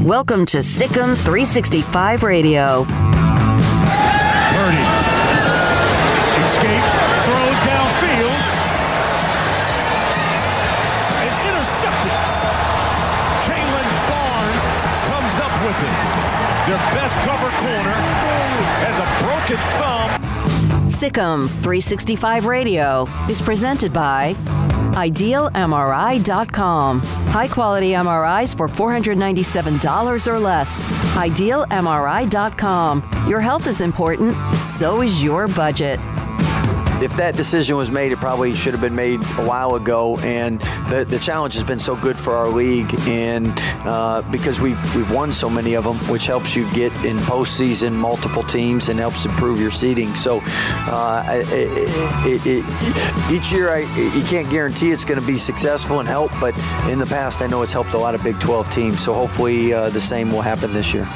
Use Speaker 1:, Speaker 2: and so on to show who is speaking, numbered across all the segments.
Speaker 1: Welcome to SicEm365 Radio.
Speaker 2: Purdy escapes, throws downfield, and intercepted. Kalen Barnes comes up with it. Their best cover corner has a broken thumb.
Speaker 1: SicEm365 Radio is presented by IdealMRI.com. High-quality MRIs for $497 or less. IdealMRI.com. Your health is important, so is your budget.
Speaker 3: If that decision was made, it probably should have been made a while ago. And the challenge has been so good for our league, and because we've won so many of them, which helps you get in postseason multiple teams and helps improve your seeding. So each year, you can't guarantee it's going to be successful and help, but in the past, I know it's helped a lot of Big 12 teams. So hopefully the same will happen this year.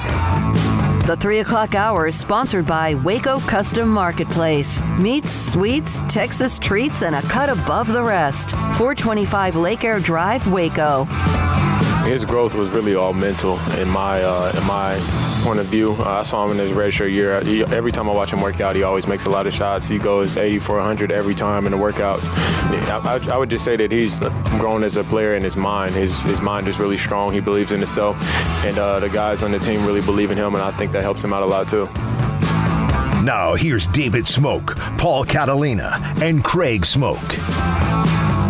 Speaker 1: The 3 o'clock hour is sponsored by Waco Custom Marketplace. Meats, sweets, Texas treats, and a cut above the rest. 425 Lake Air Drive, Waco.
Speaker 4: His growth was really all mental in my point of view. I saw him in his redshirt year. Every time I watch him work out, he always makes a lot of shots. He goes 80 for 100 every time in the workouts. I would just say that he's grown as a player in his mind. His mind is really strong. He believes in himself, and the guys on the team really believe in him, and I think that helps him out a lot too.
Speaker 2: Now here's David Smoak, Paul Catalina, and Craig Smoak.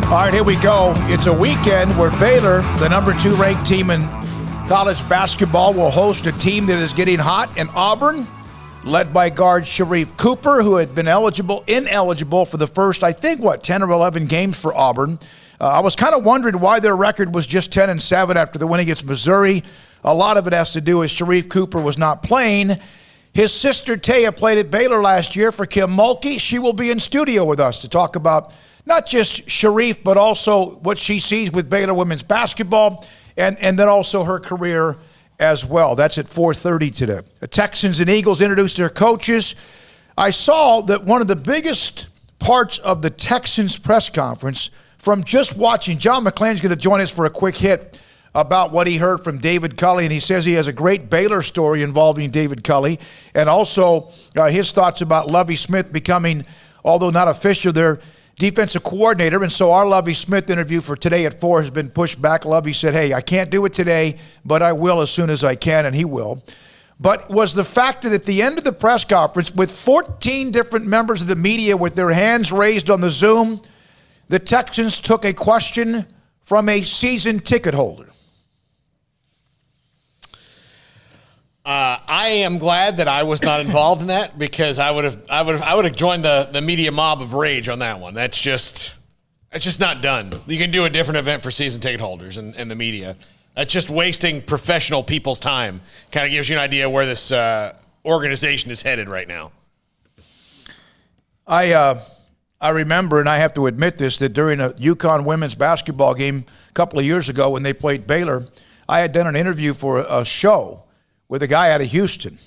Speaker 5: All right, here we go. It's a weekend where Baylor, the number 2 ranked team in college basketball, will host a team that is getting hot in Auburn, led by guard Sharif Cooper, who had been ineligible for the first, 10 or 11 games for Auburn. I was kind of wondering why their record was just 10-7 after the win against Missouri. A lot of it has to do with Sharif Cooper was not playing. His sister Taya played at Baylor last year for Kim Mulkey. She will be in studio with us to talk about not just Sharif, but also what she sees with Baylor women's basketball, and then also her career as well. That's at 4:30 today. The Texans and Eagles introduced their coaches. I saw that one of the biggest parts of the Texans press conference from just watching, John McClain's going to join us for a quick hit about what he heard from David Culley, and he says he has a great Baylor story involving David Culley, and also his thoughts about Lovie Smith becoming, although not official, their defensive coordinator. And so our Lovie Smith interview for today at 4 has been pushed back. Lovie said, hey, I can't do it today, but I will as soon as I can, and he will. But was the fact that at the end of the press conference, with 14 different members of the media with their hands raised on the Zoom, the Texans took a question from a season ticket holder.
Speaker 6: I am glad that I was not involved in that, because I would have joined the media mob of rage on that one. That's just not done. You can do a different event for season ticket holders and the media. That's just wasting professional people's time. Kind of gives you an idea where this organization is headed right now.
Speaker 5: I remember, and I have to admit this, that during a UConn women's basketball game a couple of years ago when they played Baylor, I had done an interview for a show with a guy out of Houston.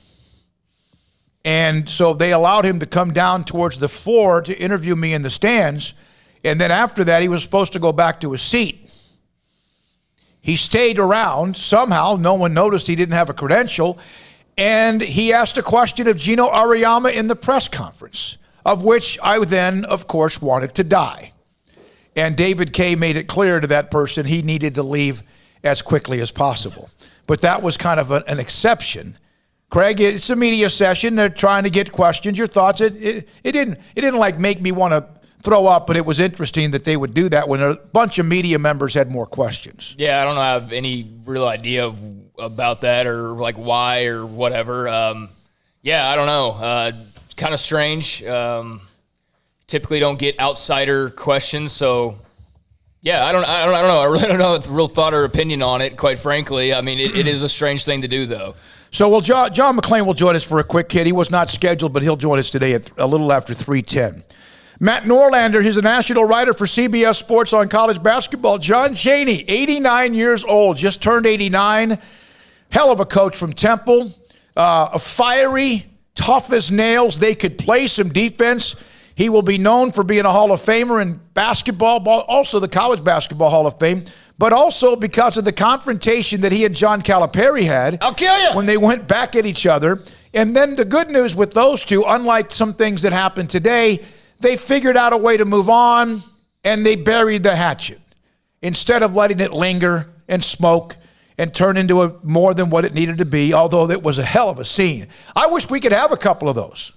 Speaker 5: And so they allowed him to come down towards the floor to interview me in the stands. And then after that, he was supposed to go back to his seat. He stayed around. Somehow, no one noticed he didn't have a credential. And he asked a question of Gino Auriemma in the press conference, of which I then, of course, wanted to die. And David K. made it clear to that person he needed to leave as quickly as possible. But that was kind of an exception. Craig, it's a media session. They're trying to get questions, your thoughts. It didn't like make me want to throw up, but it was interesting that they would do that when a bunch of media members had more questions.
Speaker 7: Yeah, I don't have any real idea about that or like why or whatever. I don't know. Kind of strange. Typically don't get outsider questions, so yeah, I don't know. I really don't know the real thought or opinion on it, quite frankly. I mean, it is a strange thing to do, though.
Speaker 5: So John McClain will join us for a quick hit. He was not scheduled, but he'll join us today at a little after 3:10. Matt Norlander, he's a national writer for CBS Sports on college basketball. John Chaney, 89 years old, just turned 89. Hell of a coach from Temple. A fiery, tough as nails. They could play some defense. He will be known for being a Hall of Famer in basketball, also the College Basketball Hall of Fame, but also because of the confrontation that he and John Calipari had.
Speaker 6: I'll kill you!
Speaker 5: When they went back at each other. And then the good news with those two, unlike some things that happened today, they figured out a way to move on, and they buried the hatchet instead of letting it linger and smoke and turn into more than what it needed to be, although it was a hell of a scene. I wish we could have a couple of those.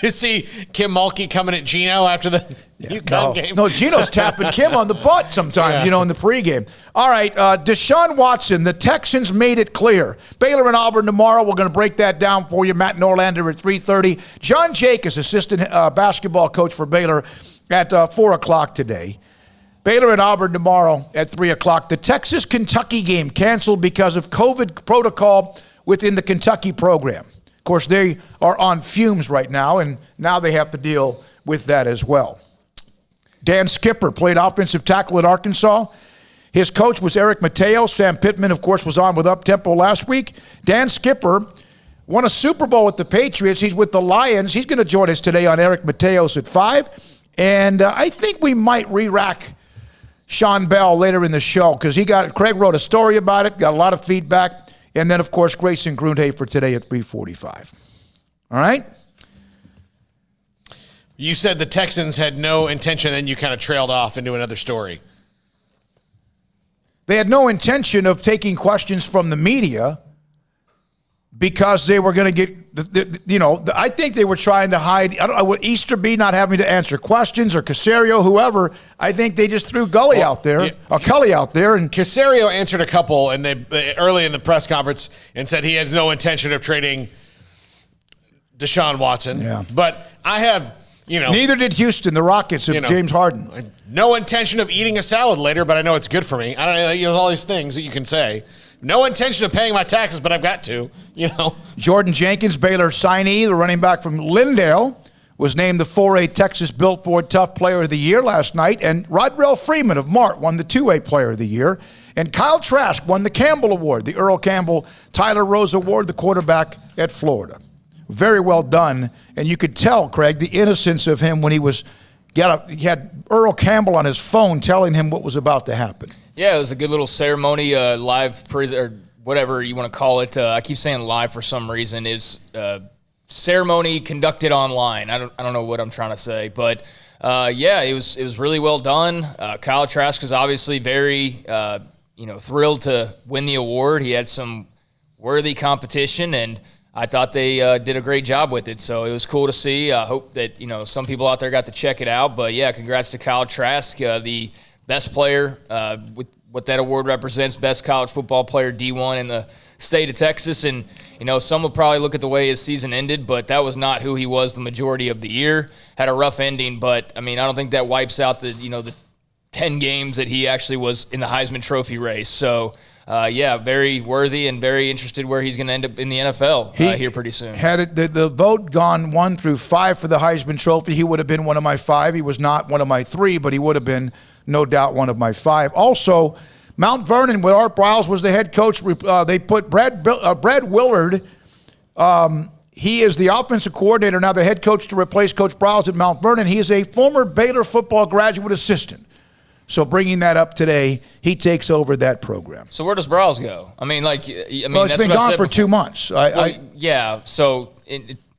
Speaker 6: You see Kim Mulkey coming at Gino after the UConn game?
Speaker 5: No, Gino's tapping Kim on the butt sometimes, in the pregame. All right, Deshaun Watson, the Texans made it clear. Baylor and Auburn tomorrow. We're going to break that down for you. Matt Norlander at 3:30. John Jacobs, assistant basketball coach for Baylor, at 4 o'clock today. Baylor and Auburn tomorrow at 3 o'clock. The Texas-Kentucky game canceled because of COVID protocol within the Kentucky program. Of course, they are on fumes right now, and now they have to deal with that as well. Dan Skipper played offensive tackle at Arkansas. His coach was Eric Mateo. Sam Pittman, of course, was on with Up-Tempo last week. Dan Skipper won a Super Bowl with the Patriots. He's with the Lions. He's going to join us today on Eric Mateos at 5. And I think we might re-rack Sean Bell later in the show because Craig wrote a story about it, got a lot of feedback. And then, of course, Grayson Grundy for today at 3:45. All right?
Speaker 6: You said the Texans had no intention, then you kind of trailed off into another story.
Speaker 5: They had no intention of taking questions from the media because they were going to get, I think they were trying to hide, I don't know, would Easterby not having to answer questions or Caserio, whoever. I think they just threw Cully out there. And
Speaker 6: Caserio answered a couple and they early in the press conference and said he has no intention of trading Deshaun Watson.
Speaker 5: Yeah.
Speaker 6: But I have,
Speaker 5: neither did Houston, the Rockets of James Harden.
Speaker 6: No intention of eating a salad later, but I know it's good for me. I don't know, all these things that you can say. No intention of paying my taxes, but I've got to,
Speaker 5: Jordan Jenkins, Baylor signee, the running back from Lindale, was named the 4A Texas Built Ford Tough Player of the Year last night. And Rodrell Freeman of Mart won the 2A Player of the Year. And Kyle Trask won the Campbell Award, the Earl Campbell Tyler Rose Award, the quarterback at Florida. Very well done. And you could tell, Craig, the innocence of him when he had Earl Campbell on his phone telling him what was about to happen.
Speaker 7: Yeah, it was a good little ceremony, live, or whatever you want to call it. I keep saying live for some reason. Is ceremony conducted online. I don't know what I'm trying to say, but it was really well done. Kyle Trask was obviously very thrilled to win the award. He had some worthy competition, and I thought they did a great job with it. So it was cool to see. I hope that some people out there got to check it out. But yeah, congrats to Kyle Trask, the best player, with what that award represents, best college football player, D1 in the state of Texas. And, some will probably look at the way his season ended, but that was not who he was the majority of the year. Had a rough ending, but, I don't think that wipes out the 10 games that he actually was in the Heisman Trophy race. So, very worthy and very interested where he's going to end up in the NFL here pretty soon.
Speaker 5: Had the vote gone 1 through 5 for the Heisman Trophy, he would have been one of my 5. He was not one of my 3, but he would have been no doubt one of my 5. Also, Mount Vernon, where Art Briles was the head coach, they put Brad Willard. He is the offensive coordinator now, the head coach to replace Coach Briles at Mount Vernon. He is a former Baylor football graduate assistant. So bringing that up today, he takes over that program.
Speaker 7: So where does Browse go? I mean, well,
Speaker 5: it's
Speaker 7: that's
Speaker 5: been
Speaker 7: what I
Speaker 5: gone
Speaker 7: said
Speaker 5: for
Speaker 7: before.
Speaker 5: 2 months.
Speaker 7: Yeah. So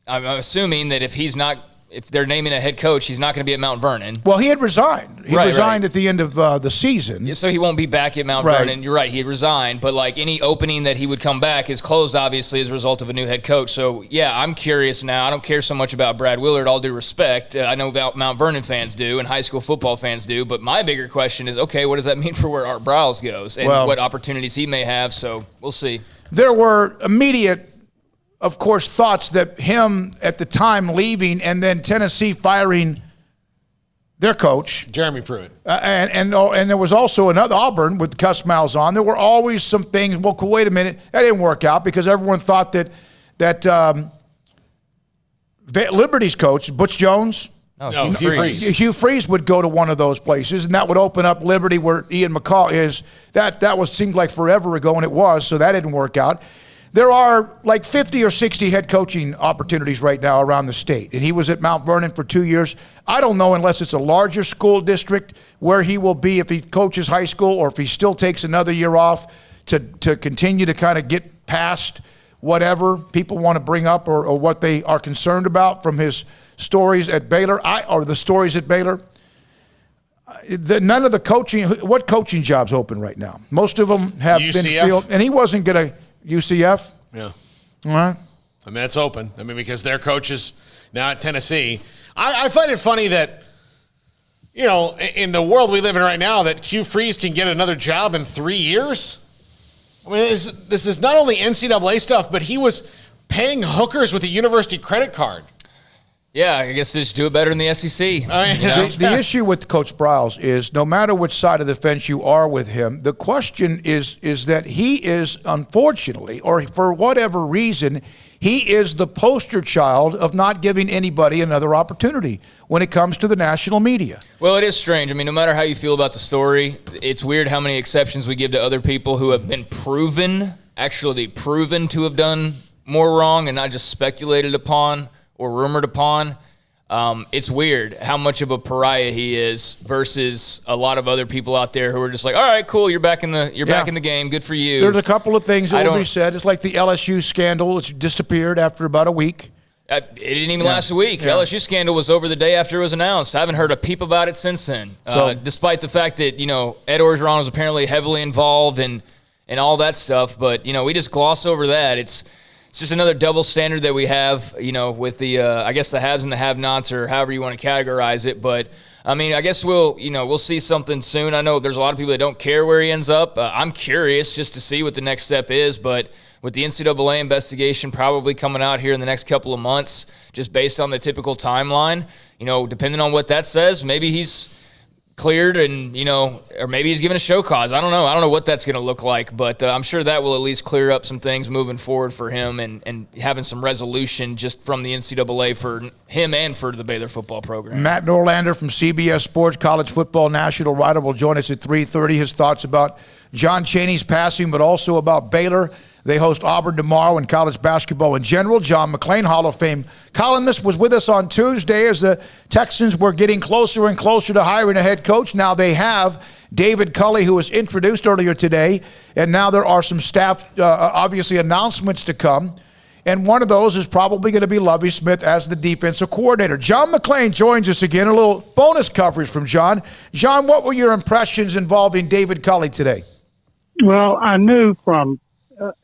Speaker 7: I'm assuming that if they're naming a head coach, he's not going to be at Mount Vernon.
Speaker 5: Well, he had resigned. He resigned
Speaker 7: right.
Speaker 5: at the end of the season.
Speaker 7: So he won't be back at Mount Vernon. You're right. He had resigned. But, like, any opening that he would come back is closed, obviously, as a result of a new head coach. So, yeah, I'm curious now. I don't care so much about Brad Willard, all due respect. I know Mount Vernon fans do and high school football fans do. But my bigger question is, okay, what does that mean for where Art Briles goes and what opportunities he may have? So we'll see. There
Speaker 5: were immediate, of course, thoughts that him at the time leaving and then Tennessee firing their coach,
Speaker 6: Jeremy Pruitt,
Speaker 5: and there was also another Auburn with Cuss Malzahn. There were always some things. Well, wait a minute, that didn't work out because everyone thought that Liberty's coach, Butch Jones.
Speaker 6: No, Hugh Freeze.
Speaker 5: Hugh Freeze would go to one of those places, and that would open up Liberty where Ian McCall is. That seemed like forever ago, and it was. So that didn't work out. There are like 50 or 60 head coaching opportunities right now around the state. And he was at Mount Vernon for 2 years. I don't know unless it's a larger school district where he will be if he coaches high school or if he still takes another year off to continue to kind of get past whatever people want to bring up or what they are concerned about from his stories at Baylor or the stories at Baylor. None of the coaching, what coaching jobs open right now? Most of them have
Speaker 6: UCF?
Speaker 5: been filled. And he wasn't going to UCF?
Speaker 6: Yeah.
Speaker 5: All right.
Speaker 6: I mean, it's open. I mean, because their coach is now at Tennessee. I find it funny that, you know, in the world we live in right now, that Hugh Freeze can get another job in 3 years. I mean, this is not only NCAA stuff, but he was paying hookers with a university credit card.
Speaker 7: Yeah, I guess they just do it better in the SEC.
Speaker 6: I mean,
Speaker 5: the issue with Coach Briles is no matter which side of the fence you are with him, the question is that he is, unfortunately, or for whatever reason, he is the poster child of not giving anybody another opportunity when it comes to the national media.
Speaker 7: Well, it is strange. I mean, no matter how you feel about the story, it's weird how many exceptions we give to other people who have been proven to have done more wrong and not just speculated upon or rumored upon. It's weird how much of a pariah he is versus a lot of other people out there who are just like, all right, cool, you're back in the game, good for you.
Speaker 5: There's a couple of things that will be said. It's like the LSU scandal. It's disappeared after about a week.
Speaker 7: It didn't even last a week. Yeah. LSU scandal was over the day after it was announced. I haven't heard a peep about it since then. Despite the fact that, you know, Ed Orgeron was apparently heavily involved and all that stuff, but, you know, we just gloss over that. It's just another double standard that we have, you know, with the, I guess the haves and the have-nots or however you want to categorize it. But, I mean, I guess we'll see something soon. I know there's a lot of people that don't care where he ends up. I'm curious just to see what the next step is. But with the NCAA investigation probably coming out here in the next couple of months, just based on the typical timeline, you know, depending on what that says, maybe he's cleared and, you know, or maybe he's given a show cause. I don't know what that's going to look like, but I'm sure that will at least clear up some things moving forward for him and having some resolution just from the NCAA for him and for the Baylor football program.
Speaker 5: Matt Norlander from CBS Sports College Football National Writer will join us at 3:30. His thoughts about John Chaney's passing, but also about Baylor. They host Auburn tomorrow in college basketball in general. John McClain, Hall of Fame columnist, was with us on Tuesday as the Texans were getting closer and closer to hiring a head coach. Now they have David Culley, who was introduced earlier today, and now there are some staff, obviously, announcements to come. And one of those is probably going to be Lovie Smith as the defensive coordinator. John McClain joins us again. A little bonus coverage from John. John, what were your impressions involving David Culley today?
Speaker 8: Well, I knew from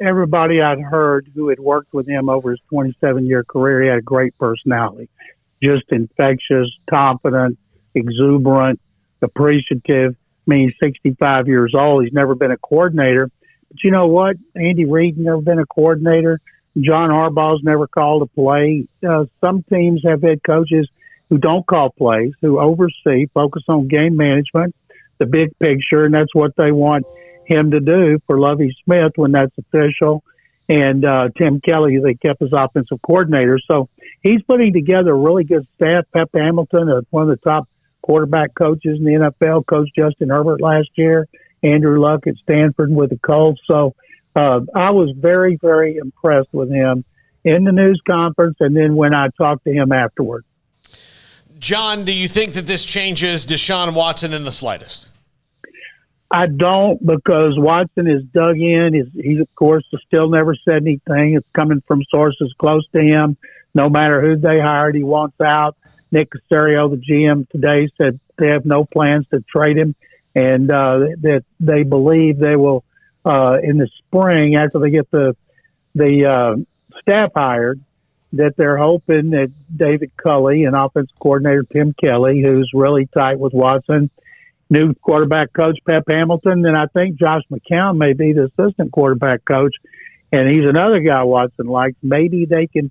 Speaker 8: everybody I'd heard who had worked with him over his 27-year career, he had a great personality, just infectious, confident, exuberant, appreciative. I mean, he's 65 years old. He's never been a coordinator. But you know what? Andy Reid's never been a coordinator. John Harbaugh's never called a play. Some teams have head coaches who don't call plays, who oversee, focus on game management, the big picture, and that's what they want him to do for Lovie Smith when that's official. And Tim Kelly, they kept as offensive coordinator. So he's putting together a really good staff. Pep Hamilton, one of the top quarterback coaches in the NFL, coached Justin Herbert last year. Andrew Luck at Stanford with the Colts. So I was very, very impressed with him in the news conference and then when I talked to him afterward.
Speaker 6: John, do you think that this changes Deshaun Watson in the slightest?
Speaker 8: I don't, because Watson is dug in. He's of course, still never said anything. It's coming from sources close to him. No matter who they hired, he wants out. Nick Caserio, the GM today, said they have no plans to trade him, and that they believe they will in the spring, after they get the staff hired, that they're hoping that David Culley and offensive coordinator Tim Kelly, who's really tight with Watson, new quarterback coach Pep Hamilton, and I think Josh McCown may be the assistant quarterback coach, and he's another guy Watson likes. Maybe they can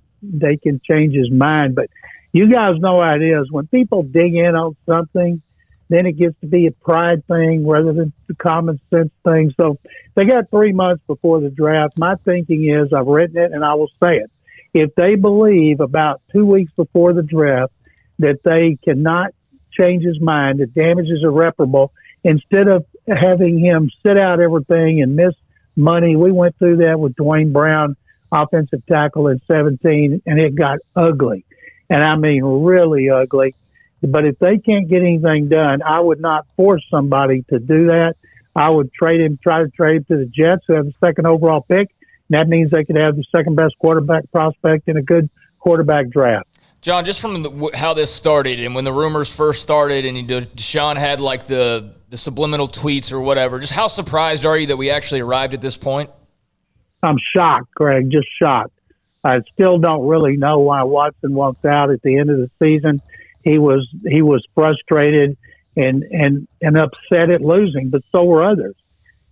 Speaker 8: change his mind, but you guys know how it is. When people dig in on something, then it gets to be a pride thing rather than the common sense thing. So they got 3 months before the draft. My thinking is, I've written it and I will say it. If they believe about 2 weeks before the draft that they cannot change his mind, the damage is irreparable, instead of having him sit out everything and miss money, we went through that with Dwayne Brown, offensive tackle in 2017, and it got ugly. And I mean really ugly. But if they can't get anything done, I would not force somebody to do that. I would try to trade him to the Jets, who have the second overall pick. And that means they could have the second best quarterback prospect in a good quarterback draft.
Speaker 7: John, just from how this started and when the rumors first started and Deshaun had like the subliminal tweets or whatever, just how surprised are you that we actually arrived at this point?
Speaker 8: I'm shocked, Craig, just shocked. I still don't really know why Watson walked out at the end of the season. He was frustrated and upset at losing, but so were others.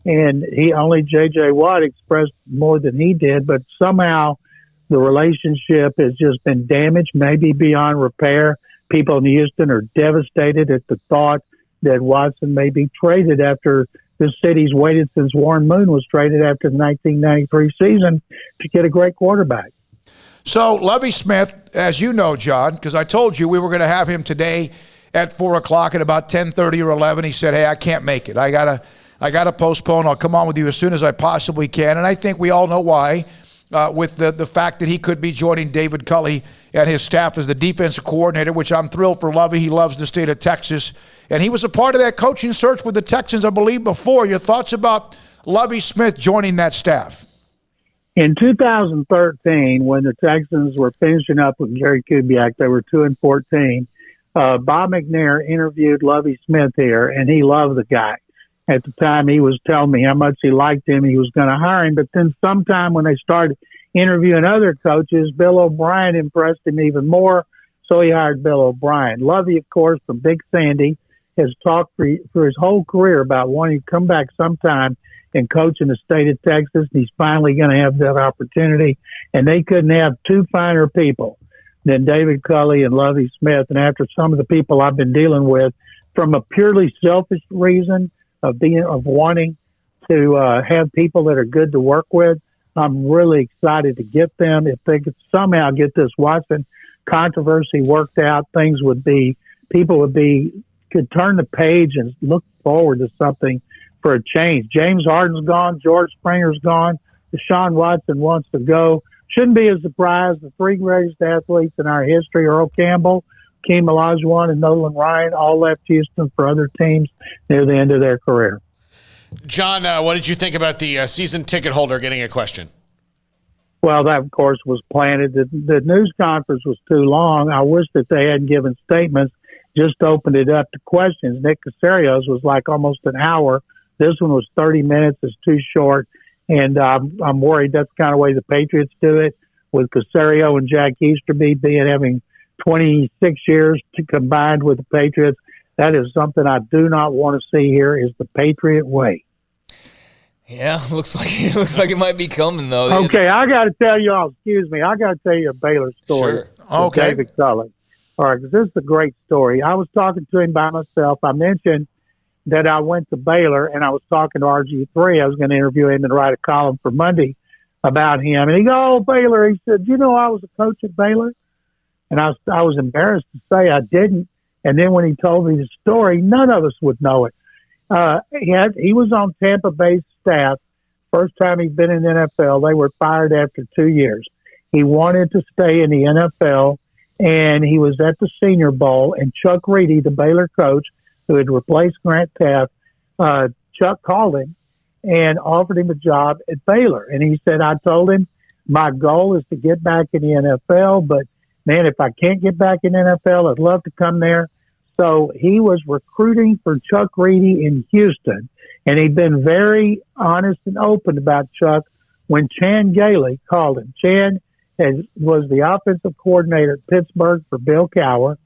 Speaker 8: And J.J. Watt expressed more than he did, but somehow the relationship has just been damaged, maybe beyond repair. People in Houston are devastated at the thought that Watson may be traded after this city's waited since Warren Moon was traded after the 1993 season to get a great quarterback.
Speaker 5: So Lovie Smith, as you know, John, because I told you we were going to have him today at 4 o'clock at about 10:30 or 11. He said, hey, I can't make it. I gotta postpone. I'll come on with you as soon as I possibly can. And I think we all know why, with the fact that he could be joining David Culley and his staff as the defensive coordinator, which I'm thrilled for Lovie. He loves the state of Texas. And he was a part of that coaching search with the Texans, I believe, before. Your thoughts about Lovie Smith joining that staff?
Speaker 8: In 2013, when the Texans were finishing up with Gary Kubiak, they were 2-14. Bob McNair interviewed Lovie Smith here, and he loved the guy. At the time, he was telling me how much he liked him. He was going to hire him. But then sometime when they started interviewing other coaches, Bill O'Brien impressed him even more, so he hired Bill O'Brien. Lovie, of course, from Big Sandy, has talked for his whole career about wanting to come back sometime and coach in the state of Texas. He's finally going to have that opportunity. And they couldn't have two finer people than David Culley and Lovie Smith. And after some of the people I've been dealing with, from a purely selfish reason of wanting to have people that are good to work with, I'm really excited to get them. If they could somehow get this Watson controversy worked out, people could turn the page and look forward to something for a change. James Harden's gone. George Springer's gone. Deshaun Watson wants to go. Shouldn't be a surprise. The three greatest athletes in our history, Earl Campbell, Hakeem Olajuwon, and Nolan Ryan, all left Houston for other teams near the end of their career.
Speaker 6: John, what did you think about the season ticket holder getting a question?
Speaker 8: Well, that, of course, was planted. The news conference was too long. I wish that they hadn't given statements, just opened it up to questions. Nick Caserio's was like almost an hour. This one was 30 minutes. It's too short. And I'm worried that's the kind of way the Patriots do it, with Caserio and Jack Easterby having 26 years combined with the Patriots. That is something I do not want to see here, is the Patriot way.
Speaker 7: Yeah, looks like it might be coming, though.
Speaker 8: Okay, I got to tell you all, I got to tell you a Baylor story.
Speaker 7: Sure.
Speaker 5: Okay.
Speaker 8: David Culley. All right, because this is a great story. I was talking to him by myself. I mentioned that I went to Baylor, and I was talking to RG3. I was going to interview him and write a column for Monday about him. And he goes, oh, Baylor. He said, I was a coach at Baylor? And I was embarrassed to say I didn't. And then when he told me the story, none of us would know it. He was on Tampa Bay's staff. First time he'd been in the NFL. They were fired after 2 years. He wanted to stay in the NFL, and he was at the Senior Bowl, and Chuck Reedy, the Baylor coach, who had replaced Grant Teff, Chuck called him and offered him a job at Baylor. And he said, I told him my goal is to get back in the NFL, but man, if I can't get back in the NFL, I'd love to come there. So he was recruiting for Chuck Reedy in Houston, and he'd been very honest and open about Chuck when Chan Gailey called him. Chan was the offensive coordinator at Pittsburgh for Bill Cowher,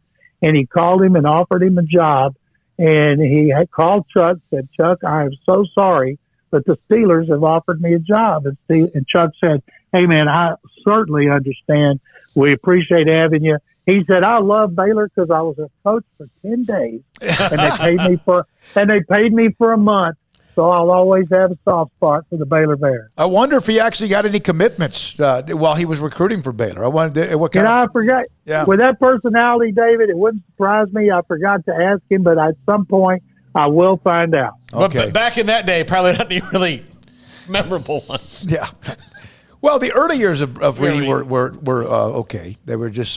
Speaker 8: and he called him and offered him a job. And he had called Chuck, said, Chuck, I am so sorry, but the Steelers have offered me a job. And Chuck said, hey, man, I certainly understand. We appreciate having you. He said, I love Baylor because I was a coach for 10 days, and they paid me for a month. So I'll always have a soft spot for the Baylor Bears.
Speaker 5: I wonder if he actually got any commitments while he was recruiting for Baylor. I wondered what kind
Speaker 8: I forgot.
Speaker 5: Yeah.
Speaker 8: With that personality, David, it wouldn't surprise me. I forgot to ask him, but at some point I will find out.
Speaker 5: Okay.
Speaker 6: But back in that day, probably not the really memorable ones.
Speaker 5: Yeah. Well, the early years of Reedy were okay. They were just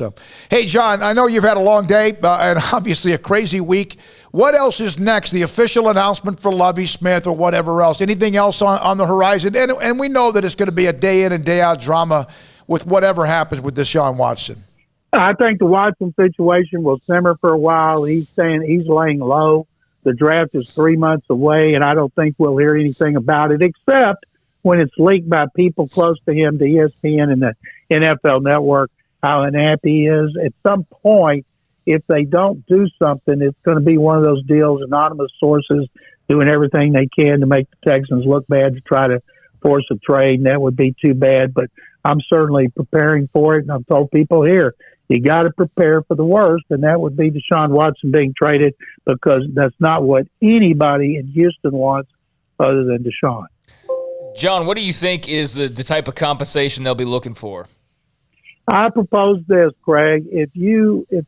Speaker 5: Hey, John, I know you've had a long day and obviously a crazy week. What else is next? The official announcement for Lovie Smith or whatever else? Anything else on the horizon? And we know that it's going to be a day in and day out drama with whatever happens with Deshaun Watson.
Speaker 8: I think the Watson situation will simmer for a while. He's saying he's laying low. The draft is 3 months away, and I don't think we'll hear anything about it except when it's leaked by people close to him, to ESPN and the NFL Network, how unhappy he is. At some point, if they don't do something, it's going to be one of those deals, anonymous sources doing everything they can to make the Texans look bad to try to force a trade, and that would be too bad. But I'm certainly preparing for it, and I've told people here, you got to prepare for the worst, and that would be Deshaun Watson being traded, because that's not what anybody in Houston wants other than Deshaun.
Speaker 7: John, what do you think is the type of compensation they'll be looking for?
Speaker 8: I propose this, Craig. If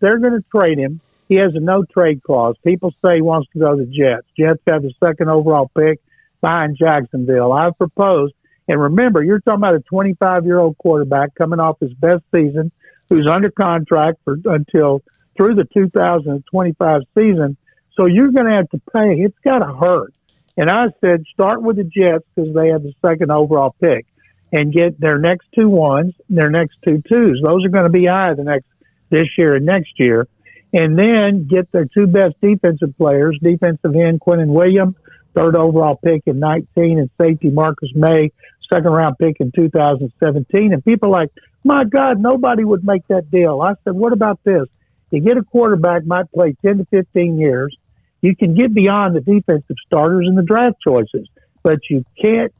Speaker 8: they're going to trade him, he has a no-trade clause. People say he wants to go to the Jets. Jets have the second overall pick behind Jacksonville. I propose, and remember, you're talking about a 25-year-old quarterback coming off his best season, who's under contract until through the 2025 season. So you're going to have to pay. It's got to hurt. And I said, start with the Jets because they have the second overall pick, and get their next 2 ones, their next 2 twos. Those are going to be high this year and next year. And then get their 2 best defensive players, defensive end Quinnen Williams, third overall pick in 19, and safety Marcus May, second round pick in 2017. And people are like, my God, nobody would make that deal. I said, what about this? You get a quarterback, might play 10 to 15 years. You can get beyond the defensive starters and the draft choices, but you can't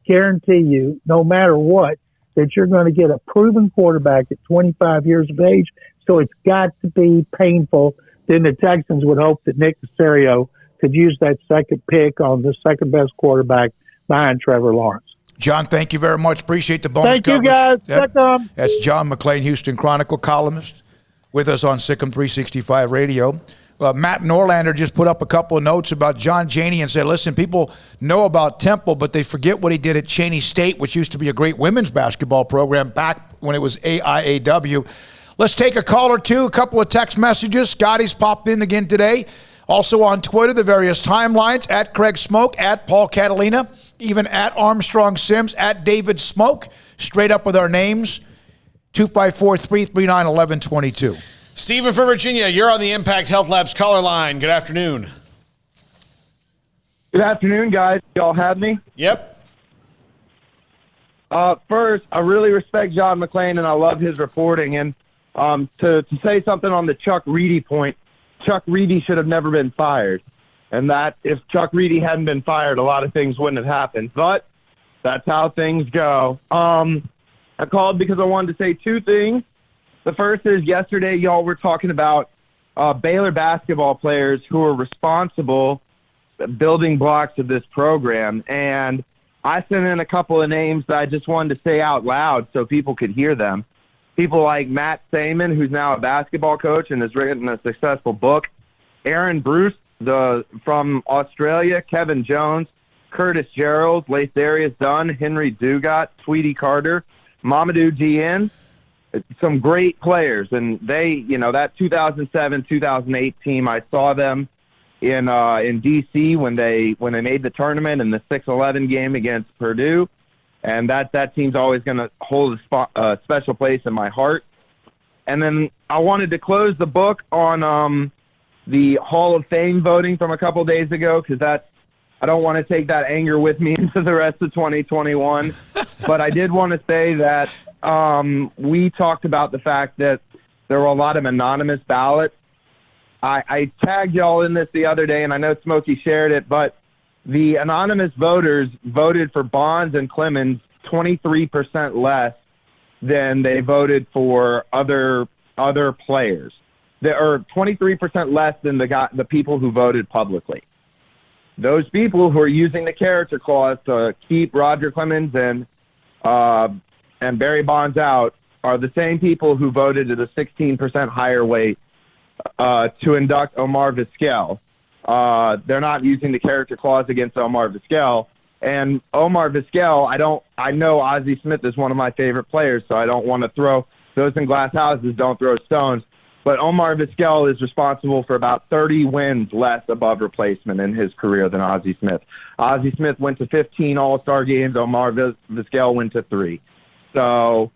Speaker 8: guarantee you, no matter what, that you're going to get a proven quarterback at 25 years of age. So it's got to be painful. Then the Texans would hope that Nick Caserio could use that second pick on the second best quarterback behind Trevor Lawrence.
Speaker 5: John, thank you very much. Appreciate the bonus
Speaker 8: Thank
Speaker 5: coverage.
Speaker 8: you, guys.
Speaker 5: That's John McClain, Houston Chronicle columnist, with us on SicEm365 Radio. Matt Norlander just put up a couple of notes about John Chaney and said, listen, people know about Temple, but they forget what he did at Cheney State, which used to be a great women's basketball program back when it was AIAW. Let's take a call or two, a couple of text messages. Scotty's popped in again today. Also on Twitter, the various timelines, at Craig Smoak, at Paul Catalina, even at Armstrong Sims, at David Smoak, straight up with our names, 254-339-1122.
Speaker 6: Stephen from Virginia, you're on the Impact Health Labs caller line. Good afternoon.
Speaker 9: Good afternoon, guys. Y'all have me?
Speaker 6: Yep.
Speaker 9: First, I really respect John McClain, and I love his reporting. And to say something on the Chuck Reedy point, Chuck Reedy should have never been fired. And that if Chuck Reedy hadn't been fired, a lot of things wouldn't have happened. But that's how things go. I called because I wanted to say 2 things. The first is yesterday y'all were talking about Baylor basketball players who are responsible building blocks of this program. And I sent in a couple of names that I just wanted to say out loud so people could hear them. People like Matt Saman, who's now a basketball coach and has written a successful book. Aaron Bruce from Australia. Kevin Jones. Curtis Gerald. Lathdarius Dunn. Henry Dugat. Tweety Carter. Mamadou Dieng. Some great players, and they, that 2007-2008 team, I saw them in D.C. when they made the tournament in the 6-11 game against Purdue, and that team's always going to hold a special place in my heart. And then I wanted to close the book on the Hall of Fame voting from a couple days ago, because I don't want to take that anger with me into the rest of 2021. But I did want to say that we talked about the fact that there were a lot of anonymous ballots. I tagged y'all in this the other day, and I know Smokey shared it, but the anonymous voters voted for Bonds and Clemens 23% less than they voted for other players. There are 23% less than the people who voted publicly. Those people who are using the character clause to keep Roger Clemens and Barry Bonds out are the same people who voted at a 16% higher weight to induct Omar Vizquel. They're not using the character clause against Omar Vizquel. And Omar Vizquel, I know Ozzie Smith is one of my favorite players, so I don't want to throw those in glass houses, don't throw stones. But Omar Vizquel is responsible for about 30 wins less above replacement in his career than Ozzie Smith. Ozzie Smith went to 15 All-Star games. Omar Vizquel went to 3. So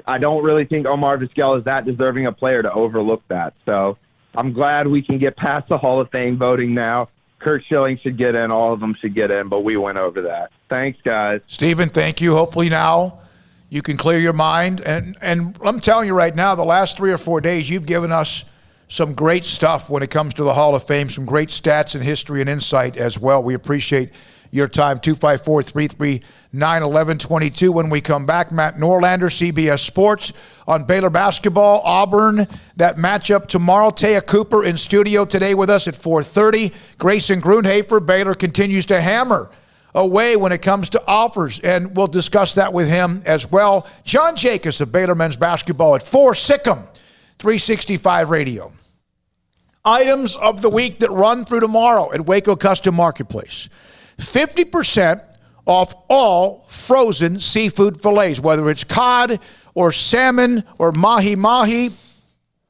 Speaker 9: I don't really think Omar Vizquel is that deserving a player to overlook that. So I'm glad we can get past the Hall of Fame voting now. Kurt Schilling should get in. All of them should get in, but we went over that. Thanks, guys.
Speaker 5: Stephen, thank you. Hopefully now you can clear your mind. And I'm telling you right now, the last 3 or 4 days, you've given us some great stuff when it comes to the Hall of Fame, some great stats and history and insight as well. We appreciate your time. 254-339-1122. When we come back, Matt Norlander, CBS Sports, on Baylor basketball, Auburn, that matchup tomorrow. Taya Cooper in studio today with us at 4:30. Grayson Grunhafer, Baylor continues to hammer away when it comes to offers, and we'll discuss that with him as well. John Jacobs of Baylor men's basketball at 4, Sic'em365 Radio. Items of the week that run through tomorrow at Waco Custom Marketplace. 50% off all frozen seafood fillets, whether it's cod or salmon or mahi-mahi,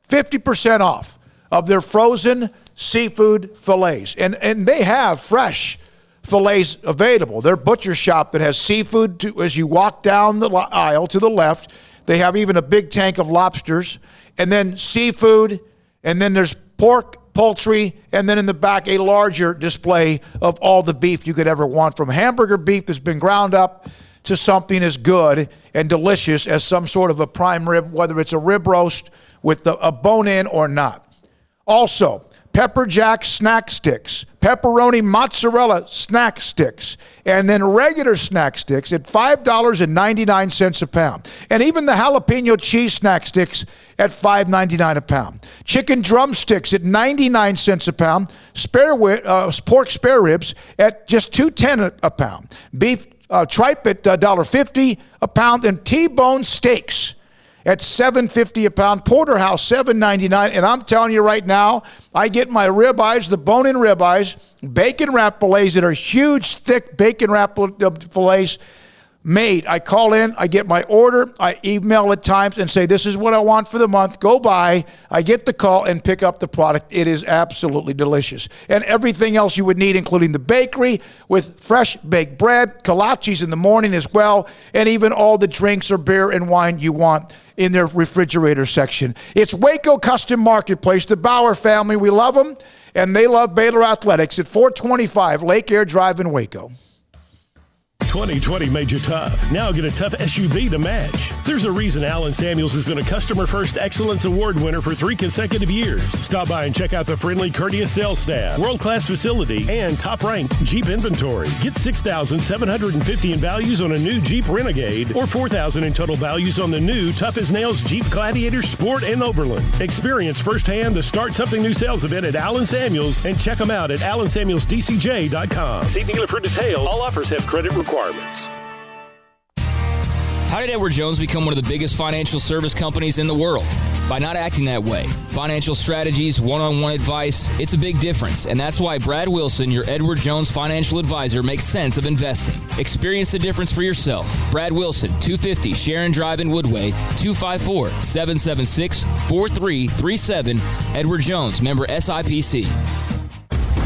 Speaker 5: 50% off of their frozen seafood fillets. And they have fresh fillets available. Their butcher shop that has seafood as you walk down the aisle to the left. They have even a big tank of lobsters, and then seafood, and then there's pork, poultry, and then in the back, a larger display of all the beef you could ever want, from hamburger beef that's been ground up to something as good and delicious as some sort of a prime rib, whether it's a rib roast with a bone-in or not. Also, pepper jack snack sticks, pepperoni mozzarella snack sticks, and then regular snack sticks at $5.99 a pound. And even the jalapeno cheese snack sticks at $5.99 a pound. Chicken drumsticks at 99 cents a pound. Pork spare ribs at just $2.10 a pound. Beef tripe at $1.50 a pound, and T-bone steaks at $7.50 a pound. Porterhouse $7.99, and I'm telling you right now, I get my ribeyes, the bone-in ribeyes, bacon wrap fillets that are huge, thick bacon wrap fillets made. I call in, I get my order, I email at times and say, this is what I want for the month. Go by, I get the call and pick up the product. It is absolutely delicious. And everything else you would need, including the bakery with fresh baked bread, kolaches in the morning as well, and even all the drinks or beer and wine you want in their refrigerator section. It's Waco Custom Marketplace, the Bauer family. We love them, and they love Baylor Athletics at 425 Lake Air Drive in Waco.
Speaker 10: 2020 made you tough. Now get a tough SUV to match. There's a reason Allen Samuels has been a Customer First Excellence Award winner for 3 consecutive years. Stop by and check out the friendly, courteous sales staff, world-class facility, and top-ranked Jeep inventory. Get $6,750 in values on a new Jeep Renegade or $4,000 in total values on the new Tough as Nails Jeep Gladiator Sport and Oberlin. Experience firsthand the Start Something New sales event at Allen Samuels, and check them out at allensamuelsdcj.com. See dealer for details. All offers have credit requirements.
Speaker 7: How did Edward Jones become one of the biggest financial service companies in the world? By not acting that way. Financial strategies, one-on-one advice, it's a big difference. And that's why Brad Wilson, your Edward Jones financial advisor, makes sense of investing. Experience the difference for yourself. Brad Wilson, 250 Sharon Drive in Woodway, 254-776-4337. Edward Jones, member SIPC.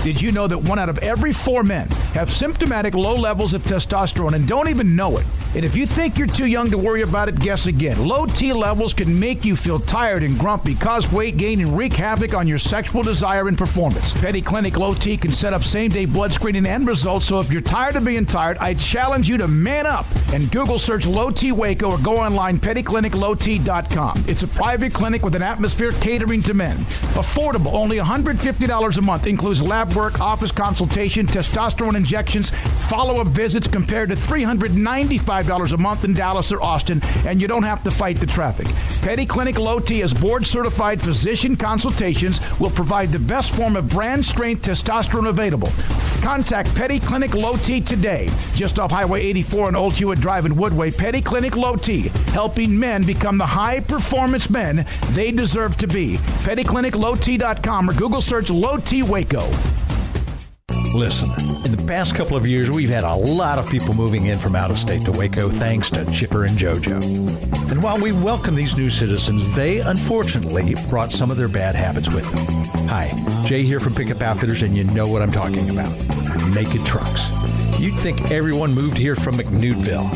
Speaker 5: Did you know that 1 out of every 4 men have symptomatic low levels of testosterone and don't even know it? And if you think you're too young to worry about it, guess again. Low T levels can make you feel tired and grumpy, cause weight gain, and wreak havoc on your sexual desire and performance. Petty Clinic Low T can set up same-day blood screening and results, so if you're tired of being tired, I challenge you to man up and Google search Low T Waco or go online pettycliniclowt.com. It's a private clinic with an atmosphere catering to men. Affordable, only $150 a month, includes lab work, office consultation, testosterone injections, follow-up visits compared to $395 a month in Dallas or Austin, and you don't have to fight the traffic. Petty Clinic Low T as board-certified physician consultations will provide the best form of brand-strength testosterone available. Contact Petty Clinic Low T today, just off Highway 84 and Old Hewitt Drive in Woodway. Petty Clinic Low T, helping men become the high-performance men they deserve to be. PettyClinicLowT.com or Google search Low T Waco.
Speaker 11: Listen, in the past couple of years, we've had a lot of people moving in from out of state to Waco thanks to Chipper and JoJo. And while we welcome these new citizens, they unfortunately brought some of their bad habits with them. Hi, Jay here from Pickup Outfitters, and you know what I'm talking about. Naked trucks. You'd think everyone moved here from McNewtville,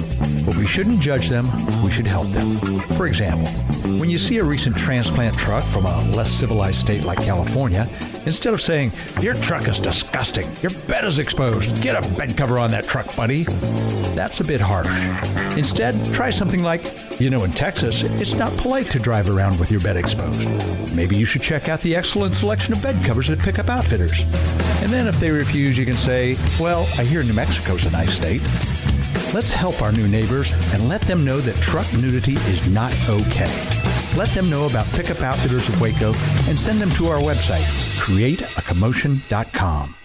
Speaker 11: but we shouldn't judge them, we should help them. For example, when you see a recent transplant truck from a less civilized state like California, instead of saying, "Your truck is disgusting, your bed is exposed, get a bed cover on that truck, buddy," that's a bit harsh. Instead, try something like, "You know, in Texas, it's not polite to drive around with your bed exposed. Maybe you should check out the excellent selection of bed covers at Pickup Outfitters." And then if they refuse, you can say, "Well, I hear New Mexico's a nice state." Let's help our new neighbors and let them know that truck nudity is not okay. Let them know about Pickup Outfitters of Waco and send them to our website, createacommotion.com.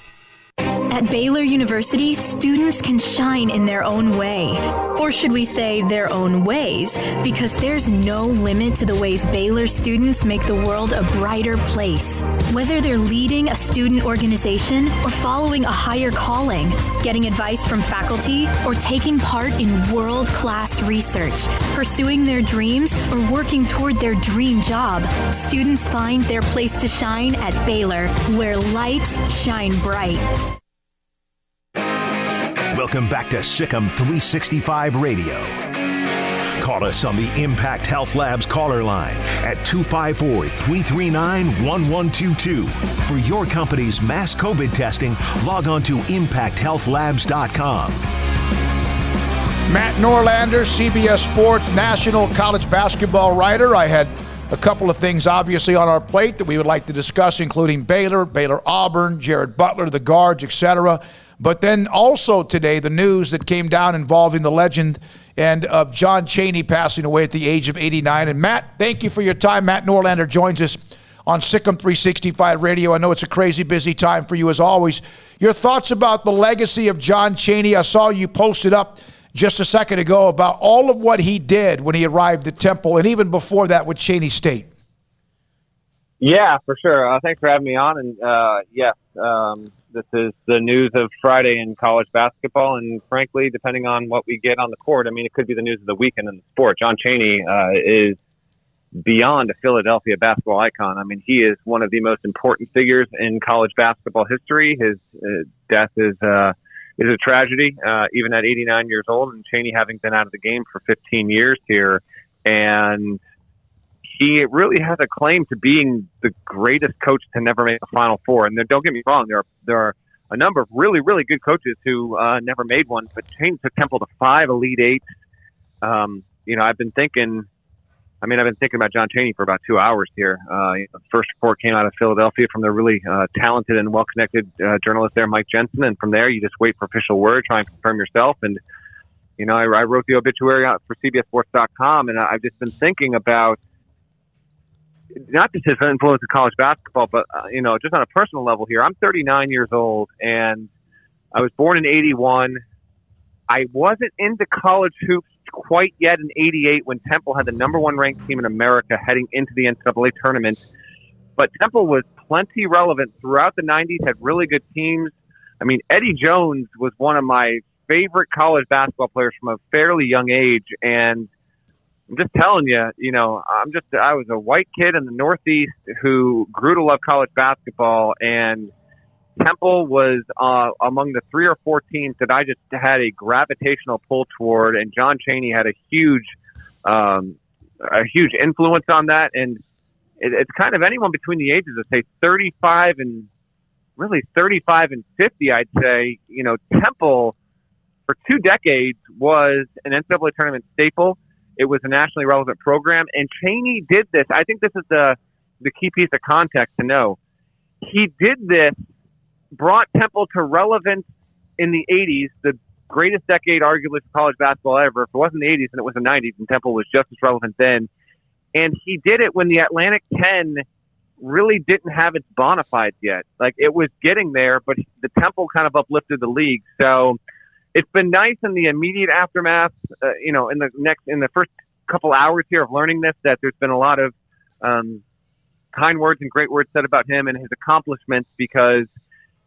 Speaker 12: At Baylor University, students can shine in their own way. Or should we say their own ways? Because there's no limit to the ways Baylor students make the world a brighter place. Whether they're leading a student organization or following a higher calling, getting advice from faculty, or taking part in world-class research, pursuing their dreams, or working toward their dream job, students find their place to shine at Baylor, where lights shine bright.
Speaker 13: Welcome back to SicEm365 Radio. Call us on the Impact Health Labs caller line at 254-339-1122. For your company's mass COVID testing, log on to impacthealthlabs.com.
Speaker 5: Matt Norlander, CBS Sports National College Basketball writer. I had a couple of things obviously on our plate that we would like to discuss, including Baylor Auburn, Jared Butler, the guards, etc. But then also today, the news that came down involving the legend and of John Chaney passing away at the age of 89. And Matt, thank you for your time. Matt Norlander joins us on SicEm365 Radio. I know it's a crazy busy time for you as always. Your thoughts about the legacy of John Chaney? I saw you posted up just a second ago about all of what he did when he arrived at Temple and even before that with Chaney State.
Speaker 14: Yeah, for sure. Thanks for having me on. And yes, this is the news of Friday in college basketball. And frankly, depending on what we get on the court, I mean, it could be the news of the weekend in the sport. John Chaney is beyond a Philadelphia basketball icon. I mean, he is one of the most important figures in college basketball history. His death is a tragedy, even at 89 years old, and Chaney having been out of the game for 15 years here. And he really has a claim to being the greatest coach to never make a Final Four. And don't get me wrong, there are a number of really, really good coaches who never made one, but Chaney took Temple to 5 Elite Eights. I've been thinking about John Chaney for about 2 hours here. The first report came out of Philadelphia from the really talented and well-connected journalist there, Mike Jensen. And from there, you just wait for official word, try and confirm yourself. And, I wrote the obituary out for CBSSports.com, and I've just been thinking about not just his influence in college basketball, but, just on a personal level here. I'm 39 years old, and I was born in 81. I wasn't into college hoops quite yet in 88 when Temple had the number 1 ranked team in America heading into the NCAA tournament. But Temple was plenty relevant throughout the 90s, had really good teams. I mean, Eddie Jones was one of my favorite college basketball players from a fairly young age. And I'm just telling you, I was a white kid in the Northeast who grew to love college basketball. And Temple was among the 3 or 4 teams that I just had a gravitational pull toward, and John Chaney had a huge influence on that. And it's kind of anyone between the ages of, say, 35 and 50, I'd say. You know, Temple for 2 decades was an NCAA tournament staple. It was a nationally relevant program, and Chaney did this. I think this is the key piece of context to know. He did this, brought Temple to relevance in the 80s, the greatest decade arguably for college basketball ever. If it wasn't the 80s, then it was the 90s, and Temple was just as relevant then. And he did it when the Atlantic 10 really didn't have its bona fides yet. Like, it was getting there, but the Temple kind of uplifted the league. So it's been nice in the immediate aftermath, in the first couple hours here of learning this, that there's been a lot of kind words and great words said about him and his accomplishments, because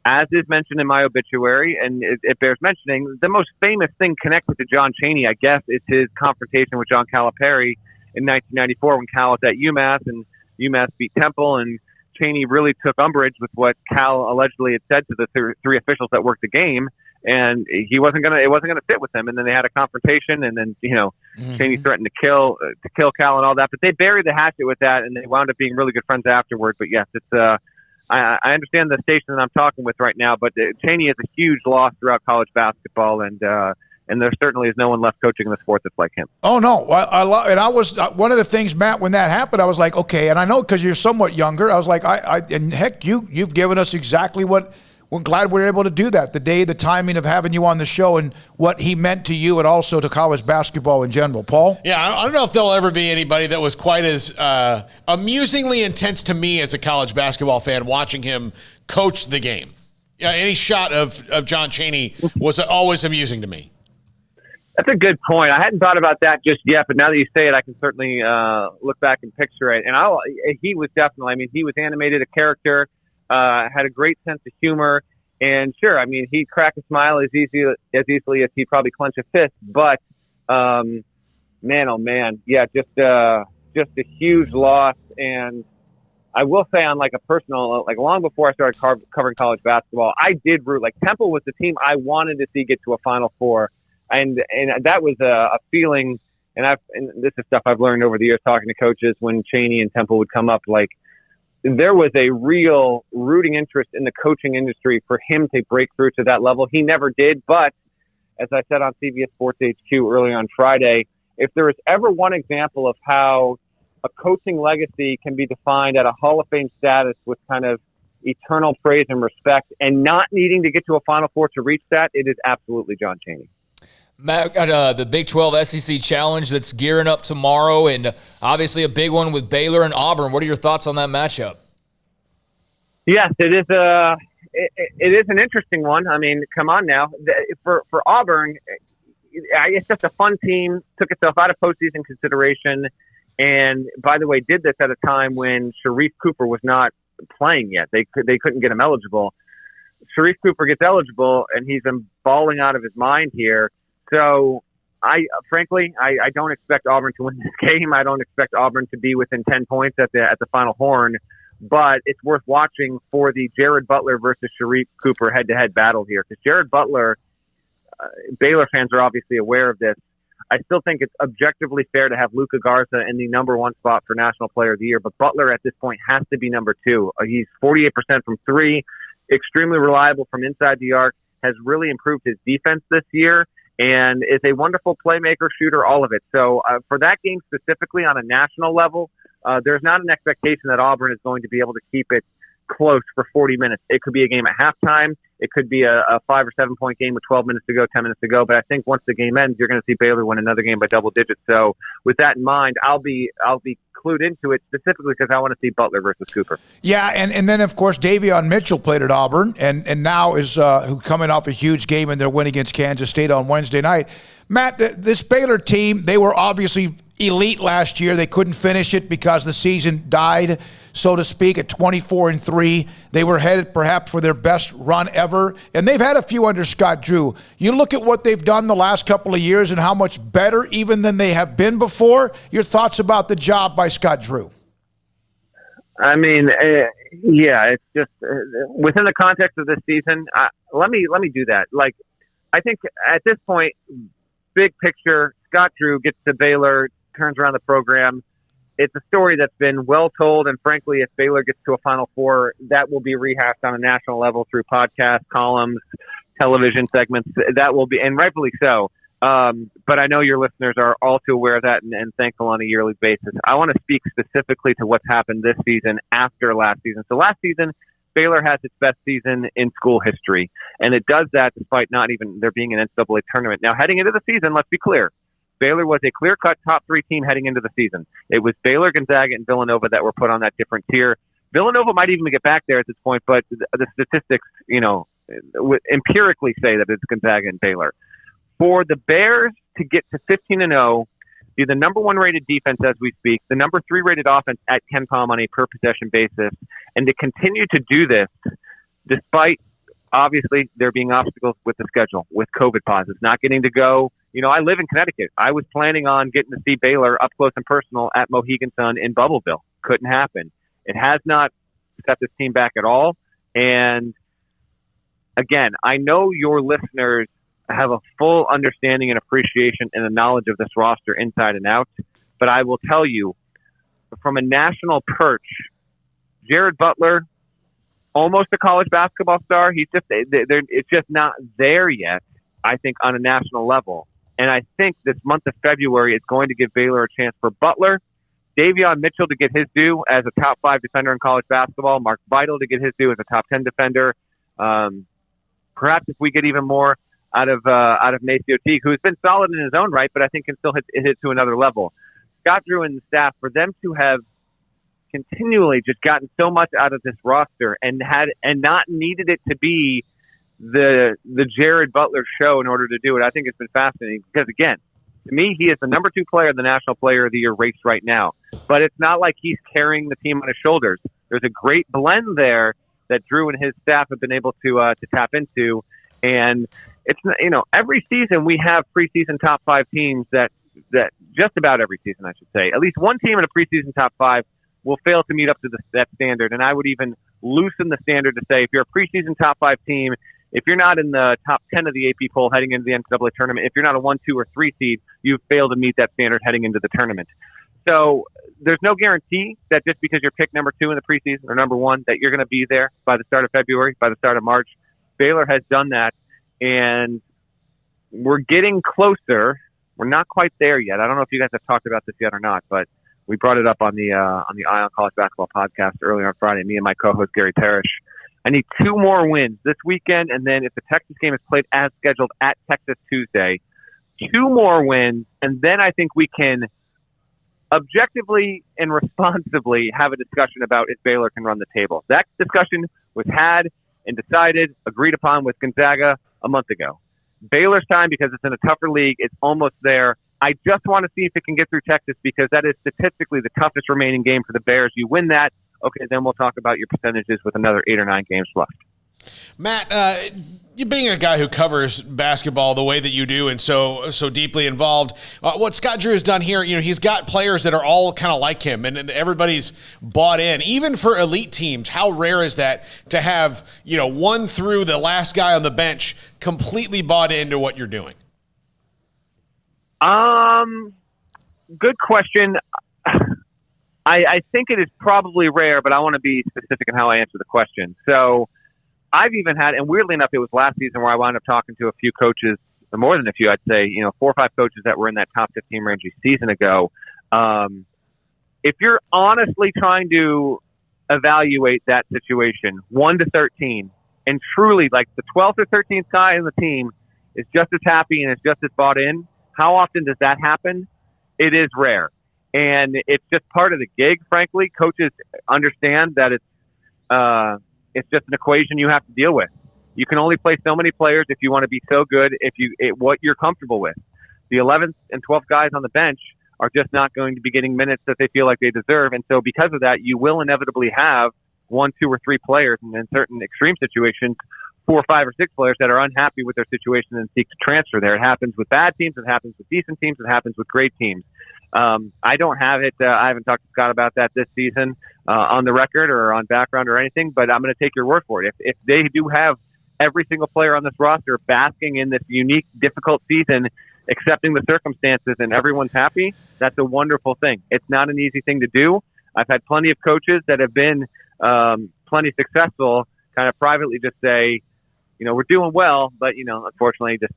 Speaker 14: as is mentioned in my obituary, and it bears mentioning, the most famous thing connected to John Chaney, I guess, is his confrontation with John Calipari in 1994 when Cal was at UMass, and UMass beat Temple, and Chaney really took umbrage with what Cal allegedly had said to the 3 officials that worked the game, and it wasn't gonna fit with them. And then they had a confrontation, and then Chaney threatened to kill Cal and all that. But they buried the hatchet with that, and they wound up being really good friends afterward. But yes, it's I understand the station that I'm talking with right now, but Chaney is a huge loss throughout college basketball, and there certainly is no one left coaching in the sport that's like him.
Speaker 5: Oh no, I was one of the things, Matt, when that happened, I was like, okay, and I know because you're somewhat younger, I was like, and heck, you've given us exactly what. We're glad we were able to do that. The timing of having you on the show, and what he meant to you and also to college basketball in general. Paul?
Speaker 6: Yeah, I don't know if there'll ever be anybody that was quite as amusingly intense to me as a college basketball fan watching him coach the game. Yeah, any shot of John Chaney was always amusing to me.
Speaker 14: That's a good point. I hadn't thought about that just yet, but now that you say it, I can certainly look back and picture it. And he was definitely, he was animated, a character, had a great sense of humor, and sure, he'd crack a smile as easily as he'd probably clench a fist. But man, oh man, yeah, just a huge loss. And I will say, on like a personal, like long before I started covering college basketball, I did root. Like, Temple was the team I wanted to see get to a Final Four, and that was a feeling. And this is stuff I've learned over the years talking to coaches when Chaney and Temple would come up. Like, there was a real rooting interest in the coaching industry for him to break through to that level. He never did, but as I said on CBS Sports HQ earlier on Friday, if there is ever one example of how a coaching legacy can be defined at a Hall of Fame status with kind of eternal praise and respect, and not needing to get to a Final Four to reach that, it is absolutely John Chaney.
Speaker 7: Matt, got the Big 12 SEC Challenge that's gearing up tomorrow, and obviously a big one with Baylor and Auburn. What are your thoughts on that matchup?
Speaker 14: Yes, it is an interesting one. Come on now. For Auburn, it's just a fun team, took itself out of postseason consideration, and, by the way, did this at a time when Sharife Cooper was not playing yet. They couldn't get him eligible. Sharife Cooper gets eligible, and he's been balling out of his mind here. So, I don't expect Auburn to win this game. I don't expect Auburn to be within 10 points at the Final Horn, but it's worth watching for the Jared Butler versus Sharife Cooper head-to-head battle here, because Jared Butler, Baylor fans are obviously aware of this. I still think it's objectively fair to have Luka Garza in the number 1 spot for National Player of the Year, but Butler at this point has to be number 2. He's 48% from 3, extremely reliable from inside the arc, has really improved his defense this year, and is a wonderful playmaker, shooter, all of it. So for that game specifically on a national level, there's not an expectation that Auburn is going to be able to keep it close for 40 minutes. It could be a game at halftime. It could be a 5 or 7 point game with 12 minutes to go, 10 minutes to go. But I think once the game ends, you're going to see Baylor win another game by double digits. So with that in mind, I'll be clued into it specifically because I want to see Butler versus Cooper.
Speaker 5: Yeah, and then, of course, Davion Mitchell played at Auburn and now is coming off a huge game in their win against Kansas State on Wednesday night. Matt, this Baylor team, they were obviously elite last year. They couldn't finish it because the season died, so to speak, at 24-3. They were headed perhaps for their best run ever, and they've had a few under Scott Drew. You look at what they've done the last couple of years and how much better even than they have been before. Your thoughts about the job by Scott Drew?
Speaker 14: Yeah, it's just within the context of this season. Let me do that. Like, I think at this point, big picture, Scott Drew gets to Baylor, turns around the program. It's a story that's been well told, and frankly, if Baylor gets to a Final Four, that will be rehashed on a national level through podcasts, columns, television segments. That will be, and rightfully so. But I know your listeners are all too aware of that and thankful on a yearly basis. I want to speak specifically to what's happened this season after last season. So last season, Baylor has its best season in school history, and it does that despite not even there being an NCAA tournament. Now, heading into the season, let's be clear. Baylor was a clear-cut top 3 team heading into the season. It was Baylor, Gonzaga, and Villanova that were put on that different tier. Villanova might even get back there at this point, but the statistics, empirically say that it's Gonzaga and Baylor. For the Bears to get to 15-0, be the number 1 rated defense as we speak, the number 3 rated offense at KenPom on a per possession basis, and to continue to do this despite obviously there being obstacles with the schedule, with COVID pauses, not getting to go. I live in Connecticut. I was planning on getting to see Baylor up close and personal at Mohegan Sun in Bubbleville. Couldn't happen. It has not set this team back at all. And again, I know your listeners have a full understanding and appreciation and a knowledge of this roster inside and out. But I will tell you, from a national perch, Jared Butler, almost a college basketball star. It's just not there yet, I think, on a national level. And I think this month of February is going to give Baylor a chance for Butler, Davion Mitchell to get his due as a top 5 defender in college basketball, Mark Vital to get his due as a top 10 defender. Perhaps if we get even more out of Maceo Teague, who's been solid in his own right, but I think can still hit to another level. Scott Drew and the staff, for them to have continually just gotten so much out of this roster and not needed it to be the Jared Butler show in order to do it, I think it's been fascinating because, again, to me, he is the number 2 player in the National Player of the Year race right now. But it's not like he's carrying the team on his shoulders. There's a great blend there that Drew and his staff have been able to tap into. And it's, every season we have preseason top 5 teams that just about every season, I should say, at least one team in a preseason top 5 will fail to meet up to that standard. And I would even loosen the standard to say if you're a preseason top 5 team, if you're not in the top 10 of the AP poll heading into the NCAA tournament, if you're not a 1, 2, or 3 seed, you've failed to meet that standard heading into the tournament. So there's no guarantee that just because you're picked number 2 in the preseason or number 1 that you're going to be there by the start of February, by the start of March. Baylor has done that, and we're getting closer. We're not quite there yet. I don't know if you guys have talked about this yet or not, but we brought it up on the Eye on College Basketball podcast earlier on Friday, me and my co-host Gary Parrish. I need 2 more wins this weekend, and then if the Texas game is played as scheduled at Texas Tuesday, 2 more wins, and then I think we can objectively and responsibly have a discussion about if Baylor can run the table. That discussion was had and decided, agreed upon with Gonzaga a month ago. Baylor's time, because it's in a tougher league, it's almost there. I just want to see if it can get through Texas because that is statistically the toughest remaining game for the Bears. You win that, okay, then we'll talk about your percentages with another 8 or 9 games left.
Speaker 6: Matt, you being a guy who covers basketball the way that you do and so deeply involved, what Scott Drew has done here, he's got players that are all kind of like him, and everybody's bought in. Even for elite teams, how rare is that to have, 1 through the last guy on the bench completely bought into what you're doing?
Speaker 14: Good question. I think it is probably rare, but I want to be specific in how I answer the question. So I've even had, and weirdly enough, it was last season where I wound up talking to a few coaches, or more than a few, I'd say, 4 or 5 coaches that were in that top 15 range a season ago. If you're honestly trying to evaluate that situation, 1 to 13, and truly like the 12th or 13th guy in the team is just as happy and is just as bought in, how often does that happen? It is rare. And it's just part of the gig, frankly. Coaches understand that it's just an equation you have to deal with. You can only play so many players if you want to be so good what you're comfortable with. The 11th and 12th guys on the bench are just not going to be getting minutes that they feel like they deserve. And so because of that, you will inevitably have 1, 2, or 3 players, and in certain extreme situations, 4, 5, or 6 players that are unhappy with their situation and seek to transfer there. It happens with bad teams. It happens with decent teams. It happens with great teams. I don't have it. I haven't talked to Scott about that this season on the record or on background or anything, but I'm going to take your word for it. If they do have every single player on this roster basking in this unique, difficult season, accepting the circumstances, and everyone's happy, that's a wonderful thing. It's not an easy thing to do. I've had plenty of coaches that have been plenty successful kind of privately just say, we're doing well, but, unfortunately, just,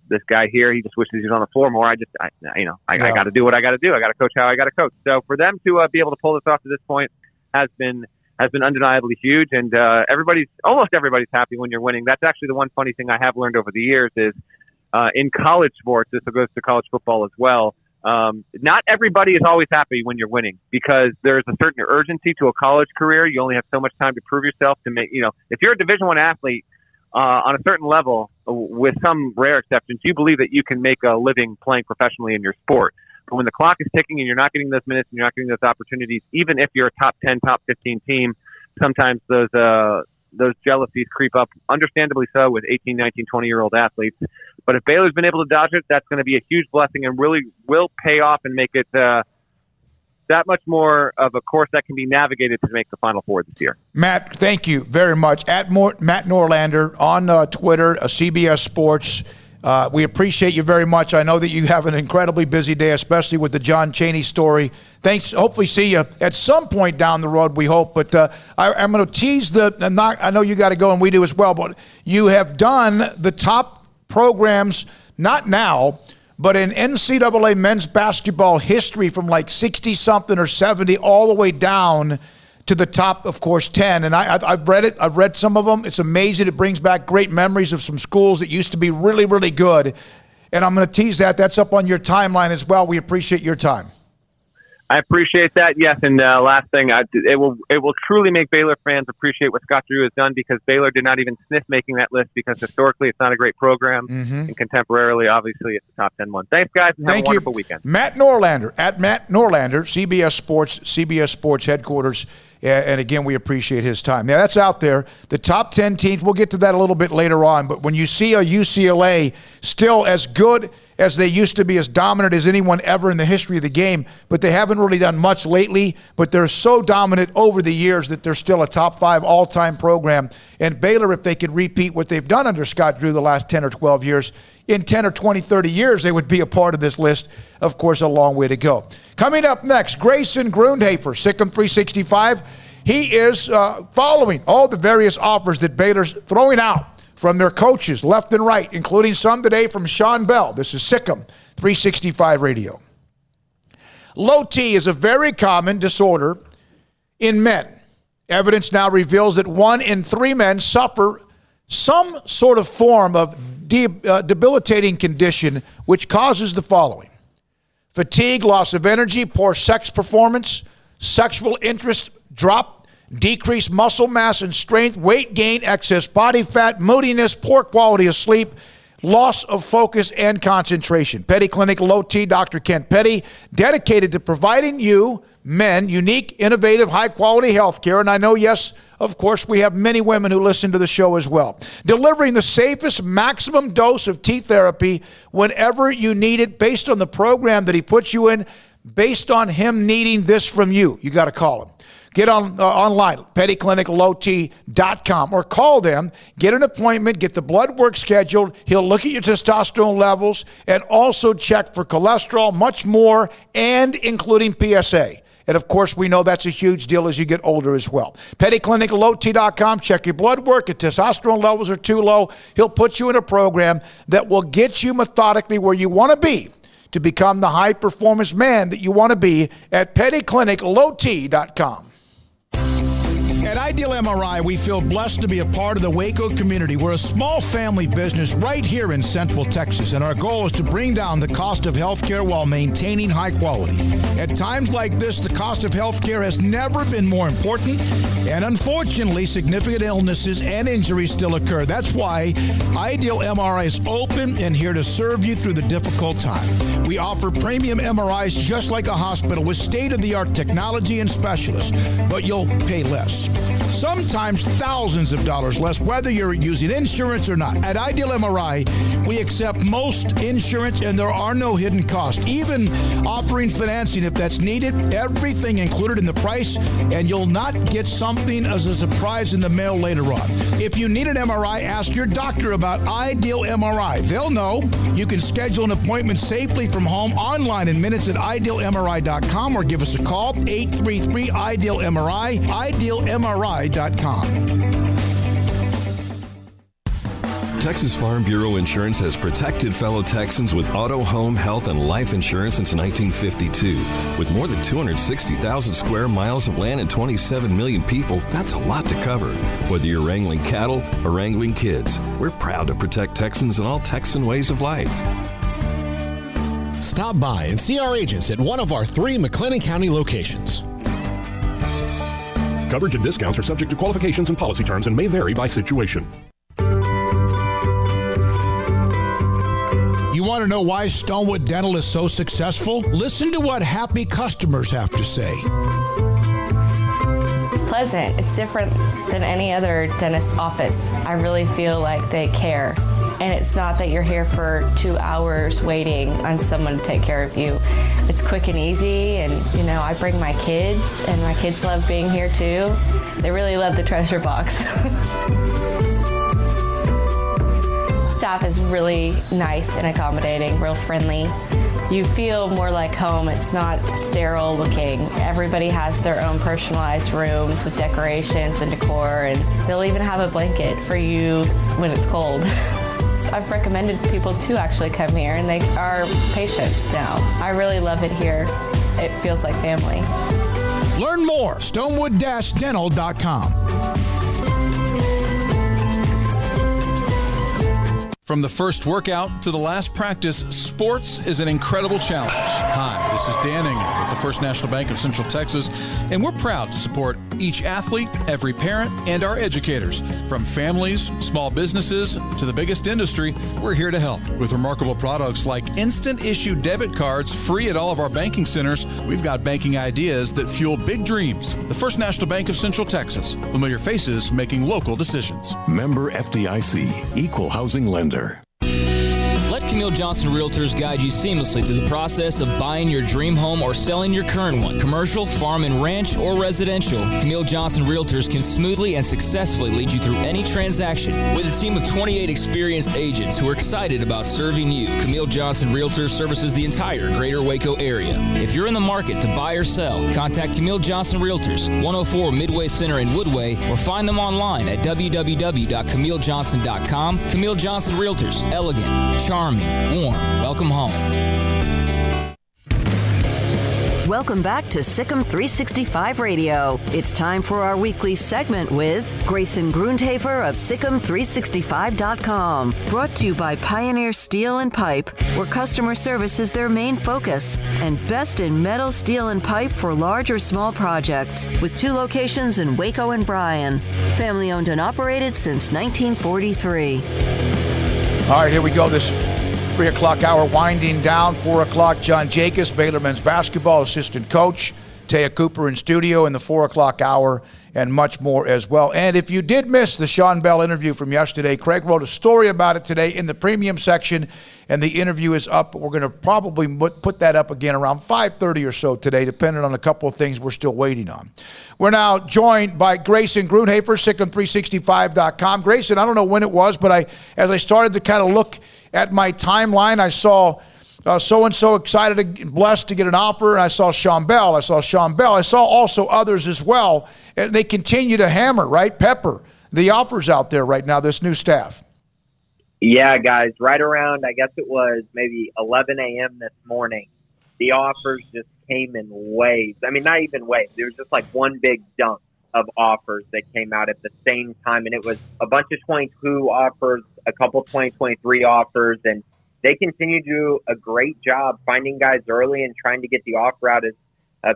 Speaker 14: this guy here, he just wishes he was on the floor more. I got to do what I got to do. I got to coach how I got to coach. So for them to be able to pull this off to this point has been undeniably huge. And almost everybody's happy when you're winning. That's actually the one funny thing I have learned over the years is in college sports, this goes to college football as well. Not everybody is always happy when you're winning because there's a certain urgency to a college career. You only have so much time to prove yourself to make, if you're a Division I athlete, on a certain level, with some rare exceptions, you believe that you can make a living playing professionally in your sport. But when the clock is ticking and you're not getting those minutes and you're not getting those opportunities, even if you're a top 10, top 15 team, sometimes those jealousies creep up, understandably so, with 18, 19, 20-year-old athletes. But if Baylor's been able to dodge it, that's going to be a huge blessing and really will pay off and make it that much more of a course that can be navigated to make the Final Four this year.
Speaker 5: Matt, thank you very much. Matt Norlander on Twitter, CBS Sports. We appreciate you very much. I know that you have an incredibly busy day, especially with the John Chaney story. Thanks. Hopefully see you at some point down the road, we hope. But I'm going to tease I know you got to go and we do as well, but you have done the top programs, not now, but in NCAA men's basketball history from like 60-something or 70 all the way down to the top, of course, 10. And I've read it. I've read some of them. It's amazing. It brings back great memories of some schools that used to be really, really good. And I'm going to tease that. That's up on your timeline as well. We appreciate your time.
Speaker 14: I appreciate that, yes. And last thing, it will truly make Baylor fans appreciate what Scott Drew has done because Baylor did not even sniff making that list because historically it's not a great program. Mm-hmm. And contemporarily, obviously, it's a top 10 one. Thanks, guys, and have a wonderful weekend.
Speaker 5: Matt Norlander, at Matt Norlander, CBS Sports headquarters. And again, we appreciate his time. Now, that's out there. The top 10 teams, we'll get to that a little bit later on. But when you see a UCLA still as good as they used to be, as dominant as anyone ever in the history of the game, but they haven't really done much lately, but they're so dominant over the years that they're still a top 5 all-time program. And Baylor, if they could repeat what they've done under Scott Drew the last 10 or 12 years, in 10 or 20, 30 years, they would be a part of this list. Of course, a long way to go. Coming up next, Grayson Grundhafer, SicEm365. He is following all the various offers that Baylor's throwing out from their coaches left and right, including some today from Sean Bell. This is SicEm365 Radio. Low T is a very common disorder in men. Evidence now reveals that 1 in 3 men suffer some sort of form of debilitating condition which causes the following: fatigue, loss of energy, poor sex performance, sexual interest drop, decreased muscle mass and strength, weight gain, excess body fat, moodiness, poor quality of sleep, loss of focus and concentration. Petty Clinic Low T, Dr. Kent Petty, dedicated to providing you, men, unique, innovative, high-quality health care. And I know, yes, of course, we have many women who listen to the show as well. Delivering the safest maximum dose of T therapy whenever you need it based on the program that he puts you in, based on him needing this from you. You got to call him. Get online, pettycliniclowt.com, or call them, get an appointment, get the blood work scheduled. He'll look at your testosterone levels and also check for cholesterol, much more, and including PSA. And, of course, we know that's a huge deal as you get older as well. pettycliniclowt.com, check your blood work. If testosterone levels are too low, he'll put you in a program that will get you methodically where you want to be to become the high-performance man that you want to be at pettycliniclowt.com. At Ideal MRI, we feel blessed to be a part of the Waco community. We're a small family business right here in Central Texas, and our goal is to bring down the cost of healthcare while maintaining high quality. At times like this, the cost of healthcare has never been more important, and unfortunately, significant illnesses and injuries still occur. That's why Ideal MRI is open and here to serve you through the difficult time. We offer premium MRIs just like a hospital with state-of-the-art technology and specialists, but you'll pay less. sometimes thousands of dollars less, whether you're using insurance or not. At Ideal MRI, we accept most insurance, and there are no hidden costs, even offering financing if that's needed. Everything included in the price, and you'll not get something as a surprise in the mail later on. If you need an MRI, ask your doctor about Ideal MRI. They'll know. You can schedule an appointment safely from home online in minutes at idealmri.com or give us a call, 833-IDEAL-MRI, idealmri.com.
Speaker 15: Texas Farm Bureau Insurance has protected fellow Texans with auto, home, health, and life insurance since 1952. With more than 260,000 square miles of land and 27 million people, that's a lot to cover. Whether you're wrangling cattle or wrangling kids, we're proud to protect Texans in all Texan ways of life.
Speaker 16: Stop by and see our agents at one of our 3 McLennan County locations.
Speaker 10: Coverage and discounts are subject to qualifications and policy terms and may vary by situation.
Speaker 5: You want to know why Stonewood Dental is so successful? Listen to what happy customers have to say.
Speaker 17: It's pleasant. It's different than any other dentist office. I really feel like they care. And it's not that you're here for 2 hours waiting on someone to take care of you. It's quick and easy, and I bring my kids, and my kids love being here too. They really love the treasure box. Staff is really nice and accommodating, real friendly. You feel more like home. It's not sterile looking. Everybody has their own personalized rooms with decorations and decor, and they'll even have a blanket for you when it's cold. I've recommended people to actually come here, and they are patients now. I really love it here. It feels like family.
Speaker 5: Learn more, stonewood-dental.com.
Speaker 18: From the first workout to the last practice, sports is an incredible challenge. Hi, this is Dan Engel with the First National Bank of Central Texas, and we're proud to support each athlete, every parent, and our educators. From families, small businesses, to the biggest industry, we're here to help. With remarkable products like instant issue debit cards free at all of our banking centers, we've got banking ideas that fuel big dreams. The First National Bank of Central Texas. Familiar faces making local decisions.
Speaker 13: Member FDIC, Equal Housing Lender.
Speaker 7: Let Camille Johnson Realtors guide you seamlessly through the process of buying your dream home or selling your current one. Commercial, farm and ranch, or residential, Camille Johnson Realtors can smoothly and successfully lead you through any transaction. With a team of 28 experienced agents who are excited about serving you, Camille Johnson Realtors services the entire greater Waco area. If you're in the market to buy or sell, contact Camille Johnson Realtors, 104 Midway Center in Woodway, or find them online at www.camillejohnson.com. Camille Johnson Realtors, elegant, charming, warm. Welcome home.
Speaker 1: Welcome back to SicEm365 Radio. It's time for our weekly segment with Grayson Grundhafer of SicEm365.com. Brought to you by Pioneer Steel and Pipe, where customer service is their main focus, and best in metal, steel, and pipe for large or small projects, with 2 locations in Waco and Bryan. Family owned and operated since 1943.
Speaker 5: All right, here we go. This 3 o'clock hour winding down. 4 o'clock, John Jacobs, Baylor men's basketball assistant coach. Taya Cooper in studio in the 4 o'clock hour, and much more as well. And if you did miss the Sean Bell interview from yesterday, Craig wrote a story about it today in the premium section, and the interview is up. We're going to probably put that up again around 5:30 or so today, depending on a couple of things we're still waiting on. We're now joined by Grayson Grundhafer, SicEm365.com. Grayson, I don't know when it was, but as I started to kind of look at my timeline, I saw so-and-so excited and blessed to get an offer, and I saw Sean Bell. I saw also others as well, and they continue to hammer, right? Pepper the offers out there right now, this new staff.
Speaker 19: Yeah, guys, right around, I guess it was maybe 11 a.m. this morning, the offers just came in waves. I mean, not even waves. There was just like one big dump of offers that came out at the same time, and it was a bunch of 22 offers, a couple 2023 offers, and they continue to do a great job finding guys early and trying to get the offer out as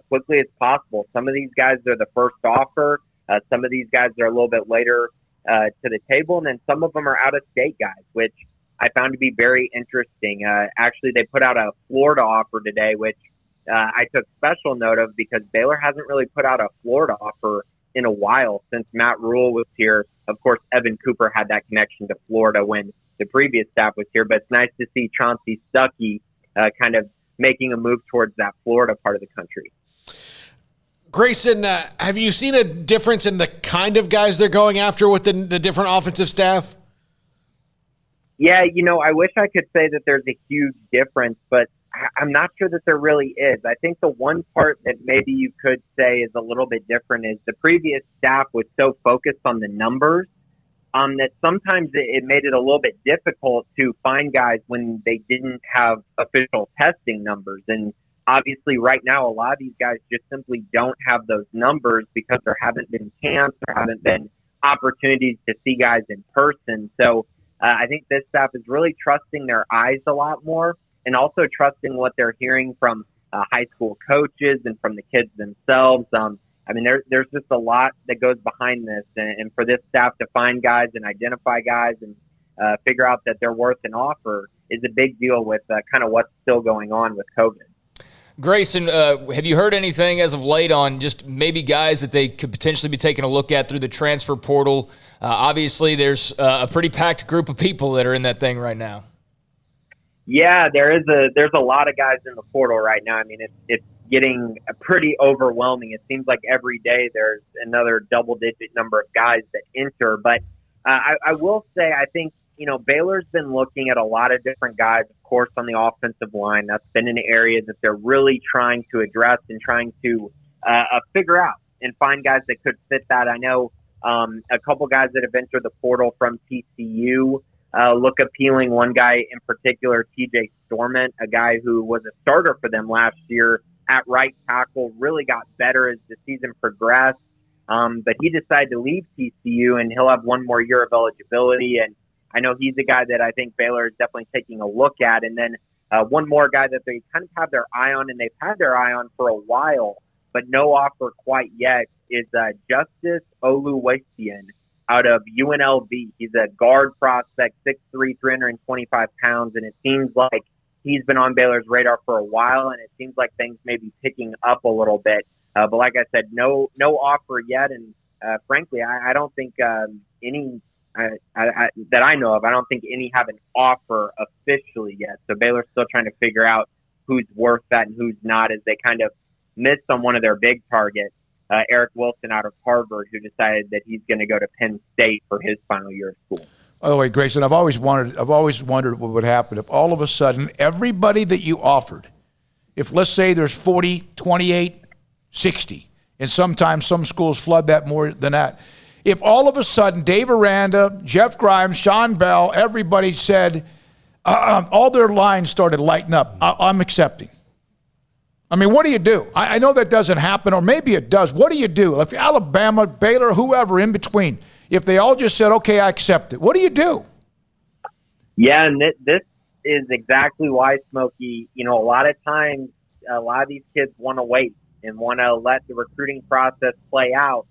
Speaker 19: quickly as possible. Some of these guys are the first offer. Some of these guys are a little bit later to the table, and then some of them are out-of-state guys, which I found to be very interesting. Actually, they put out a Florida offer today, which I took special note of because Baylor hasn't really put out a Florida offer in a while since Matt Rule was here. Of course, Evan Cooper had that connection to Florida when the previous staff was here, but it's nice to see Chauncey Stuckey kind of making a move towards that Florida part of the country.
Speaker 6: Grayson, have you seen a difference in the kind of guys they're going after with the different offensive staff?
Speaker 19: Yeah, I wish I could say that there's a huge difference, but I'm not sure that there really is. I think the one part that maybe you could say is a little bit different is the previous staff was so focused on the numbers that sometimes it made it a little bit difficult to find guys when they didn't have official testing numbers. And obviously right now, a lot of these guys just simply don't have those numbers because there haven't been camps, there haven't been opportunities to see guys in person. So I think this staff is really trusting their eyes a lot more and also trusting what they're hearing from high school coaches and from the kids themselves. There's just a lot that goes behind this. And for this staff to find guys and identify guys and figure out that they're worth an offer is a big deal with kind of what's still going on with COVID.
Speaker 7: Grayson, have you heard anything as of late on just maybe guys that they could potentially be taking a look at through the transfer portal? Obviously, there's a pretty packed group of people that are in that thing right now.
Speaker 19: Yeah, there's a lot of guys in the portal right now. I mean, it's getting pretty overwhelming. It seems like every day there's another double-digit number of guys that enter. But I will say, I think, Baylor's been looking at a lot of different guys, of course, on the offensive line. That's been an area that they're really trying to address and trying to figure out and find guys that could fit that. I know a couple guys that have entered the portal from TCU look appealing. One guy in particular, TJ Storment, a guy who was a starter for them last year at right tackle, really got better as the season progressed. But he decided to leave TCU, and he'll have one more year of eligibility. And I know he's a guy that I think Baylor is definitely taking a look at. And then one more guy that they kind of have their eye on, and they've had their eye on for a while, but no offer quite yet, is Justice Oluwesian out of UNLV. He's a guard prospect, 6'3", 325 pounds, and it seems like he's been on Baylor's radar for a while, and it seems like things may be picking up a little bit. But like I said, no offer yet, and frankly, I don't think any that I know of, I don't think any have an offer officially yet. So Baylor's still trying to figure out who's worth that and who's not, as they kind of missed on one of their big targets, Eric Wilson out of Harvard, who decided that he's going to go to Penn State for his final year of school.
Speaker 5: By the way, Grayson, I've always wondered what would happen if all of a sudden everybody that you offered, if let's say there's 40, 28, 60, and sometimes some schools flood that more than that. If all of a sudden Dave Aranda, Jeff Grimes, Sean Bell, everybody said, all their lines started lighting up, I'm accepting. I mean, what do you do? I know that doesn't happen, or maybe it does. What do you do? If Alabama, Baylor, whoever in between, if they all just said, okay, I accept it, what do you do?
Speaker 19: Yeah, and this is exactly why, Smokey, a lot of times, a lot of these kids want to wait and want to let the recruiting process play out.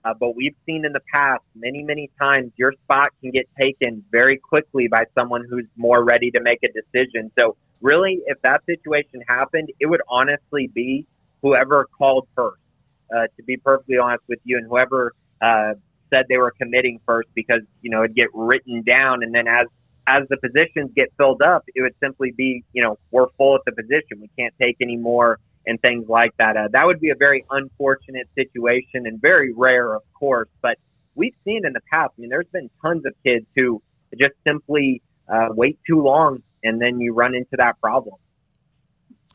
Speaker 19: But we've seen in the past many, many times your spot can get taken very quickly by someone who's more ready to make a decision. So really, if that situation happened, it would honestly be whoever called first, to be perfectly honest with you, and whoever said they were committing first, because, it'd get written down. And then as the positions get filled up, it would simply be, we're full at the position. We can't take any more and things like that. That would be a very unfortunate situation and very rare, of course. But we've seen in the past, there's been tons of kids who just simply wait too long, and then you run into that problem.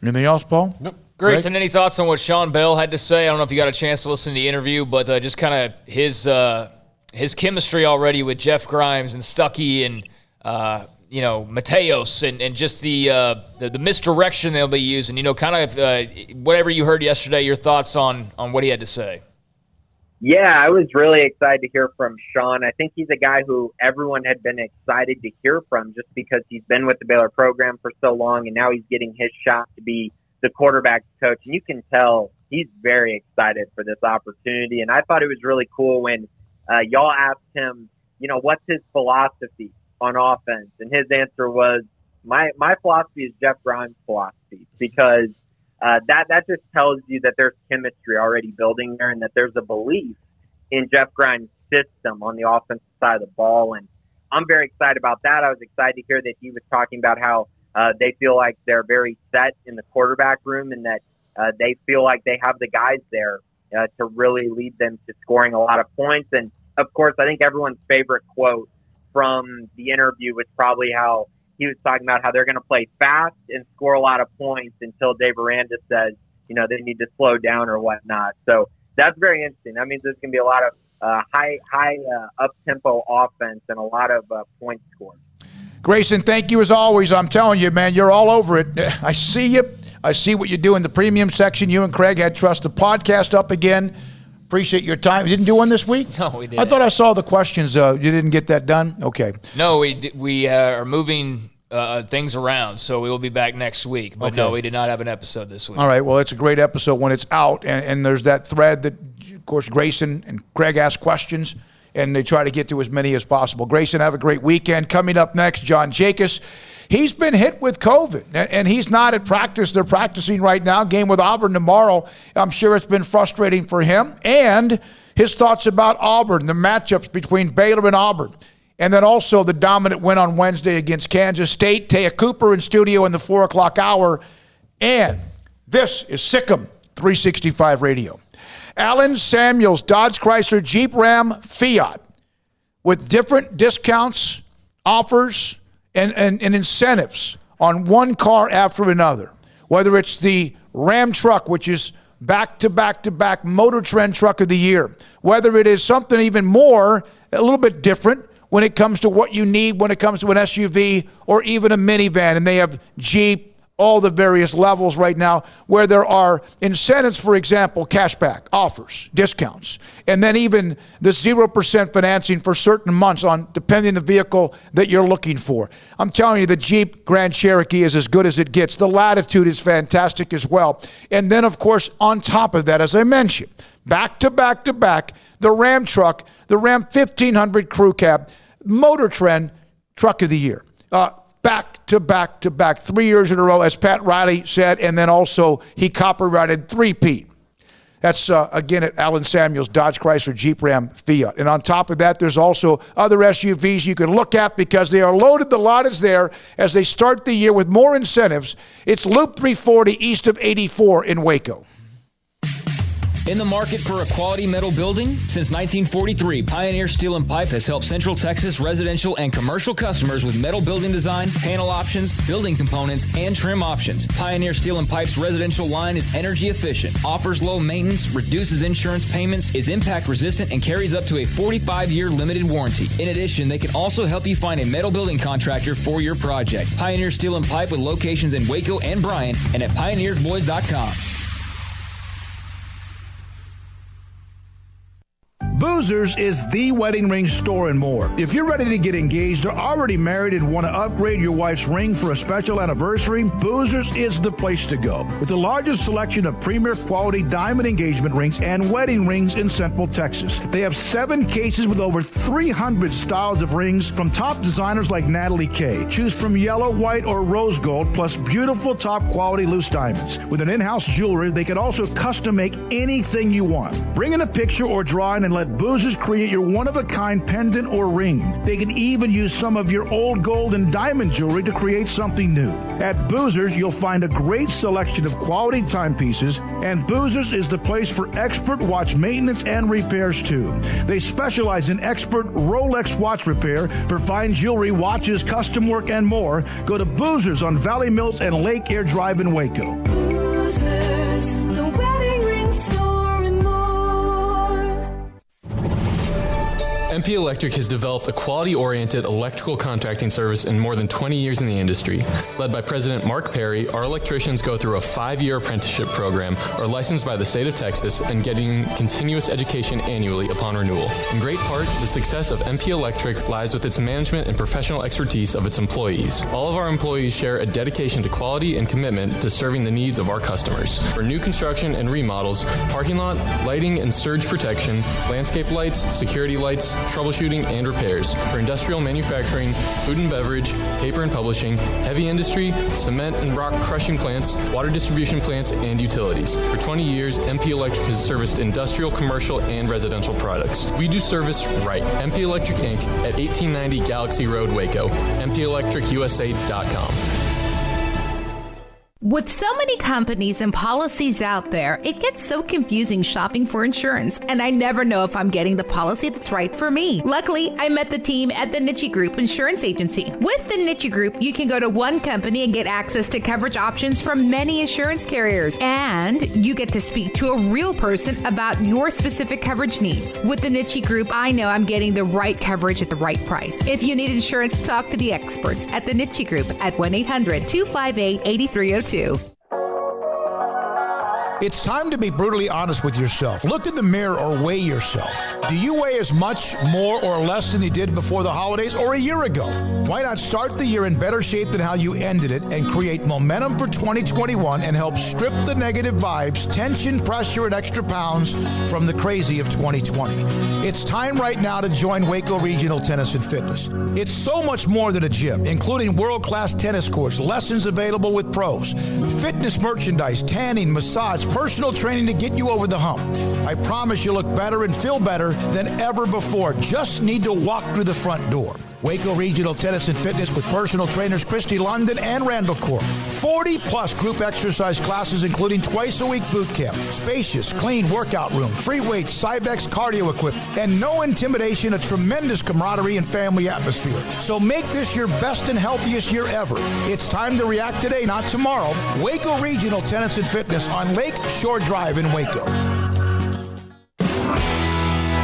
Speaker 5: Anything else, Paul?
Speaker 7: Nope. Grayson, any thoughts on what Sean Bell had to say? I don't know if you got a chance to listen to the interview, but just kind of his chemistry already with Jeff Grimes and Stuckey and Mateos and just the misdirection they'll be using. Whatever you heard yesterday, your thoughts on what he had to say.
Speaker 19: Yeah, I was really excited to hear from Sean. I think he's a guy who everyone had been excited to hear from just because he's been with the Baylor program for so long, and now he's getting his shot to be the quarterback's coach. And you can tell he's very excited for this opportunity. And I thought it was really cool when y'all asked him, what's his philosophy on offense? And his answer was, my philosophy is Jeff Grimes' philosophy, because that just tells you that there's chemistry already building there, and that there's a belief in Jeff Grimes' system on the offensive side of the ball. And I'm very excited about that. I was excited to hear that he was talking about how they feel like they're very set in the quarterback room and that they feel like they have the guys there to really lead them to scoring a lot of points. And, of course, I think everyone's favorite quote from the interview was probably how he was talking about how they're going to play fast and score a lot of points until Dave Aranda says, they need to slow down or whatnot. So that's very interesting. That means there's going to be a lot of high up-tempo offense and a lot of points scored.
Speaker 5: Grayson, thank you as always. I'm telling you, man, you're all over it. I see you. I see what you do in the premium section. You and Craig had Trust the Podcast up again. Appreciate your time. You didn't do one this week?
Speaker 7: No, we didn't.
Speaker 5: I thought I saw the questions. You didn't get that done? Okay.
Speaker 7: No, we are moving things around, so we will be back next week. But no, we did not have an episode this week.
Speaker 5: All right. Well, it's a great episode when it's out, and there's that thread that, of course, Grayson and Craig ask questions, and they try to get to as many as possible. Grayson, have a great weekend. Coming up next, John Jacobs. He's been hit with COVID, and he's not at practice. They're practicing right now. Game with Auburn tomorrow. I'm sure it's been frustrating for him. And his thoughts about Auburn, the matchups between Baylor and Auburn. And then also the dominant win on Wednesday against Kansas State. Taya Cooper in studio in the 4 o'clock hour. And this is SicEm365 Radio. Allen Samuels, Dodge Chrysler, Jeep Ram, Fiat, with different discounts, offers, and incentives on one car after another. Whether it's the Ram truck, which is back-to-back-to-back Motor Trend Truck of the Year. Whether it is something even more, a little bit different when it comes to what you need, when it comes to an SUV or even a minivan. And they have Jeep, all the various levels right now where there are incentives, for example, cashback, offers, discounts, and then even the 0% financing for certain months on depending on the vehicle that you're looking for. I'm telling you, the Jeep Grand Cherokee is as good as it gets. The Latitude is fantastic as well. And then, of course, on top of that, as I mentioned, back to back to back, the Ram truck, the Ram 1500 Crew Cab, Motor Trend Truck of the Year. Back to back to back, 3 years in a row, as Pat Riley said, and then also he copyrighted three-peat. That's, again, at Allen Samuels, Dodge Chrysler, Jeep Ram, Fiat. And on top of that, there's also other SUVs you can look at because they are loaded. The lot is there as they start the year with more incentives. It's Loop 340 east of 84 in Waco.
Speaker 7: In the market for a quality metal building? Since 1943, Pioneer Steel and Pipe has helped Central Texas residential and commercial customers with metal building design, panel options, building components, and trim options. Pioneer Steel and Pipe's residential line is energy efficient, offers low maintenance, reduces insurance payments, is impact resistant, and carries up to a 45-year limited warranty. In addition, they can also help you find a metal building contractor for your project. Pioneer Steel and Pipe with locations in Waco and Bryan and at pioneersboys.com.
Speaker 11: Boozers is the wedding ring store and more. If you're ready to get engaged or already married and want to upgrade your wife's ring for a special anniversary, Boozers is the place to go. With the largest selection of premier quality diamond engagement rings and wedding rings in Central Texas. They have 7 cases with over 300 styles of rings from top designers like Natalie Kay. Choose from yellow, white, or rose gold, plus beautiful top quality loose diamonds. With an in-house jeweler, they can also custom make anything you want. Bring in a picture or drawing and let Boozers create your one-of-a-kind pendant or ring. They can even use some of your old gold and diamond jewelry to create something new. At Boozers, you'll find a great selection of quality timepieces, and Boozers is the place for expert watch maintenance and repairs, too. They specialize in expert Rolex watch repair for fine jewelry, watches, custom work, and more. Go to Boozers on Valley Mills and Lake Air Drive in Waco.
Speaker 20: Boozers, the wedding ring store.
Speaker 21: MP Electric has developed a quality-oriented electrical contracting service in more than 20 years in the industry. Led by President Mark Perry, our electricians go through a 5-year apprenticeship program, are licensed by the state of Texas, and getting continuous education annually upon renewal. In great part, the success of MP Electric lies with its management and professional expertise of its employees. All of our employees share a dedication to quality and commitment to serving the needs of our customers. For new construction and remodels, parking lot, lighting and surge protection, landscape lights, security lights, troubleshooting, and repairs for industrial manufacturing, food and beverage, paper and publishing, heavy industry, cement and rock crushing plants, water distribution plants, and utilities. For 20 years, MP Electric has serviced industrial, commercial, and residential products. We do service right. MP Electric Inc. at 1890 Galaxy Road, Waco. MPElectricUSA.com.
Speaker 3: With so many companies and policies out there, it gets so confusing shopping for insurance, and I never know if I'm getting the policy that's right for me. Luckily, I met the team at the Niche Group Insurance Agency. With the Niche Group, you can go to one company and get access to coverage options from many insurance carriers, and you get to speak to a real person about your specific coverage needs. With the Niche Group, I know I'm getting the right coverage at the right price. If you need insurance, talk to the experts at the Niche Group at 1-800-258-8302.
Speaker 5: It's time to be brutally honest with yourself. Look in the mirror or weigh yourself. Do you weigh as much, more, or less than you did before the holidays or a year ago? Why not start the year in better shape than how you ended it and create momentum for 2021 and help strip the negative vibes, tension, pressure, and extra pounds from the crazy of 2020? It's time right now to join Waco Regional Tennis and Fitness. It's so much more than a gym, including world-class tennis courts, lessons available with pros, fitness merchandise, tanning, massage, personal training to get you over the hump. I promise you'll look better and feel better than ever before. Just need to walk through the front door. Waco Regional Tennis and Fitness with personal trainers Christy London and Randall Court. 40-plus group exercise classes, including twice-a-week boot camp. Spacious, clean workout room, free weights, Cybex cardio equipment, and no intimidation, a tremendous camaraderie and family atmosphere. So make this your best and healthiest year ever. It's time to react today, not tomorrow. Waco Regional Tennis and Fitness on Lake Shore Drive in Waco.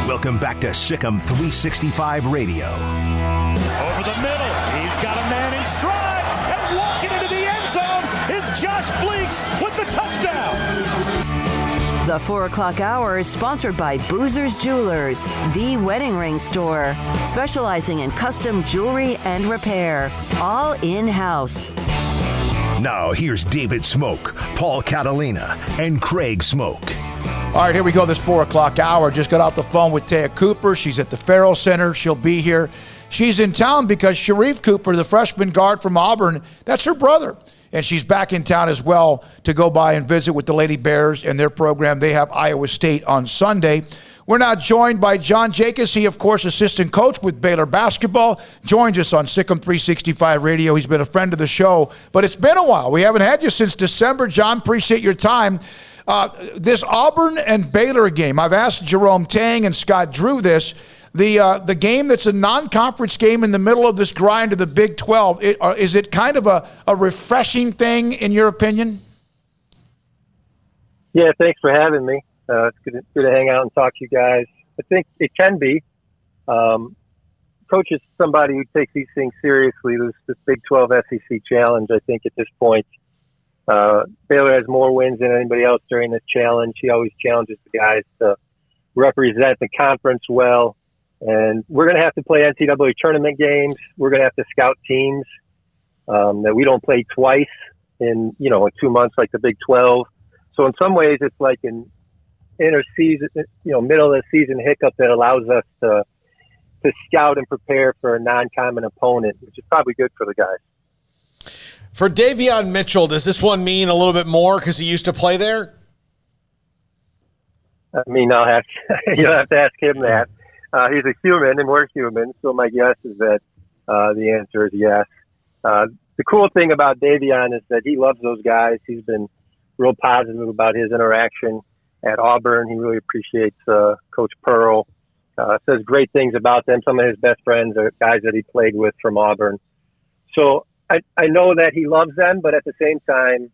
Speaker 13: Welcome back to SicEm365 Radio.
Speaker 2: Over the middle, he's got a man in stride, and walking into the end zone is Josh Fleeks with the touchdown.
Speaker 1: The 4 o'clock hour is sponsored by Boozer's Jewelers, the wedding ring store, specializing in custom jewelry and repair, all in-house.
Speaker 13: Now here's David Smoak, Paul Catalina, and Craig Smoak.
Speaker 5: All right, here we go, this 4 o'clock hour. Just got off the phone with Taya Cooper. She's at the Farrell Center. She'll be here. She's in town because Sharif Cooper, the freshman guard from Auburn, that's her brother. And she's back in town as well to go by and visit with the Lady Bears and their program. They have Iowa State on Sunday. We're now joined by John Jacobs. He, of course, assistant coach with Baylor basketball, joins us on SicEm365 Radio. He's been a friend of the show, but it's been a while. We haven't had you since December. John, appreciate your time. This Auburn and Baylor game, I've asked Jerome Tang and Scott Drew this. The game that's a non-conference game in the middle of this grind of the Big 12, is it kind of a refreshing thing in your opinion?
Speaker 22: Yeah, thanks for having me. It's good to hang out and talk to you guys. I think it can be. Coach is somebody who takes these things seriously. This Big 12 SEC challenge, I think at this point, Baylor has more wins than anybody else during this challenge. He always challenges the guys to represent the conference well. And we're going to have to play NCAA tournament games. We're going to have to scout teams that we don't play twice in 2 months like the Big 12. So in some ways, it's like an inter-season, middle of the season hiccup that allows us to scout and prepare for a non-common opponent, which is probably good for the guys.
Speaker 6: For Davion Mitchell, does this one mean a little bit more because he used to play there?
Speaker 22: I mean, you'll have to ask him that. He's a human, and we're human, so my guess is that the answer is yes. The cool thing about Davion is that he loves those guys. He's been real positive about his interaction at Auburn. He really appreciates Coach Pearl. Says great things about them. Some of his best friends are guys that he played with from Auburn. So I know that he loves them, but at the same time,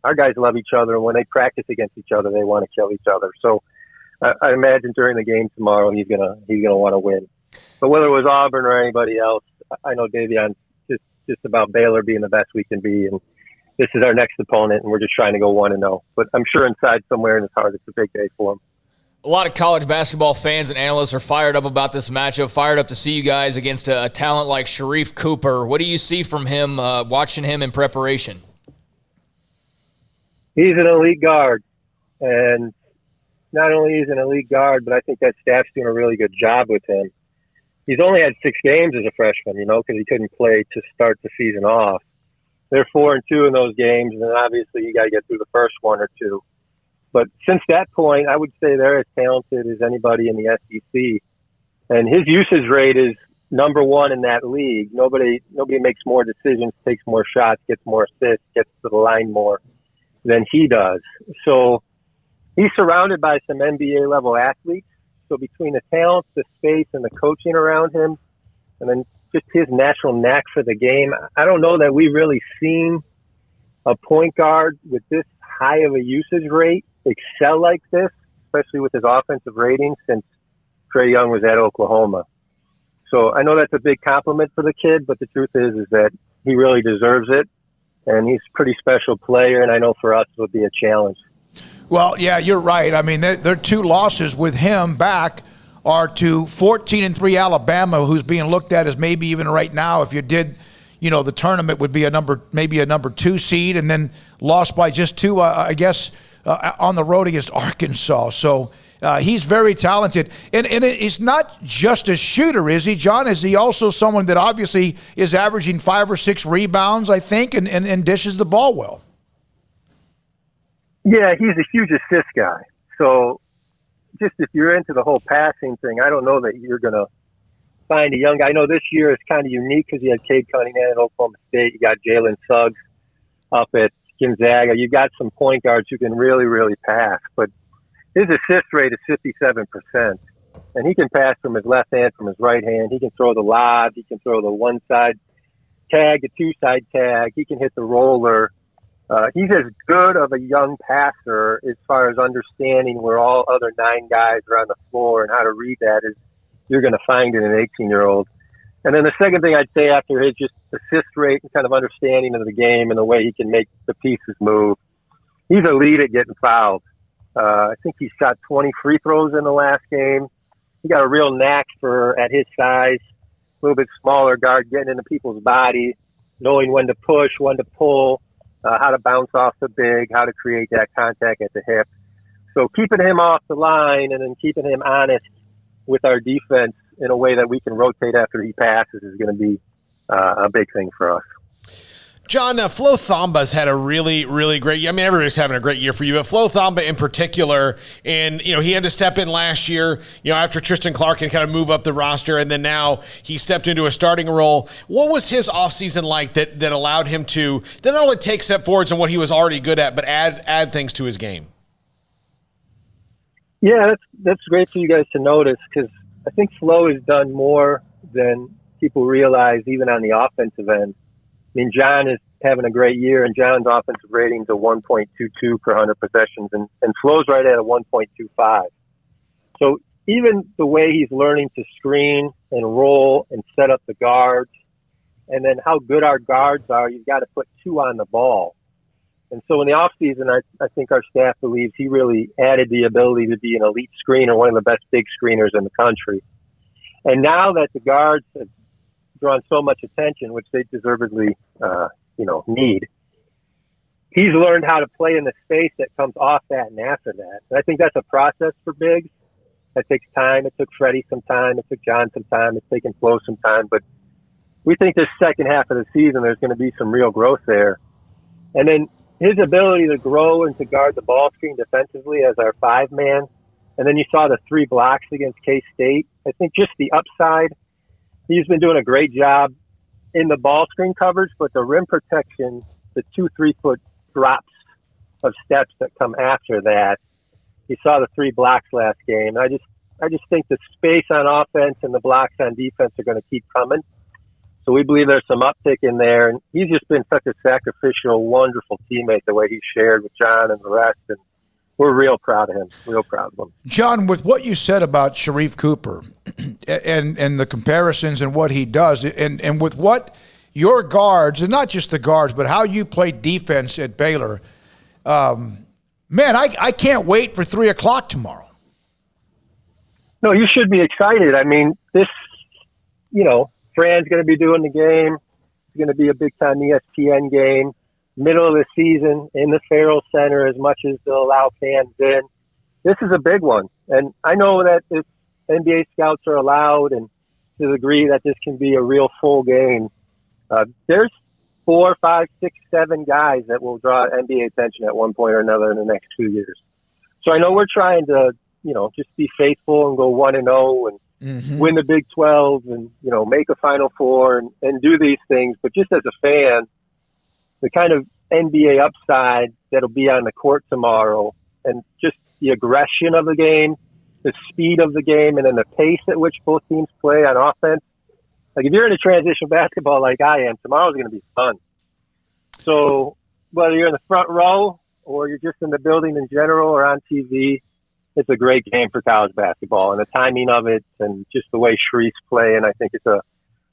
Speaker 22: our guys love each other, and when they practice against each other, they want to kill each other. So I imagine during the game tomorrow, he's gonna want to win. But whether it was Auburn or anybody else, I know Davion's just about Baylor being the best we can be, and this is our next opponent, and we're just trying to go 1-0. But I'm sure inside somewhere in his heart, it's a big day for him.
Speaker 7: A lot of college basketball fans and analysts are fired up about this matchup, fired up to see you guys against a talent like Sharif Cooper. What do you see from him, watching him in preparation?
Speaker 22: He's an elite guard, and not only is he an elite guard, but I think that staff's doing a really good job with him. he's only had 6 games as a freshman, because he couldn't play to start the season off. They're 4-2 in those games, and then obviously you got to get through the first 1 or 2. But since that point, I would say they're as talented as anybody in the SEC. And his usage rate is number 1 in that league. Nobody makes more decisions, takes more shots, gets more assists, gets to the line more than he does. So he's surrounded by some NBA-level athletes. So between the talent, the space, and the coaching around him, and then just his natural knack for the game, I don't know that we've really seen a point guard with this high of a usage rate excel like this, especially with his offensive rating, since Trae Young was at Oklahoma. So I know that's a big compliment for the kid, but the truth is that he really deserves it, and he's a pretty special player, and I know for us it would be a challenge.
Speaker 5: Well, yeah, you're right. I mean, their 2 losses with him back are to 14-3 Alabama, who's being looked at as maybe even right now, if you did, the tournament would be maybe a number 2 seed, and then lost by just 2, I guess, on the road against Arkansas. So he's very talented. And it's not just a shooter, is he, John? Is he also someone that obviously is averaging 5 or 6 rebounds, I think, and dishes the ball well?
Speaker 22: Yeah, he's a huge assist guy. So just if you're into the whole passing thing, I don't know that you're going to find a young guy. I know this year is kind of unique because you had Cade Cunningham at Oklahoma State. You got Jalen Suggs up at Gonzaga. You got some point guards who can really, really pass. But his assist rate is 57%. And he can pass from his left hand, from his right hand. He can throw the lob. He can throw the one-side tag, the two-side tag. He can hit the roller. He's as good of a young passer as far as understanding where all other 9 guys are on the floor and how to read that as you're going to find in an 18-year-old. And then the second thing I'd say after his just assist rate and kind of understanding of the game and the way he can make the pieces move, he's elite at getting fouled. I think he shot 20 free throws in the last game. He got a real knack for, at his size, a little bit smaller guard, getting into people's body, knowing when to push, when to pull, how to bounce off the big, how to create that contact at the hip. So keeping him off the line and then keeping him honest with our defense in a way that we can rotate after he passes is going to be a big thing for us.
Speaker 6: John, Flo Thamba's had a really, really great year. I mean, everybody's having a great year for you, but Flo Thamba in particular, and, he had to step in last year, after Tristan Clark and kind of move up the roster, and then now he stepped into a starting role. What was his offseason like that allowed him to not only take step forwards in what he was already good at, but add things to his game?
Speaker 22: Yeah, that's great for you guys to notice, because I think Flo has done more than people realize, even on the offensive end. I mean, John is having a great year, and John's offensive rating is a 1.22 per 100 possessions, and Flo's right at a 1.25. So even the way he's learning to screen and roll and set up the guards, and then how good our guards are, you've got to put 2 on the ball. And so in the offseason, I think our staff believes he really added the ability to be an elite screener, one of the best big screeners in the country. And now that the guards have drawn so much attention, which they deservedly, need, he's learned how to play in the space that comes off that and after that. And I think that's a process for bigs. That takes time. It took Freddie some time. It took John some time. It's taken Flo some time. But we think this second half of the season, there's going to be some real growth there. And then his ability to grow and to guard the ball screen defensively as our 5-man. And then you saw the 3 blocks against K-State. I think just the upside, he's been doing a great job in the ball screen coverage, but the rim protection, the 2 3-foot drops of steps that come after that. You saw the 3 blocks last game. I just think the space on offense and the blocks on defense are going to keep coming. So we believe there's some uptick in there. And he's just been such a sacrificial, wonderful teammate, the way he shared with John and the rest. And we're real proud of him,
Speaker 5: John, with what you said about Sharife Cooper and the comparisons and what he does, and with what your guards, and not just the guards, but how you play defense at Baylor, man, I can't wait for 3 o'clock tomorrow.
Speaker 22: No, you should be excited. I mean, this, Fran's going to be doing the game. It's going to be a big-time ESPN game. Middle of the season in the Farrell Center, as much as they'll allow fans in. This is a big one. And I know that if NBA scouts are allowed and to agree that this can be a real full game. There's 4, 5, 6, 7 guys that will draw NBA attention at one point or another in the next 2 years. So I know we're trying to, just be faithful and go 1-0 and win the Big 12 and, make a Final Four and do these things. But just as a fan, the kind of NBA upside that'll be on the court tomorrow and just the aggression of the game, the speed of the game, and then the pace at which both teams play on offense. Like, if you're into transition basketball like I am, tomorrow's going to be fun. So whether you're in the front row or you're just in the building in general or on TV, it's a great game for college basketball. And the timing of it and just the way Sharief's play, and I think it's a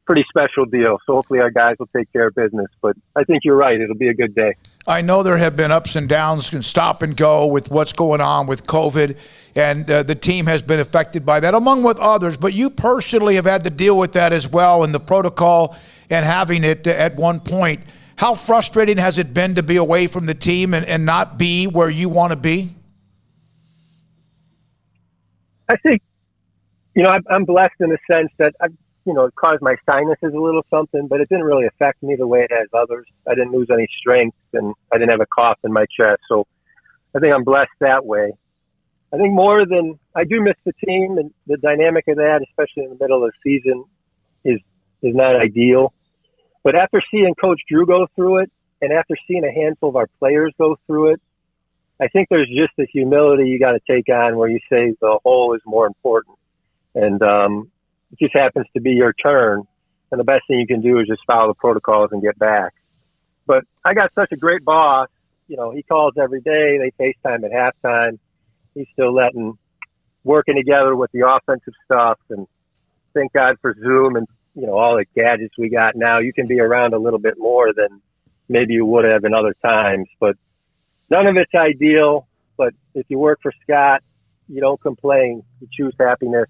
Speaker 22: pretty special deal. So hopefully our guys will take care of business. But I think you're right. It'll be a good day.
Speaker 5: I know there have been ups and downs and stop and go with what's going on with COVID, and the team has been affected by that, among with others. But you personally have had to deal with that as well, and the protocol and having it at one point. How frustrating has it been to be away from the team and not be where you want to be?
Speaker 22: I think, I'm blessed in the sense that it caused my sinuses a little something, but it didn't really affect me the way it has others. I didn't lose any strength, and I didn't have a cough in my chest. So I think I'm blessed that way. I think more than I do miss the team, and the dynamic of that, especially in the middle of the season, is not ideal. But after seeing Coach Drew go through it, and after seeing a handful of our players go through it, I think there's just a humility you got to take on where you say the whole is more important. And it just happens to be your turn. And the best thing you can do is just follow the protocols and get back. But I got such a great boss. He calls every day. They FaceTime at halftime. He's still working together with the offensive stuff. And thank God for Zoom and, all the gadgets we got now. You can be around a little bit more than maybe you would have in other times. But none of it's ideal. But if you work for Scott, you don't complain. You choose happiness.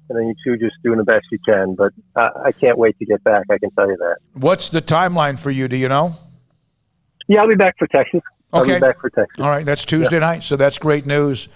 Speaker 22: And then you choose just doing the best you can. But I can't wait to get back, I can tell you that.
Speaker 5: What's the timeline for you? Do you know?
Speaker 22: Yeah, I'll be back for Texas.
Speaker 5: Okay.
Speaker 22: I'll be back for Texas.
Speaker 5: All right, that's Tuesday night, so that's great news.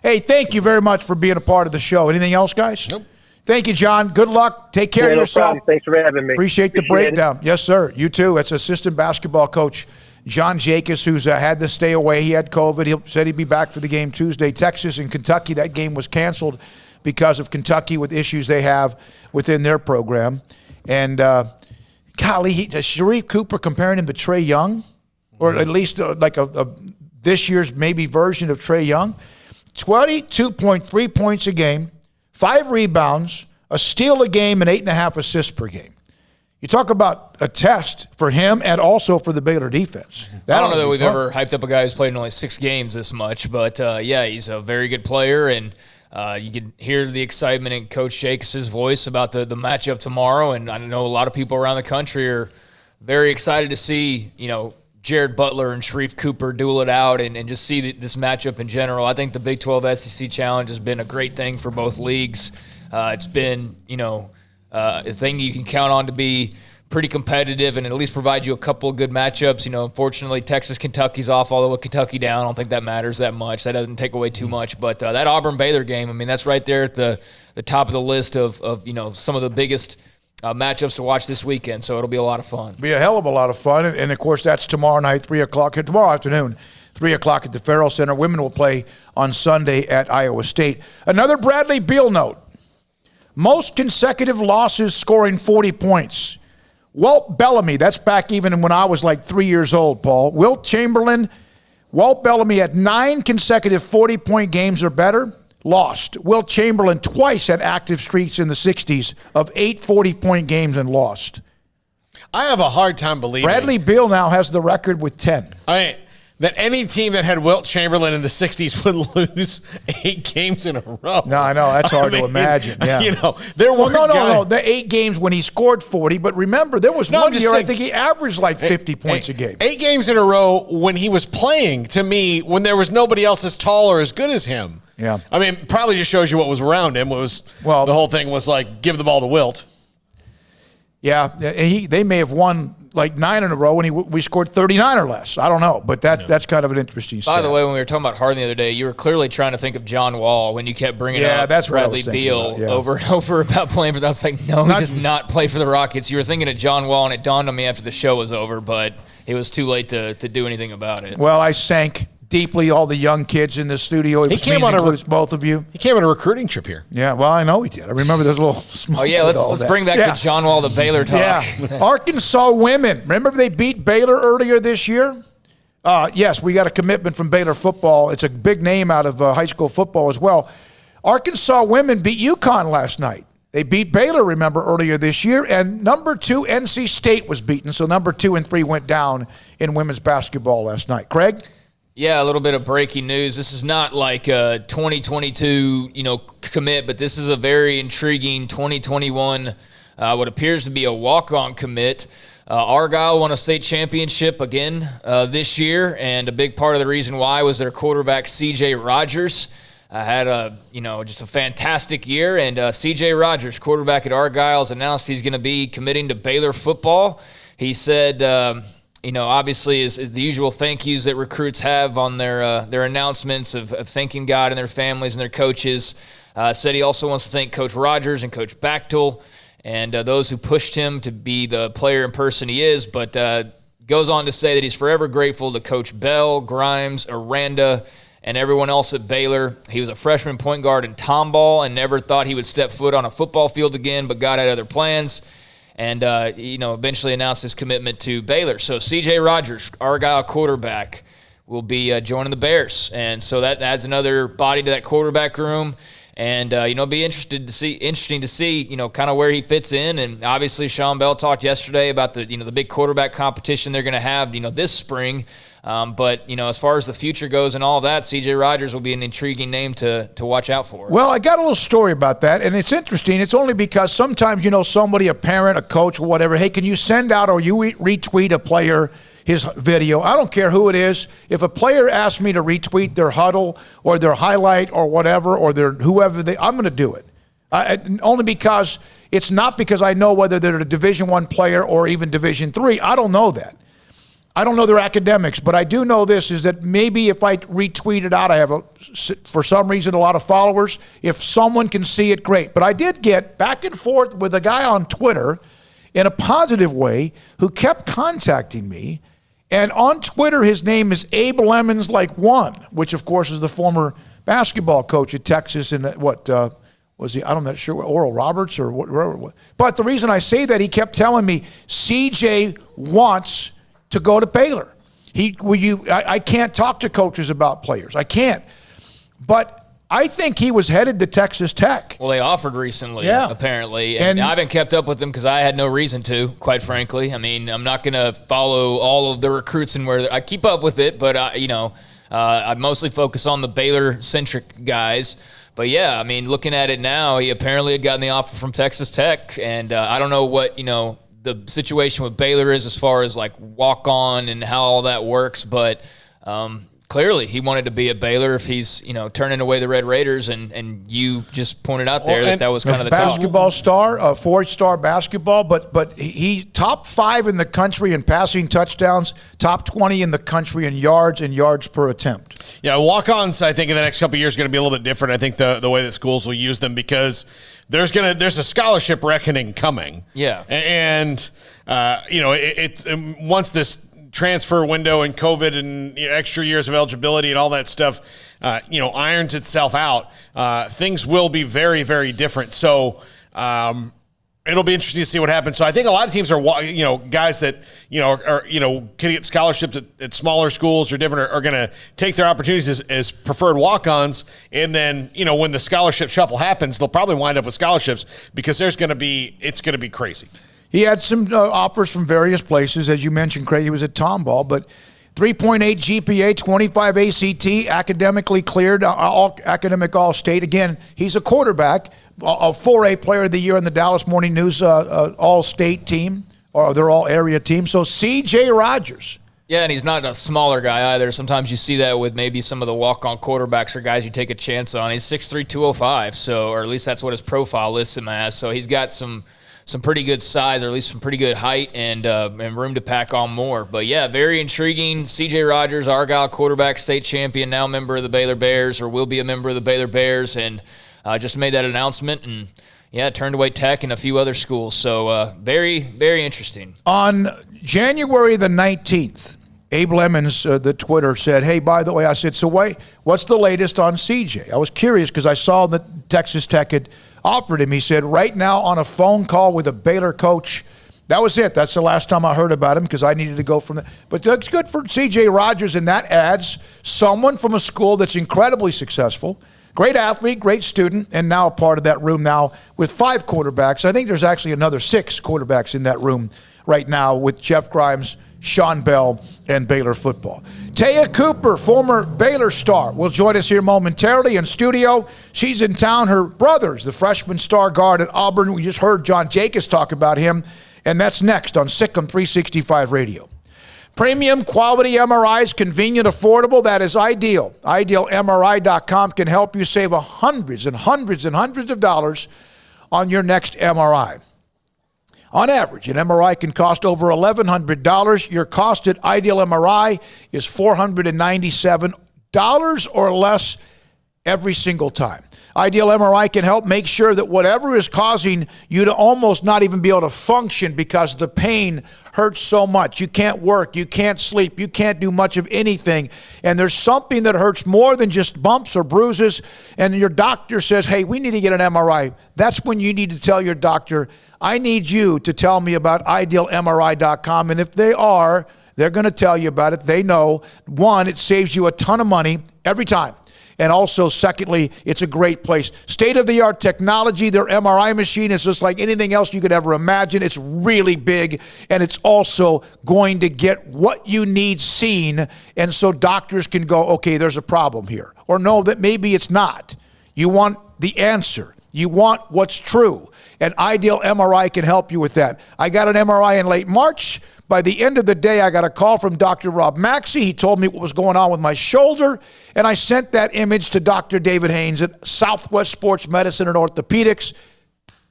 Speaker 5: Hey, thank you very much for being a part of the show. Anything else, guys?
Speaker 6: Nope.
Speaker 5: Thank you, John. Good luck. Take care of yourself.
Speaker 22: Problem. Thanks for having me.
Speaker 5: Appreciate the breakdown. Yes, sir. You too. It's assistant basketball coach John Jacobs, who's had to stay away. He had COVID. He said he'd be back for the game Tuesday. Texas and Kentucky, that game was canceled because of Kentucky with issues they have within their program. And, golly, Sharief Cooper comparing him to Trae Young, or at least like a this year's maybe version of Trae Young. 22.3 points a game, 5 rebounds, a steal a game, and 8.5 assists per game. You talk about a test for him and also for the Baylor defense.
Speaker 7: I don't know that we've ever hyped up a guy who's played in only 6 games this much, but he's a very good player, and you can hear the excitement in Coach Jacobs' voice about the matchup tomorrow, and I know a lot of people around the country are very excited to see, Jared Butler and Sharief Cooper duel it out and just see this matchup in general. I think the Big 12 SEC Challenge has been a great thing for both leagues. It's been, a thing you can count on to be pretty competitive and at least provide you a couple of good matchups. Unfortunately, Texas-Kentucky's off, although with Kentucky down, I don't think that matters that much. That doesn't take away too much. But that Auburn-Baylor game, that's right there at the top of the list of some of the biggest matchups to watch this weekend, so it'll be a lot of fun.
Speaker 5: Be a hell of a lot of fun, and of course that's tomorrow night, tomorrow afternoon, 3 o'clock at the Farrell Center. Women will play on Sunday at Iowa State. Another Bradley Beal note. Most consecutive losses scoring 40 points. Walt Bellamy, that's back even when I was like 3 years old, Paul. Wilt Chamberlain, Walt Bellamy had 9 consecutive 40-point games or better. Lost. Wilt Chamberlain twice had active streaks in the 60s of 8 40-point games and lost.
Speaker 6: I have a hard time believing
Speaker 5: Bradley Beal now has the record with 10.
Speaker 6: That any team that had Wilt Chamberlain in the 60s would lose 8 games in a row.
Speaker 5: No, I know. That's hard to imagine. Yeah.
Speaker 6: There were
Speaker 5: no. The 8 games when he scored 40, but remember, there was one year I think he averaged like 50 points a game.
Speaker 6: 8 games in a row when he was playing, to me, when there was nobody else as tall or as good as him.
Speaker 5: Yeah.
Speaker 6: Probably just shows you what was around him. The whole thing was like, give the ball to Wilt.
Speaker 5: Yeah, they may have won like 9 in a row, and we scored 39 or less. I don't know, but that's kind of an interesting stat.
Speaker 7: By the way, when we were talking about Harden the other day, you were clearly trying to think of John Wall when you kept bringing up
Speaker 5: that's
Speaker 7: Bradley Beal over and over about playing for that. I was like, no, he does not play for the Rockets. You were thinking of John Wall, and it dawned on me after the show was over, but it was too late to do anything about it.
Speaker 5: Well, I sank deeply all the young kids in the studio.
Speaker 4: He came on
Speaker 5: both of you.
Speaker 4: He came on a recruiting trip here.
Speaker 5: Yeah, well, I know he did. I remember this little small.
Speaker 7: Oh yeah, let's bring back the John Wall to Baylor talk.
Speaker 5: Yeah, Arkansas women. Remember they beat Baylor earlier this year. Yes, we got a commitment from Baylor football. It's a big name out of high school football as well. Arkansas women beat UConn last night. They beat Baylor, remember, earlier this year, and number 2 NC State was beaten. So number 2 and 3 went down in women's basketball last night. Craig?
Speaker 7: Yeah, a little bit of breaking news. This is not like a 2022, commit, but this is a very intriguing 2021, what appears to be a walk-on commit. Argyle won a state championship again this year, and a big part of the reason why was their quarterback, C.J. Rogers. Had just a fantastic year, and C.J. Rogers, quarterback at Argyle, has announced he's going to be committing to Baylor football. He said, obviously is the usual thank yous that recruits have on their announcements of thanking God and their families and their coaches. Said he also wants to thank Coach Rogers and Coach Bachtel and those who pushed him to be the player and person he is, but goes on to say that he's forever grateful to Coach Bell, Grimes, Aranda, and everyone else at Baylor. He was a freshman point guard in Tomball and never thought he would step foot on a football field again, but God had other plans. And, eventually announced his commitment to Baylor. So C.J. Rogers, Argyle quarterback, will be joining the Bears. And so that adds another body to that quarterback room. And, be interesting to see, kind of where he fits in. And obviously Sean Bell talked yesterday about the big quarterback competition they're going to have, this spring. But as far as the future goes and all that, C.J. Rogers will be an intriguing name to watch out for.
Speaker 5: Well, I got a little story about that, and it's interesting. It's only because sometimes, somebody, a parent, a coach, or whatever, hey, can you send out or you retweet a player his video? I don't care who it is. If a player asks me to retweet their huddle or their highlight or whatever or their whoever, I'm going to do it. Only because it's not because I know whether they're a Division I player or even Division III. I don't know that. I don't know their academics, but I do know this, is that maybe if I retweet it out, I have, for some reason, a lot of followers. If someone can see it, great. But I did get back and forth with a guy on Twitter in a positive way who kept contacting me. And on Twitter, his name is Abe Lemons Like One, which, of course, is the former basketball coach at Texas. And was he? I'm not sure, Oral Roberts or what. But the reason I say that, he kept telling me, CJ wants to go to Baylor. I can't talk to coaches about players. I can't. But I think he was headed to Texas Tech.
Speaker 7: Well, they offered recently, apparently. And I haven't kept up with them because I had no reason to, quite frankly. I mean, I'm not going to follow all of the recruits and where I keep up with it, but, I mostly focus on the Baylor-centric guys. But, yeah, I mean, looking at it now, he apparently had gotten the offer from Texas Tech. And I don't know what, the situation with Baylor is as far as like walk on and how all that works, but clearly he wanted to be at Baylor if he's turning away the Red Raiders, and you just pointed out there that was kind of the
Speaker 5: basketball star, 4-star basketball, but he top 5 in the country in passing touchdowns, top 20 in the country in yards per attempt.
Speaker 6: Yeah, walk-ons I think in the next couple of years is going to be a little bit different. I think the way that schools will use them, because there's a scholarship reckoning coming.
Speaker 7: Yeah.
Speaker 6: And, it's once this transfer window and COVID and extra years of eligibility and all that stuff, irons itself out, things will be very, very different. So, it'll be interesting to see what happens. So I think a lot of teams are, guys that, can get scholarships at smaller schools or different are going to take their opportunities as preferred walk-ons. And then, when the scholarship shuffle happens, they'll probably wind up with scholarships because it's going to be crazy.
Speaker 5: He had some offers from various places. As you mentioned, Craig, he was at Tomball, but 3.8 GPA, 25 ACT, academically cleared, academic all-state. Again, he's a quarterback, a 4A player of the year in the Dallas Morning News all-state team, or they're all-area team. So C.J. Rogers.
Speaker 7: Yeah, and he's not a smaller guy either. Sometimes you see that with maybe some of the walk-on quarterbacks or guys you take a chance on. He's 6'3", 205, or at least that's what his profile lists him as. So he's got some some pretty good size, or at least some pretty good height and room to pack on more. But, yeah, very intriguing. C.J. Rogers, Argyle quarterback, state champion, now member of the Baylor Bears, or will be a member of the Baylor Bears, and just made that announcement. And, yeah, turned away Tech and a few other schools. So, very, very interesting.
Speaker 5: On January the 19th, Abe Lemons, the Twitter, said, hey, by the way, I said, so what's the latest on CJ? I was curious because I saw that Texas Tech had offered him. He said, right now on a phone call with a Baylor coach. That was it. That's the last time I heard about him because I needed to go from there. But it's good for CJ Rogers, and that adds someone from a school that's incredibly successful, great athlete, great student, and now a part of that room now with 5 quarterbacks. I think there's actually another 6 quarterbacks in that room right now with Jeff Grimes, Sean Bell, and Baylor football. Taya Cooper, former Baylor star, will join us here momentarily in studio. She's in town. Her brother's the freshman star guard at Auburn. We just heard John Jacobs talk about him, and that's next on SicEm365 Radio. Premium quality MRIs, convenient, affordable, that is Ideal. IdealMRI.com can help you save hundreds and hundreds and hundreds of dollars on your next MRI. On average, an MRI can cost over $1,100. Your cost at Ideal MRI is $497 or less every single time. Ideal MRI can help make sure that whatever is causing you to almost not even be able to function because the pain hurts so much. You can't work, you can't sleep, you can't do much of anything. And there's something that hurts more than just bumps or bruises. And your doctor says, hey, we need to get an MRI. That's when you need to tell your doctor, I need you to tell me about IdealMRI.com. And if they're going to tell you about it. They know, one, it saves you a ton of money every time. And also, secondly, it's a great place. State-of-the-art technology. Their MRI machine is just like anything else you could ever imagine. It's really big, and it's also going to get what you need seen. And so doctors can go, okay, there's a problem here. Or no, that maybe it's not. You want the answer. You want what's true. And Ideal MRI can help you with that. I got an MRI in late March. By the end of the day, I got a call from Dr. Rob Maxey. He told me what was going on with my shoulder, and I sent that image to Dr. David Haynes at Southwest Sports Medicine and Orthopedics.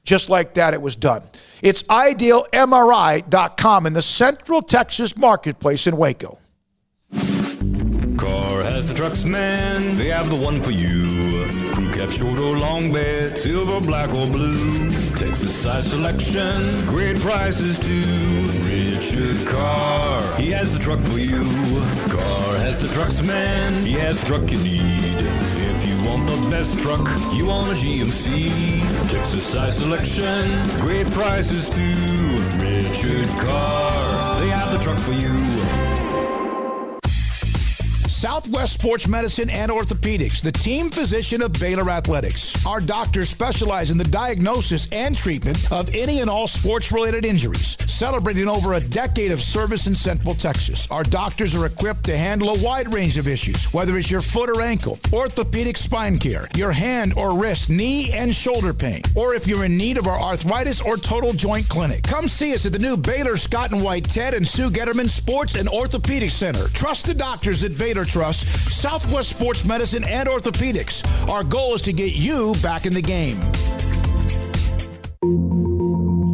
Speaker 5: Just like that, it was done. It's IdealMRI.com in the Central Texas Marketplace in Waco.
Speaker 4: Car has the trucks, man. They have the one for you. Crew cab, short or long bed, silver, black or blue. Texas size selection, great prices too. Richard Carr, he has the truck for you. Carr has the trucks, man. He has the truck you need. If you want the best truck, you want a GMC. Texas size selection, great prices too. Richard Carr, they have the truck for you.
Speaker 5: Southwest Sports Medicine and Orthopedics, the team physician of Baylor Athletics. Our doctors specialize in the diagnosis and treatment of any and all sports-related injuries. Celebrating over a decade of service in Central Texas, our doctors are equipped to handle a wide range of issues, whether it's your foot or ankle, orthopedic spine care, your hand or wrist, knee and shoulder pain, or if you're in need of our arthritis or total joint clinic. Come see us at the new Baylor Scott and White Ted and Sue Getterman Sports and Orthopedic Center. Trusted doctors at Baylor Trust, Southwest Sports Medicine and Orthopedics. Our goal is to get you back in the game.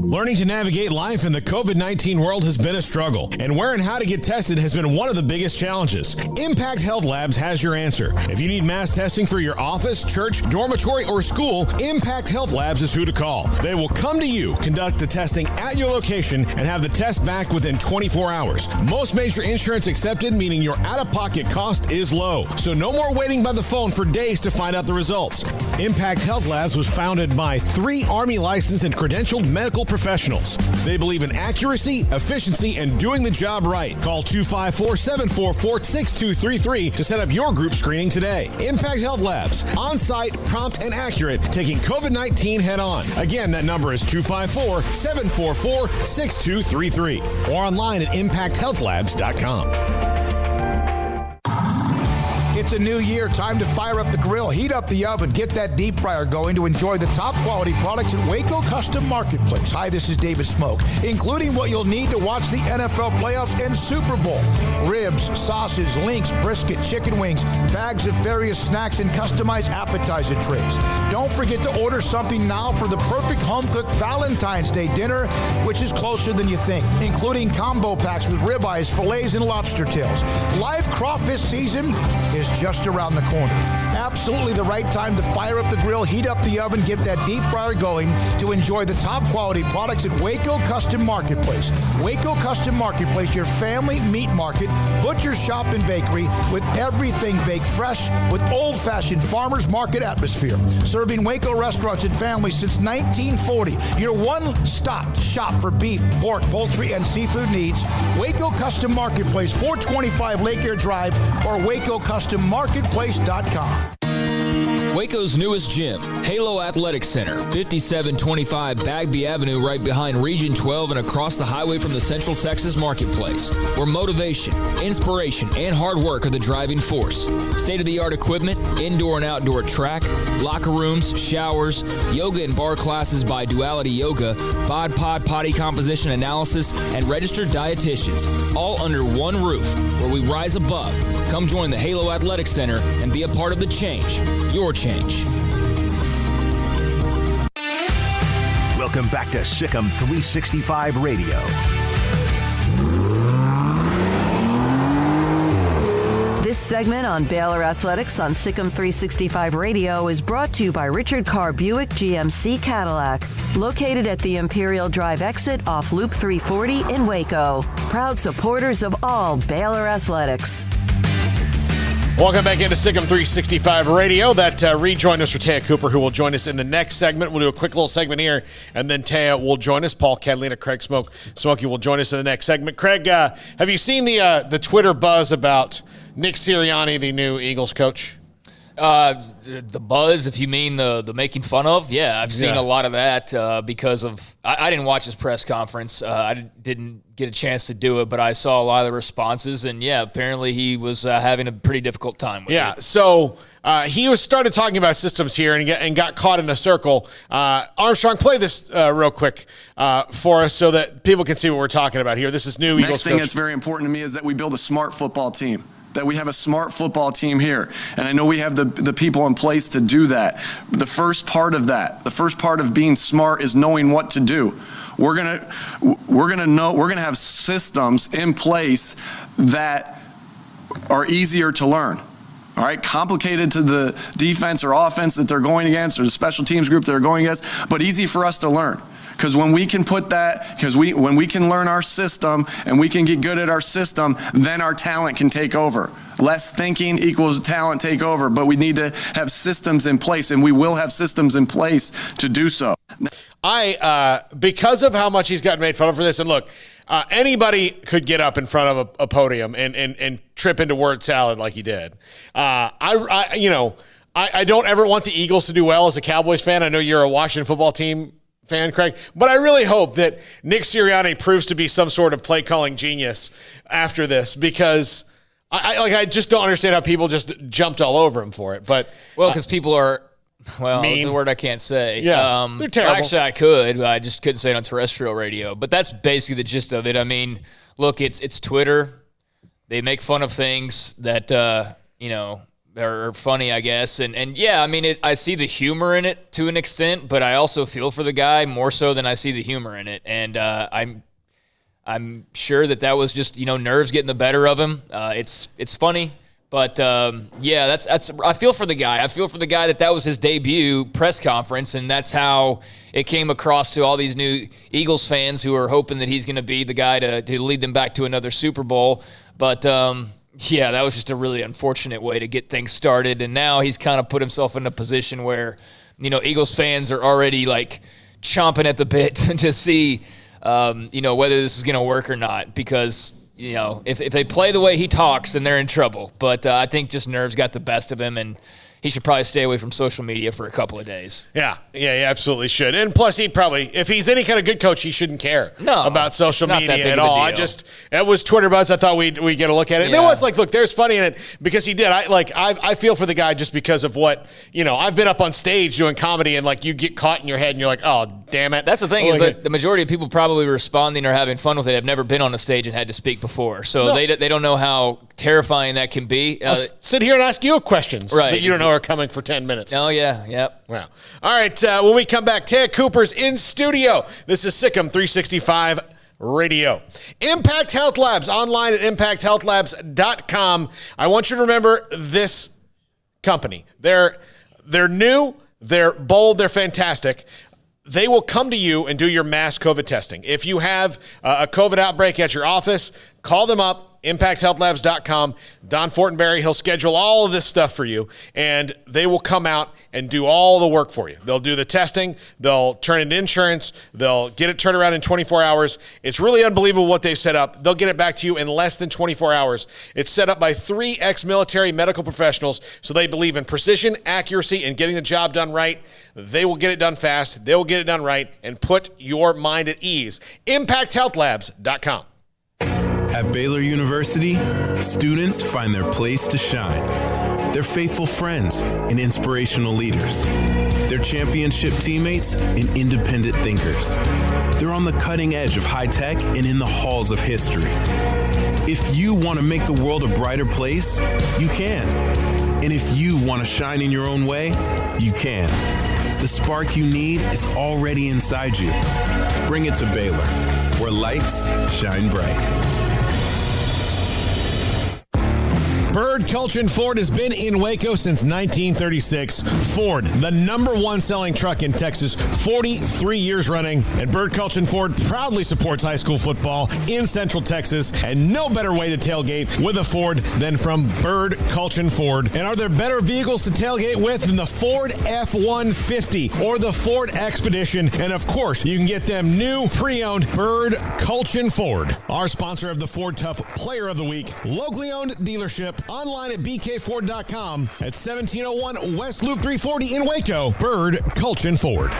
Speaker 6: Learning to navigate life in the COVID-19 world has been a struggle, and where and how to get tested has been one of the biggest challenges. Impact Health Labs has your answer. If you need mass testing for your office, church, dormitory, or school, Impact Health Labs is who to call. They will come to you, conduct the testing at your location, and have the test back within 24 hours. Most major insurance accepted, meaning your out-of-pocket cost is low. So no more waiting by the phone for days to find out the results. Impact Health Labs was founded by 3 Army licensed and credentialed medical professionals. They believe in accuracy, efficiency, and doing the job right. Call 254-744-6233 to set up your group screening today. Impact Health Labs, on-site, prompt, and accurate, taking COVID-19 head-on. Again, that number is 254-744-6233 or online at impacthealthlabs.com.
Speaker 5: It's a new year. Time to fire up the grill, heat up the oven, get that deep fryer going to enjoy the top quality products at Waco Custom Marketplace. Hi, this is David Smoak, including what you'll need to watch the NFL playoffs and Super Bowl. Ribs, sausage, links, brisket, chicken wings, bags of various snacks, and customized appetizer trays. Don't forget to order something now for the perfect home-cooked Valentine's Day dinner, which is closer than you think, including combo packs with ribeyes, fillets, and lobster tails. Live crawfish season is just around the corner. Absolutely the right time to fire up the grill, heat up the oven, get that deep fryer going to enjoy the top quality products at Waco Custom Marketplace. Waco Custom Marketplace, your family meat market, butcher shop, and bakery with everything baked fresh with old-fashioned farmers market atmosphere. Serving Waco restaurants and families since 1940. Your one-stop shop for beef, pork, poultry, and seafood needs. Waco Custom Marketplace, 425 Lake Air Drive or WacoCustomMarketplace.com.
Speaker 8: Waco's newest gym, Halo Athletic Center, 5725 Bagby Avenue, right behind Region 12 and across the highway from the Central Texas Marketplace, where motivation, inspiration, and hard work are the driving force. State-of-the-art equipment, indoor and outdoor track, locker rooms, showers, yoga and bar classes by Duality Yoga, bod pod potty composition analysis, and registered dietitians, all under one roof, where we rise above. Come join the Halo Athletic Center and be a part of the change. Your change.
Speaker 13: Welcome back to SicEm365 Radio.
Speaker 1: This segment on Baylor Athletics on SicEm365 Radio is brought to you by Richard Carr Buick GMC Cadillac, located at the Imperial Drive exit off Loop 340 in Waco. Proud supporters of all Baylor Athletics.
Speaker 6: Welcome back into SicEm365 Radio. That rejoined us for Taya Cooper, who will join us in the next segment. We'll do a quick little segment here, and then Taya will join us. Paul, Catalina, Craig Smoak. Smokey will join us in the next segment. Craig, have you seen the Twitter buzz about Nick Sirianni, the new Eagles coach?
Speaker 7: The buzz, if you mean the making fun of, yeah, I've seen a lot of that because of I didn't watch his press conference. I didn't get a chance to do it, but I saw a lot of the responses, and yeah, apparently he was having a pretty difficult time with it.
Speaker 6: So he started talking about systems here and got caught in a circle. Armstrong, play this real quick for us so that people can see what we're talking about here. This is new Eagles
Speaker 9: Next thing
Speaker 6: coach.
Speaker 9: that's very important to me is that we build a smart football team. That we have a smart football team here. And I know we have the people in place to do that. The first part of being smart is knowing what to do. We're gonna have systems in place that are easier to learn. All right, complicated to the defense or offense that they're going against or the special teams group that they're going against, but easy for us to learn. Because when we can when we can learn our system and we can get good at our system, then our talent can take over. Less thinking equals talent take over, but we need to have systems in place, and we will have systems in place to do so.
Speaker 6: Because of how much he's gotten made fun of for this, and look, anybody could get up in front of a podium and trip into word salad like he did. I don't ever want the Eagles to do well as a Cowboys fan. I know you're a Washington football team fan, Craig, but I really hope that Nick Sirianni proves to be some sort of play calling genius after this, because I just don't understand how people just jumped all over him for it. But
Speaker 7: because people are
Speaker 6: mean.
Speaker 7: It's a word I can't say.
Speaker 6: Yeah, they're terrible.
Speaker 7: Actually, I could. I just couldn't say it on terrestrial radio. But that's basically the gist of it. I mean, look, it's Twitter. They make fun of things that are funny, I guess. And yeah, I mean, I see the humor in it to an extent, but I also feel for the guy more so than I see the humor in it. And I'm sure that was just, nerves getting the better of him. It's funny, but yeah, that's I feel for the guy. I feel for the guy that was his debut press conference, and that's how it came across to all these new Eagles fans who are hoping that he's going to be the guy to lead them back to another Super Bowl. But yeah, that was just a really unfortunate way to get things started. And now he's kind of put himself in a position where, Eagles fans are already like chomping at the bit to see, whether this is going to work or not. Because, if they play the way he talks, then they're in trouble. But I think just nerves got the best of him. And he should probably stay away from social media for a couple of days.
Speaker 6: Yeah, he absolutely should. And plus, he probably, if he's any kind of good coach, he shouldn't care about social media at all. It was Twitter buzz. I thought we'd get a look at it. And it was like, look, there's funny in it because he did. I feel for the guy just because of what, I've been up on stage doing comedy and like you get caught in your head and you're like, oh, damn it.
Speaker 7: That's the thing is that the majority of people probably responding or having fun with it have never been on a stage and had to speak before. So they don't know how terrifying that can be.
Speaker 6: I'll sit here and ask you questions that you don't know are coming for 10 minutes.
Speaker 7: Oh, yeah. Yep.
Speaker 6: Wow. All right. When we come back, Taya Cooper's in studio. This is SicEm365 Radio. Impact Health Labs, online at impacthealthlabs.com. I want you to remember this company. They're new, they're bold, they're fantastic. They will come to you and do your mass COVID testing. If you have a COVID outbreak at your office, call them up. ImpactHealthLabs.com. Don Fortenberry, he'll schedule all of this stuff for you, and they will come out and do all the work for you. They'll do the testing. They'll turn it into insurance. They'll get it turned around in 24 hours. It's really unbelievable what they set up. They'll get it back to you in less than 24 hours. It's set up by 3 ex-military medical professionals, so they believe in precision, accuracy, and getting the job done right. They will get it done fast. They will get it done right and put your mind at ease. ImpactHealthLabs.com.
Speaker 12: At Baylor University, students find their place to shine. They're faithful friends and inspirational leaders. They're championship teammates and independent thinkers. They're on the cutting edge of high tech and in the halls of history. If you want to make the world a brighter place, you can. And if you want to shine in your own way, you can. The spark you need is already inside you. Bring it to Baylor, where lights shine bright.
Speaker 14: Bird Culchin Ford has been in Waco since 1936. Ford, the #1 selling truck in Texas, 43 years running. And Bird Culchin Ford proudly supports high school football in Central Texas. And no better way to tailgate with a Ford than from Bird Culchin Ford. And are there better vehicles to tailgate with than the Ford F-150 or the Ford Expedition? And of course, you can get them new, pre-owned Bird Culchin Ford. Our sponsor of the Ford Tough Player of the Week, locally owned dealership. Online at bkford.com at 1701 West Loop 340 in Waco. Bird Culchin Ford.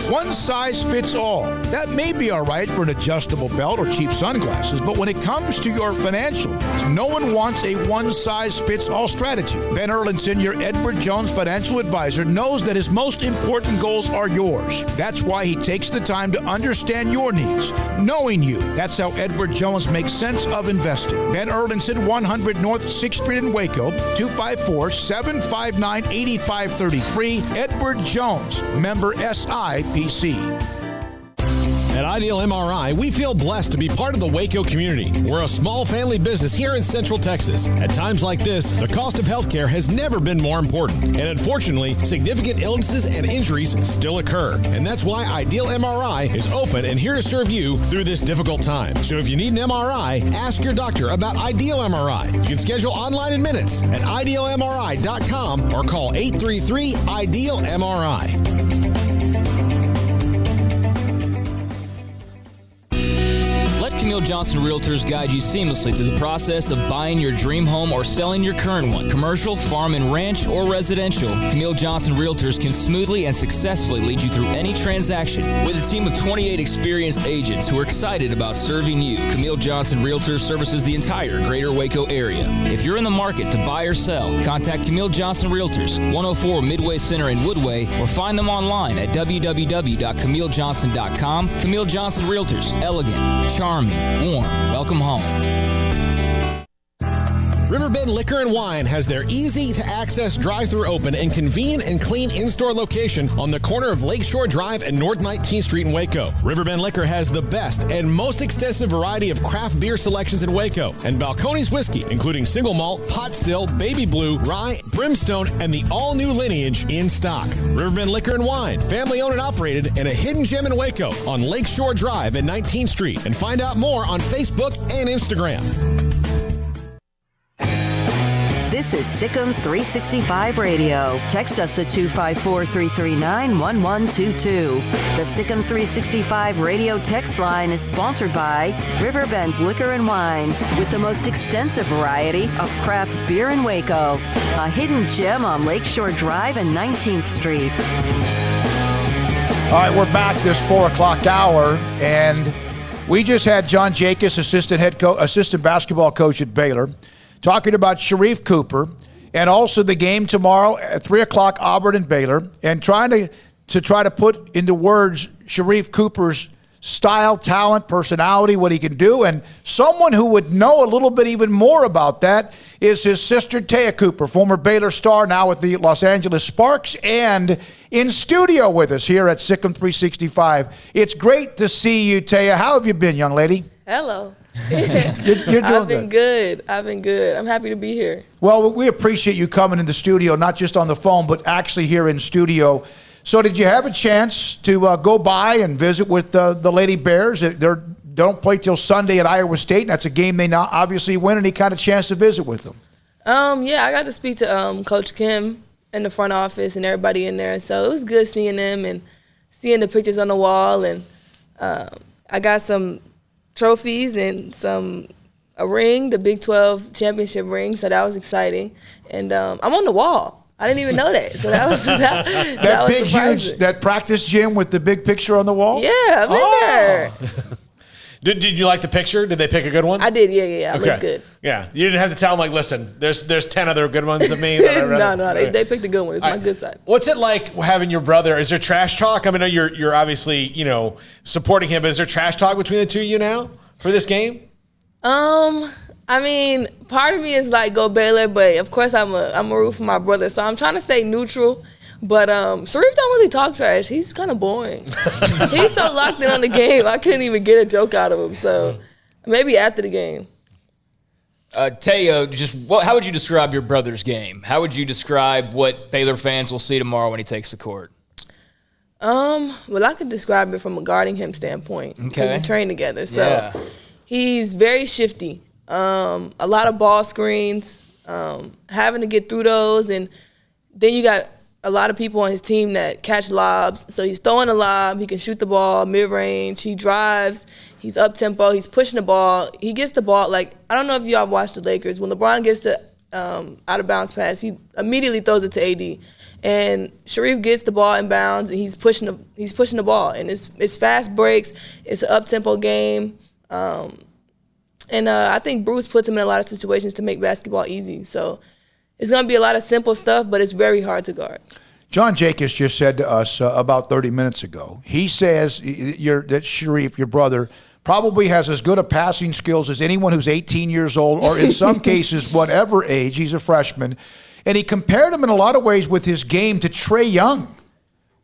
Speaker 5: One size fits all. That may be all right for an adjustable belt or cheap sunglasses, but when it comes to your financial needs, no one wants a one-size-fits-all strategy. Ben Erlinson, your Edward Jones financial advisor, knows that his most important goals are yours. That's why he takes the time to understand your needs, knowing you. That's how Edward Jones makes sense of investing. Ben Erlinson, 100 North 6th Street in Waco, 254-759-8533. Edward Jones, member SIPC.
Speaker 14: At Ideal MRI, we feel blessed to be part of the Waco community. We're a small family business here in Central Texas. At times like this, the cost of healthcare has never been more important. And unfortunately, significant illnesses and injuries still occur. And that's why Ideal MRI is open and here to serve you through this difficult time. So if you need an MRI, ask your doctor about Ideal MRI. You can schedule online in minutes at idealmri.com or call 833-IDEAL-MRI.
Speaker 8: Camille Johnson Realtors guide you seamlessly through the process of buying your dream home or selling your current one. Commercial, farm and ranch, or residential, Camille Johnson Realtors can smoothly and successfully lead you through any transaction. With a team of 28 experienced agents who are excited about serving you, Camille Johnson Realtors services the entire greater Waco area. If you're in the market to buy or sell, contact Camille Johnson Realtors, 104 Midway Center in Woodway, or find them online at www.camillejohnson.com. Camille Johnson Realtors, elegant, charming, warm. Welcome home.
Speaker 14: Riverbend Liquor and Wine has their easy-to-access drive-thru open and convenient and clean in-store location on the corner of Lakeshore Drive and North 19th Street in Waco. Riverbend Liquor has the best and most extensive variety of craft beer selections in Waco, and Balcones Whiskey, including single malt, pot still, baby blue, rye, brimstone, and the all-new lineage in stock. Riverbend Liquor and Wine, family-owned and operated, and a hidden gem in Waco on Lakeshore Drive and 19th Street. And find out more on Facebook and Instagram.
Speaker 1: This is SicEm365 Radio. Text us at 254-339-1122. The SicEm365 Radio text line is sponsored by Riverbend Liquor and Wine, with the most extensive variety of craft beer in Waco. A hidden gem on Lakeshore Drive and 19th Street.
Speaker 5: All right, we're back this 4 o'clock hour, and we just had John Jacobs, assistant basketball coach at Baylor, talking about Sharif Cooper and also the game tomorrow at 3 o'clock, Auburn and Baylor, and trying to put into words Sharif Cooper's style, talent, personality, what he can do. And someone who would know a little bit even more about that is his sister, Taya Cooper, former Baylor star, now with the Los Angeles Sparks, and in studio with us here at SicEm365. It's great to see you, Taya. How have you been, young lady?
Speaker 15: Hello.
Speaker 5: You're doing
Speaker 15: I've been good. I'm happy to be here.
Speaker 5: Well, we appreciate you coming in the studio, not just on the phone, but actually here in studio. So did you have a chance to go by and visit with the Lady Bears? They don't play till Sunday at Iowa State, and that's a game they now obviously win. Any kind of chance to visit with them?
Speaker 15: Yeah, I got to speak to Coach Kim in the front office and everybody in there. So it was good seeing them and seeing the pictures on the wall. And I got some trophies and a ring, the Big 12 championship ring, so that was exciting. And I'm on the wall. I didn't even know that, so that was that was
Speaker 5: big,
Speaker 15: surprising.
Speaker 5: huge, that practice gym with the big picture on the wall?
Speaker 15: Yeah, I've been there.
Speaker 6: Did you like the picture? Did they pick a good one?
Speaker 15: I did, yeah. I looked good.
Speaker 6: Yeah, you didn't have to tell them, like, listen, there's 10 other good ones of me.
Speaker 15: No, they picked a good one. It's my good side.
Speaker 6: What's it like having your brother? Is there trash talk? I mean, you're obviously, supporting him, but is there trash talk between the two of you now for this game?
Speaker 15: I mean, part of me is like, go Baylor, but of course I'm a root for my brother, so I'm trying to stay neutral. But Sharif don't really talk trash. He's kind of boring. He's so locked in on the game, I couldn't even get a joke out of him. So maybe after the game.
Speaker 7: Taya, how would you describe your brother's game? How would you describe what Baylor fans will see tomorrow when he takes the court?
Speaker 15: Well, I could describe it from a guarding him standpoint because we train together. So he's very shifty. A lot of ball screens, having to get through those, and then you got a lot of people on his team that catch lobs. So he's throwing a lob, he can shoot the ball mid-range, he drives, he's up-tempo, he's pushing the ball. He gets the ball, like, I don't know if y'all watched the Lakers. When LeBron gets the out-of-bounds pass, he immediately throws it to AD. And Sharif gets the ball in bounds, and he's pushing the ball. And it's fast breaks, it's an up-tempo game. And I think Bruce puts him in a lot of situations to make basketball easy. So it's going to be a lot of simple stuff, but it's very hard to guard.
Speaker 5: John Jacobs just said to us about 30 minutes ago, he says that Sharif, your brother, probably has as good a passing skills as anyone who's 18 years old, or in some cases, whatever age. He's a freshman. And he compared him in a lot of ways with his game to Trae Young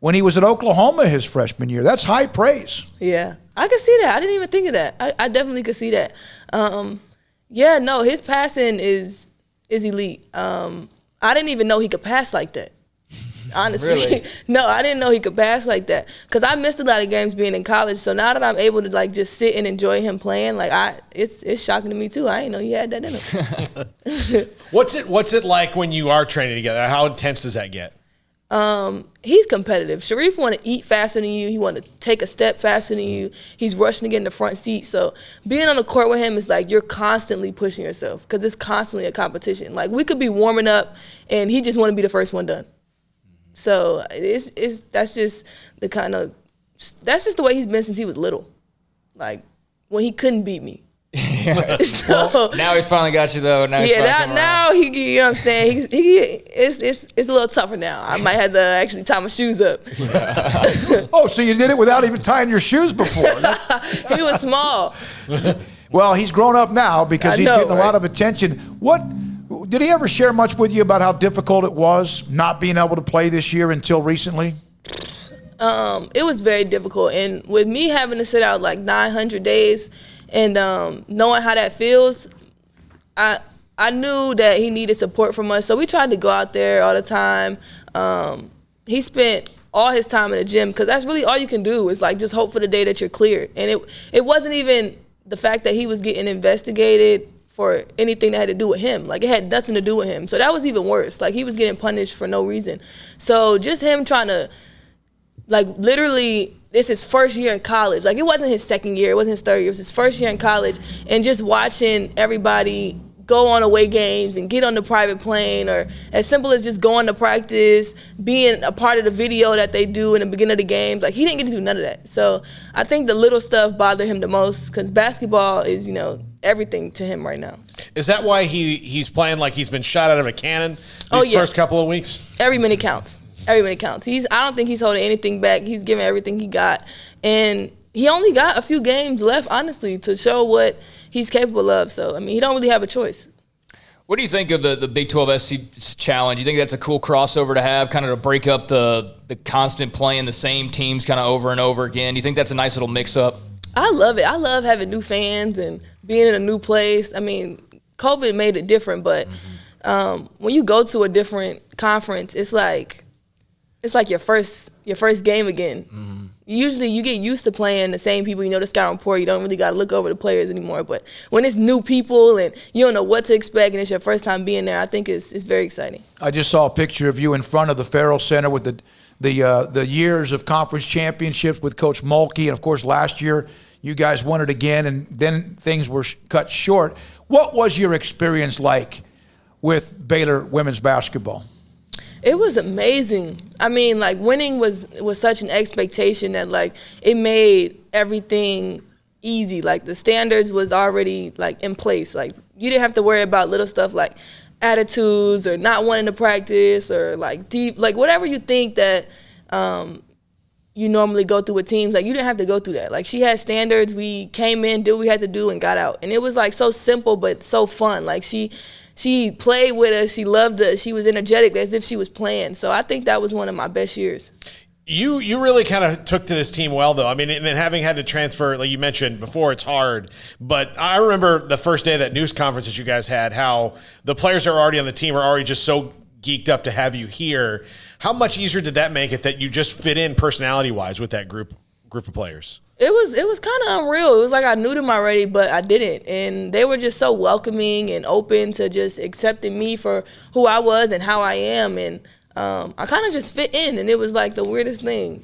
Speaker 5: when he was at Oklahoma his freshman year. That's high praise.
Speaker 15: Yeah, I could see that. I didn't even think of that. I definitely could see that. His passing is elite. I didn't even know he could pass like that. Honestly,
Speaker 7: really?
Speaker 15: No, I didn't know he could pass like that because I missed a lot of games being in college. So now that I'm able to like just sit and enjoy him playing, it's shocking to me too. I didn't know he had that in him.
Speaker 6: What's it like when you are training together? How intense does that get?
Speaker 15: He's competitive. Sharif want to eat faster than you. He want to take a step faster than you. He's rushing to get in the front seat. So being on the court with him is like you're constantly pushing yourself because it's constantly a competition. Like we could be warming up and he just want to be the first one done. So that's just the way he's been since he was little. Like when he couldn't beat me.
Speaker 7: Well, now he's finally got you though. Now he,
Speaker 15: you know what I'm saying? It's a little tougher now. I might have to actually tie my shoes up.
Speaker 5: Oh, so you did it without even tying your shoes before?
Speaker 15: He was small.
Speaker 5: Well, he's grown up now because he's getting a lot of attention. Did he ever share much with you about how difficult it was not being able to play this year until recently?
Speaker 15: It was very difficult, and with me having to sit out like 900 days. And knowing how that feels, I knew that he needed support from us. So we tried to go out there all the time. He spent all his time in the gym because that's really all you can do is like just hope for the day that you're cleared. And it wasn't even the fact that he was getting investigated for anything that had to do with him. Like, it had nothing to do with him. So that was even worse. Like, he was getting punished for no reason. So just him trying to, like, literally, it's his first year in college. Like, it wasn't his second year. It wasn't his third year. It was his first year in college. And just watching everybody go on away games and get on the private plane, or as simple as just going to practice, being a part of the video that they do in the beginning of the games. Like, he didn't get to do none of that. So I think the little stuff bothered him the most, because basketball is, you know, everything to him right now.
Speaker 6: Is that why he's playing like he's been shot out of a cannon these first couple of weeks?
Speaker 15: Every minute counts. Every minute counts. I don't think he's holding anything back. He's giving everything he got. And he only got a few games left, honestly, to show what he's capable of. So, I mean, he don't really have a choice.
Speaker 7: What do you think of the Big 12 SC Challenge? You think that's a cool crossover to have, kind of to break up the constant playing the same teams kind of over and over again? Do you think that's a nice little mix-up?
Speaker 15: I love it. I love having new fans and being in a new place. I mean, COVID made it different, but when you go to a different conference, it's like your first game again. Usually you get used to playing the same people. You know the scouting report. You don't really got to look over the players anymore. But when it's new people and you don't know what to expect and it's your first time being there, I think it's very exciting.
Speaker 5: I just saw a picture of you in front of the Farrell Center with the years of conference championships with Coach Mulkey. And, of course, last year you guys won it again, and then things were cut short. What was your experience like with Baylor women's basketball?
Speaker 15: It was amazing. I mean, like, winning was such an expectation that, like, it made everything easy. Like, the standards was already, like, in place. Like, you didn't have to worry about little stuff like attitudes or not wanting to practice or, like, deep, like, whatever you think that you normally go through with teams. Like, you didn't have to go through that. Like, she had standards. We came in, did what we had to do, and got out. And it was, like, so simple but so fun. Like, she played with us. She loved us. She was energetic as if she was playing. So I think that was one of my best years.
Speaker 6: You really kind of took to this team well, though. I mean, and then having had to transfer, like you mentioned before, it's hard. But I remember the first day of that news conference that you guys had, how the players that are already on the team are already just so geeked up to have you here. How much easier did that make it that you just fit in personality-wise with that group of players?
Speaker 15: It was kind of unreal. It was like I knew them already, but I didn't. And they were just so welcoming and open to just accepting me for who I was and how I am. And I kind of just fit in, and it was like the weirdest thing.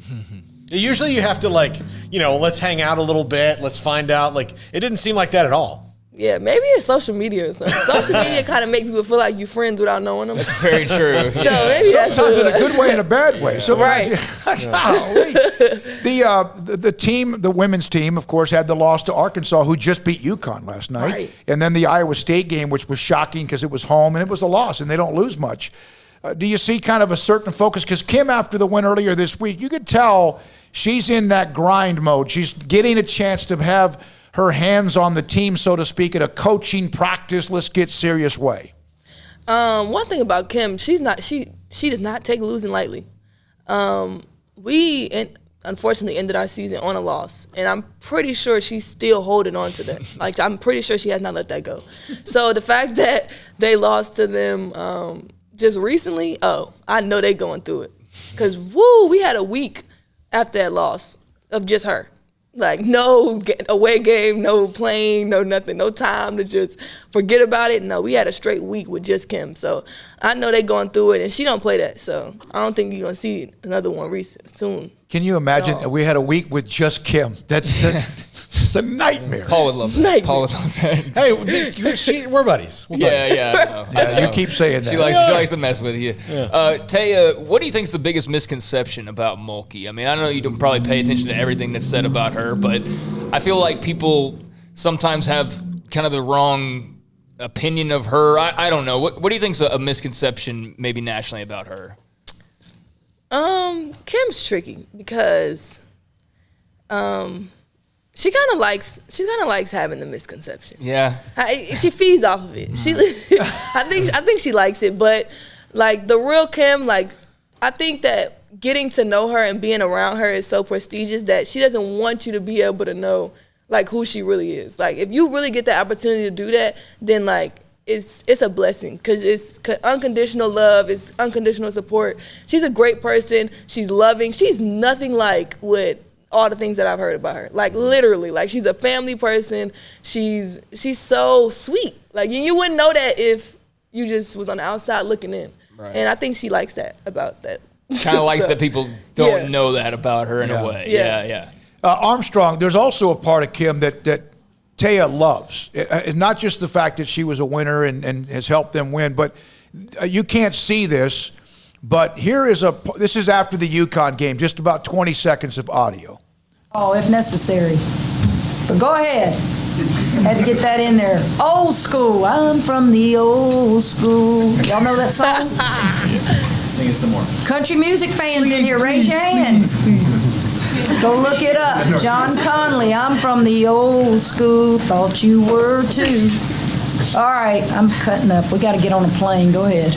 Speaker 6: Usually you have to, like, you know, let's hang out a little bit, let's find out. Like, it didn't seem like that at all.
Speaker 15: Yeah, maybe it's social media or something. Social media kind of make people feel like you're friends without knowing them.
Speaker 7: That's very true.
Speaker 15: So maybe that's
Speaker 5: sometimes in a good way and a bad way. So
Speaker 15: right.
Speaker 5: The team, the women's team, of course, had the loss to Arkansas, who just beat UConn last night.
Speaker 15: Right.
Speaker 5: And then the Iowa State game, which was shocking because it was home, and it was a loss, and they don't lose much. Do you see kind of a certain focus? Because Kim, after the win earlier this week, you could tell she's in that grind mode. She's getting a chance to have her hands on the team, so to speak, at a coaching practice, let's get serious way.
Speaker 15: One thing about Kim, she does not take losing lightly. We unfortunately ended our season on a loss, and I'm pretty sure she's still holding on to that. Like, I'm pretty sure she has not let that go. So the fact that they lost to them just recently, I know they going through it. Because, we had a week after that loss of just her. Like, no away game, no playing, no nothing, no time to just forget about it. No, we had a straight week with just Kim. So I know they going through it, and she don't play that. So I don't think you're going to see another one soon.
Speaker 5: Can you imagine we had a week with just Kim? It's a nightmare.
Speaker 7: Paul would love that. Paul would love that.
Speaker 6: Hey, we're buddies.
Speaker 7: Yeah, I know.
Speaker 5: You keep saying that.
Speaker 7: She likes to mess with you. Yeah. Taya, what do you think is the biggest misconception about Mulkey? I mean, I know you don't probably pay attention to everything that's said about her, but I feel like people sometimes have kind of the wrong opinion of her. I don't know. What do you think is a misconception maybe nationally about her?
Speaker 15: Kim's tricky because she kind of likes having the misconception.
Speaker 7: Yeah.
Speaker 15: She feeds off of it. I think she likes it, but like the real Kim, like I think that getting to know her and being around her is so prestigious that she doesn't want you to be able to know like who she really is. Like if you really get the opportunity to do that, then like it's a blessing because it's unconditional love, it's unconditional support. She's a great person. She's loving. She's nothing like what all the things that I've heard about her. Like literally, like she's a family person. She's so sweet. Like you wouldn't know that if you just was on the outside looking in. Right. And I think she likes that about that.
Speaker 7: Kind of likes that people don't know that about her in a way. Yeah.
Speaker 5: Armstrong, there's also a part of Kim that Taya loves. Not just the fact that she was a winner and has helped them win, but you can't see this. But this is after the UConn game, just about 20 seconds of audio.
Speaker 10: Oh, if necessary. But go ahead. Had to get that in there. Old school. I'm from the old school. Y'all know that song?
Speaker 16: Sing it some more.
Speaker 10: Country music fans in here, raise your hand. Go look it up. John Conley, I'm from the old school. Thought you were too. All right, I'm cutting up. We got to get on a plane. Go ahead.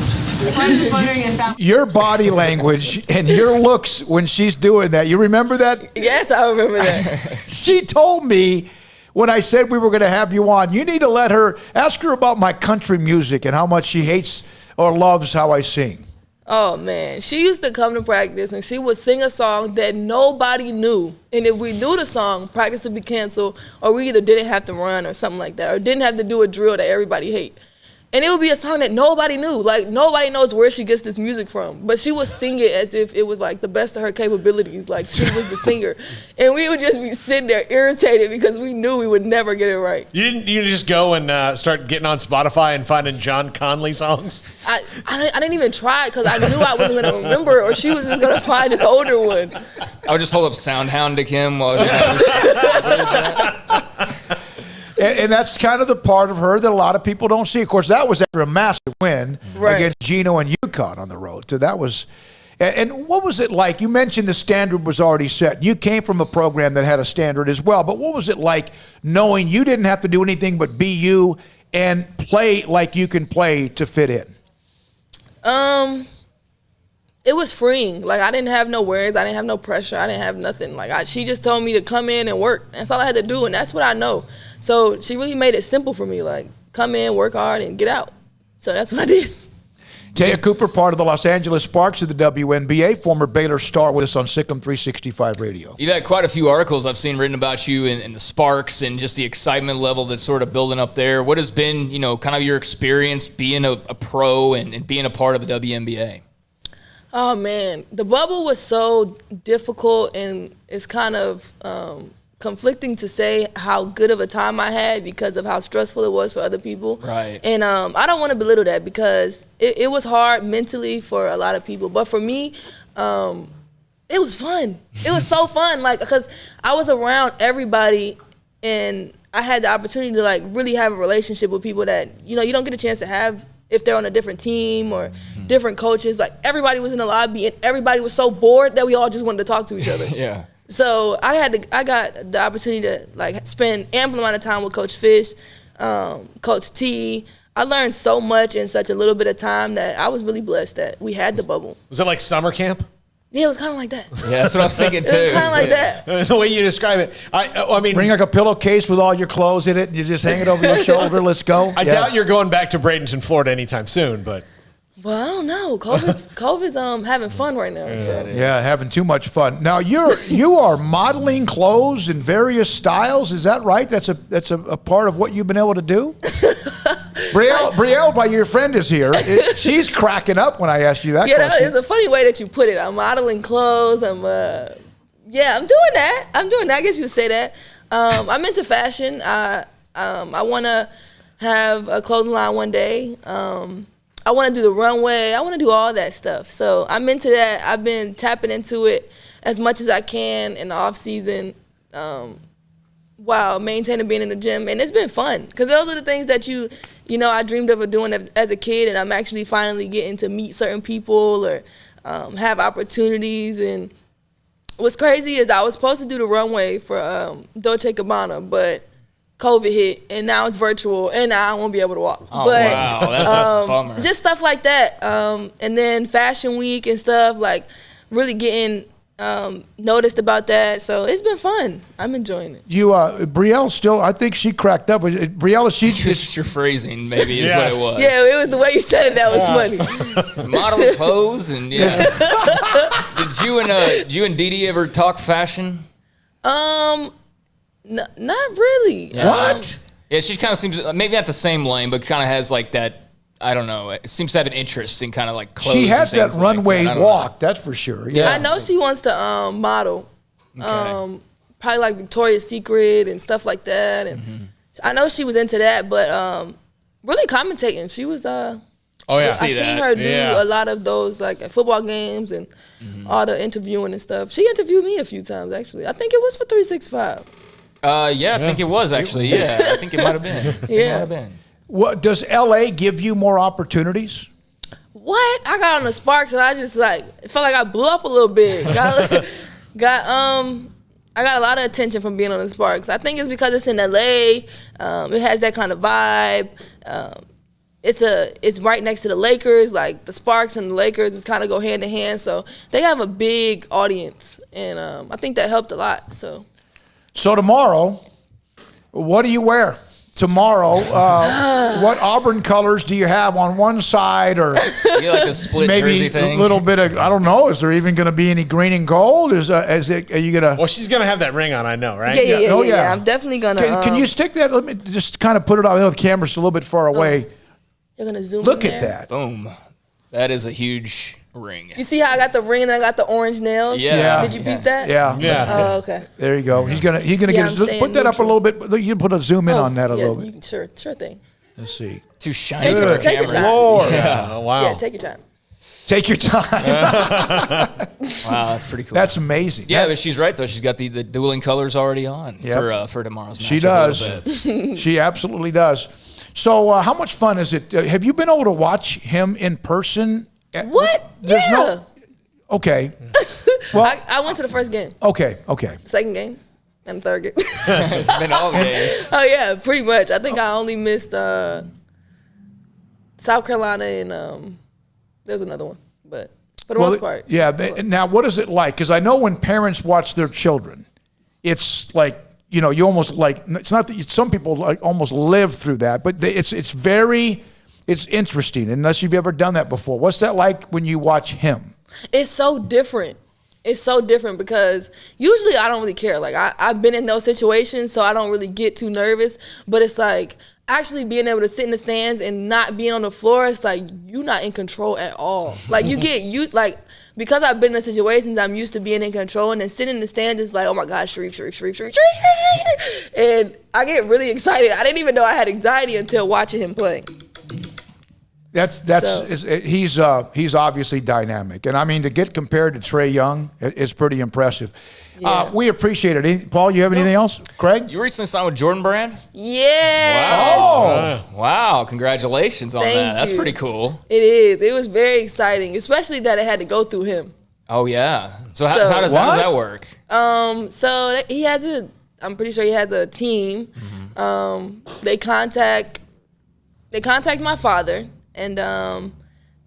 Speaker 23: I was just wondering if that...
Speaker 5: Your body language and your looks when she's doing that, you remember that?
Speaker 15: Yes, I remember that.
Speaker 5: She told me when I said we were going to have you on, you need to ask her about my country music and how much she hates or loves how I sing.
Speaker 15: Oh, man. She used to come to practice, and she would sing a song that nobody knew. And if we knew the song, practice would be canceled, or we either didn't have to run or something like that, or didn't have to do a drill that everybody hate. And it would be a song that nobody knew. Like, nobody knows where she gets this music from. But she would sing it as if it was, like, the best of her capabilities. Like, she was the singer. And we would just be sitting there irritated because we knew we would never get it right.
Speaker 6: You just go and start getting on Spotify and finding John Conley songs?
Speaker 15: I didn't even try it because I knew I wasn't going to remember, or she was just going to find an older one.
Speaker 7: I would just hold up Soundhound to Kim while
Speaker 5: And that's kind of the part of her that a lot of people don't see. Of course, that was after a massive win against Geno and UConn on the road. So that was – and what was it like? You mentioned the standard was already set. You came from a program that had a standard as well. But what was it like knowing you didn't have to do anything but be you and play like you can play to fit in?
Speaker 15: It was freeing. Like, I didn't have no worries. I didn't have no pressure. I didn't have nothing. Like, she just told me to come in and work. That's all I had to do, and that's what I know. So she really made it simple for me. Like, come in, work hard, and get out. So that's what I did.
Speaker 5: Taya Cooper, part of the Los Angeles Sparks of the WNBA, former Baylor star, with us on SicEm365 Radio.
Speaker 7: You've had quite a few articles I've seen written about you and the Sparks and just the excitement level that's sort of building up there. What has been, kind of your experience being a pro and being a part of the WNBA?
Speaker 15: Oh, man. The bubble was so difficult, and it's kind of conflicting to say how good of a time I had because of how stressful it was for other people.
Speaker 7: Right.
Speaker 15: And I don't want to belittle that because it was hard mentally for a lot of people. But for me, it was fun. It was so fun, like, because I was around everybody, and I had the opportunity to, like, really have a relationship with people that, you don't get a chance to have if they're on a different team or different coaches. Like, everybody was in the lobby, and everybody was so bored that we all just wanted to talk to each other.
Speaker 7: Yeah.
Speaker 15: So I got the opportunity to, like, spend ample amount of time with Coach Fish, Coach T. I learned so much in such a little bit of time that I was really blessed that we had the bubble.
Speaker 6: Was it like summer camp?
Speaker 15: Yeah, it was kind of like that.
Speaker 7: Yeah, that's what I was thinking, too.
Speaker 15: It was kind of like that.
Speaker 6: The way you describe it. I mean,
Speaker 5: bring like a pillowcase with all your clothes in it, and you just hang it over your shoulder. Let's go.
Speaker 6: I doubt you're going back to Bradenton, Florida anytime soon, but.
Speaker 15: Well, I don't know. COVID's having fun right now. So.
Speaker 5: Yeah, having too much fun. Now you are modeling clothes in various styles. Is that right? That's a part of what you've been able to do. Brielle, your friend is here. She's cracking up when I asked you that question.
Speaker 15: Yeah, it's a funny way that you put it. I'm modeling clothes. I'm doing that. I guess you would say that. I'm into fashion. I want to have a clothing line one day. I want to do the runway. I want to do all that stuff. So I'm into that. I've been tapping into it as much as I can in the off season while maintaining being in the gym. And it's been fun because those are the things that I dreamed of doing as a kid, and I'm actually finally getting to meet certain people or have opportunities. And what's crazy is I was supposed to do the runway for Dolce & Gabbana, but COVID hit, and now it's virtual, and now I won't be able to walk.
Speaker 7: Oh, wow. That's a bummer.
Speaker 15: Just stuff like that. And then Fashion Week and stuff, like really getting noticed about that. So it's been fun. I'm enjoying it.
Speaker 5: Brielle still, I think she cracked up. Brielle,
Speaker 7: just your phrasing maybe is what it was.
Speaker 15: Yeah, it was the way you said it that was funny.
Speaker 7: Modeling clothes and Did you and Dee ever talk fashion?
Speaker 15: Not really.
Speaker 5: What?
Speaker 7: Yeah, she kind of seems maybe not the same lane, but kind of has like that. I don't know. It seems to have an interest in kind of like clothes.
Speaker 5: She has that runway
Speaker 7: like
Speaker 5: walk, that's for sure. Yeah.
Speaker 15: I know she wants to model.
Speaker 7: Okay.
Speaker 15: Probably like Victoria's Secret and stuff like that. And I know she was into that, but really commentating. She was
Speaker 6: Oh yeah,
Speaker 15: I seen her do a lot of those like at football games and all the interviewing and stuff. She interviewed me a few times actually. I think it was for 365.
Speaker 7: Yeah, I think it was actually. Yeah, I think it might have been. It might have been.
Speaker 5: What does LA give you more opportunities?
Speaker 15: What? I got on the Sparks and I just like it felt like I blew up a little bit. I got a lot of attention from being on the Sparks. I think it's because it's in LA. It has that kind of vibe. It's right next to the Lakers. Like the Sparks and the Lakers is kind of go hand in hand. So they have a big audience, and I think that helped a lot. So
Speaker 5: tomorrow, what do you wear? Tomorrow, what Auburn colors do you have on one side, or
Speaker 7: you like a split
Speaker 5: maybe
Speaker 7: jersey thing?
Speaker 5: A little bit of, I don't know. Is there even going to be any green and gold? Are you gonna?
Speaker 6: Well, she's gonna have that ring on, I know, right?
Speaker 15: Yeah. I'm definitely gonna.
Speaker 5: Can you stick that? Let me just kind of put it on. I know the camera's a little bit far away.
Speaker 15: You're gonna zoom.
Speaker 5: Look
Speaker 15: in
Speaker 5: at
Speaker 15: there.
Speaker 5: that.
Speaker 7: Boom. That is a huge ring.
Speaker 15: You see how I got the ring and I got the orange nails?
Speaker 7: Yeah.
Speaker 15: Did you beat that?
Speaker 5: Yeah.
Speaker 15: Oh, okay.
Speaker 5: There you go. He's gonna
Speaker 15: Yeah,
Speaker 5: get.
Speaker 15: I'm staying
Speaker 5: Put that up a
Speaker 15: neutral.
Speaker 5: little bit. You can put a zoom in on that a little bit.
Speaker 15: Sure thing.
Speaker 5: Let's see.
Speaker 7: Too shiny
Speaker 15: Take
Speaker 7: for
Speaker 15: your
Speaker 7: the
Speaker 15: time.
Speaker 7: cameras.
Speaker 5: Lord.
Speaker 6: Yeah. Oh, wow.
Speaker 15: Yeah, take your time.
Speaker 5: Take your time.
Speaker 7: Wow, that's pretty cool.
Speaker 5: That's amazing.
Speaker 7: Yeah, but she's right though. She's got the dueling colors already on for tomorrow's match.
Speaker 5: She does. She absolutely does. So, how much fun is it? Have you been able to watch him in person?
Speaker 15: What?
Speaker 5: There's no. Okay. Well,
Speaker 15: I went to the first game.
Speaker 5: Okay.
Speaker 15: Second game. And the third game.
Speaker 7: It's been all days.
Speaker 15: Oh yeah, pretty much. I think I only missed South Carolina and there's another one, but for the most part.
Speaker 5: Yeah. Now, what is it like? Because I know when parents watch their children, it's like, you almost like, it's not that some people like almost live through that, but it's interesting unless you've ever done that before. What's that like when you watch him?
Speaker 15: It's so different. It's so different because usually I don't really care. Like I've been in those situations, so I don't really get too nervous. But it's like actually being able to sit in the stands and not being on the floor. It's like you're not in control at all. Like like because I've been in situations, I'm used to being in control, and then sitting in the stands is like, oh my God, Sharif, and I get really excited. I didn't even know I had anxiety until watching him play.
Speaker 5: He's obviously dynamic, and I mean to get compared to Trae Young is pretty impressive.
Speaker 15: Yeah.
Speaker 5: We appreciate it. Paul, you have anything else? Craig,
Speaker 7: you recently signed with Jordan Brand.
Speaker 15: Yeah.
Speaker 7: Wow! Congratulations on
Speaker 15: Thank
Speaker 7: that. That's
Speaker 15: you.
Speaker 7: pretty cool.
Speaker 15: It is. It was very exciting, especially that it had to go through him.
Speaker 7: Oh yeah. So how does that work?
Speaker 15: So he has I'm pretty sure he has a team. They contact my father. And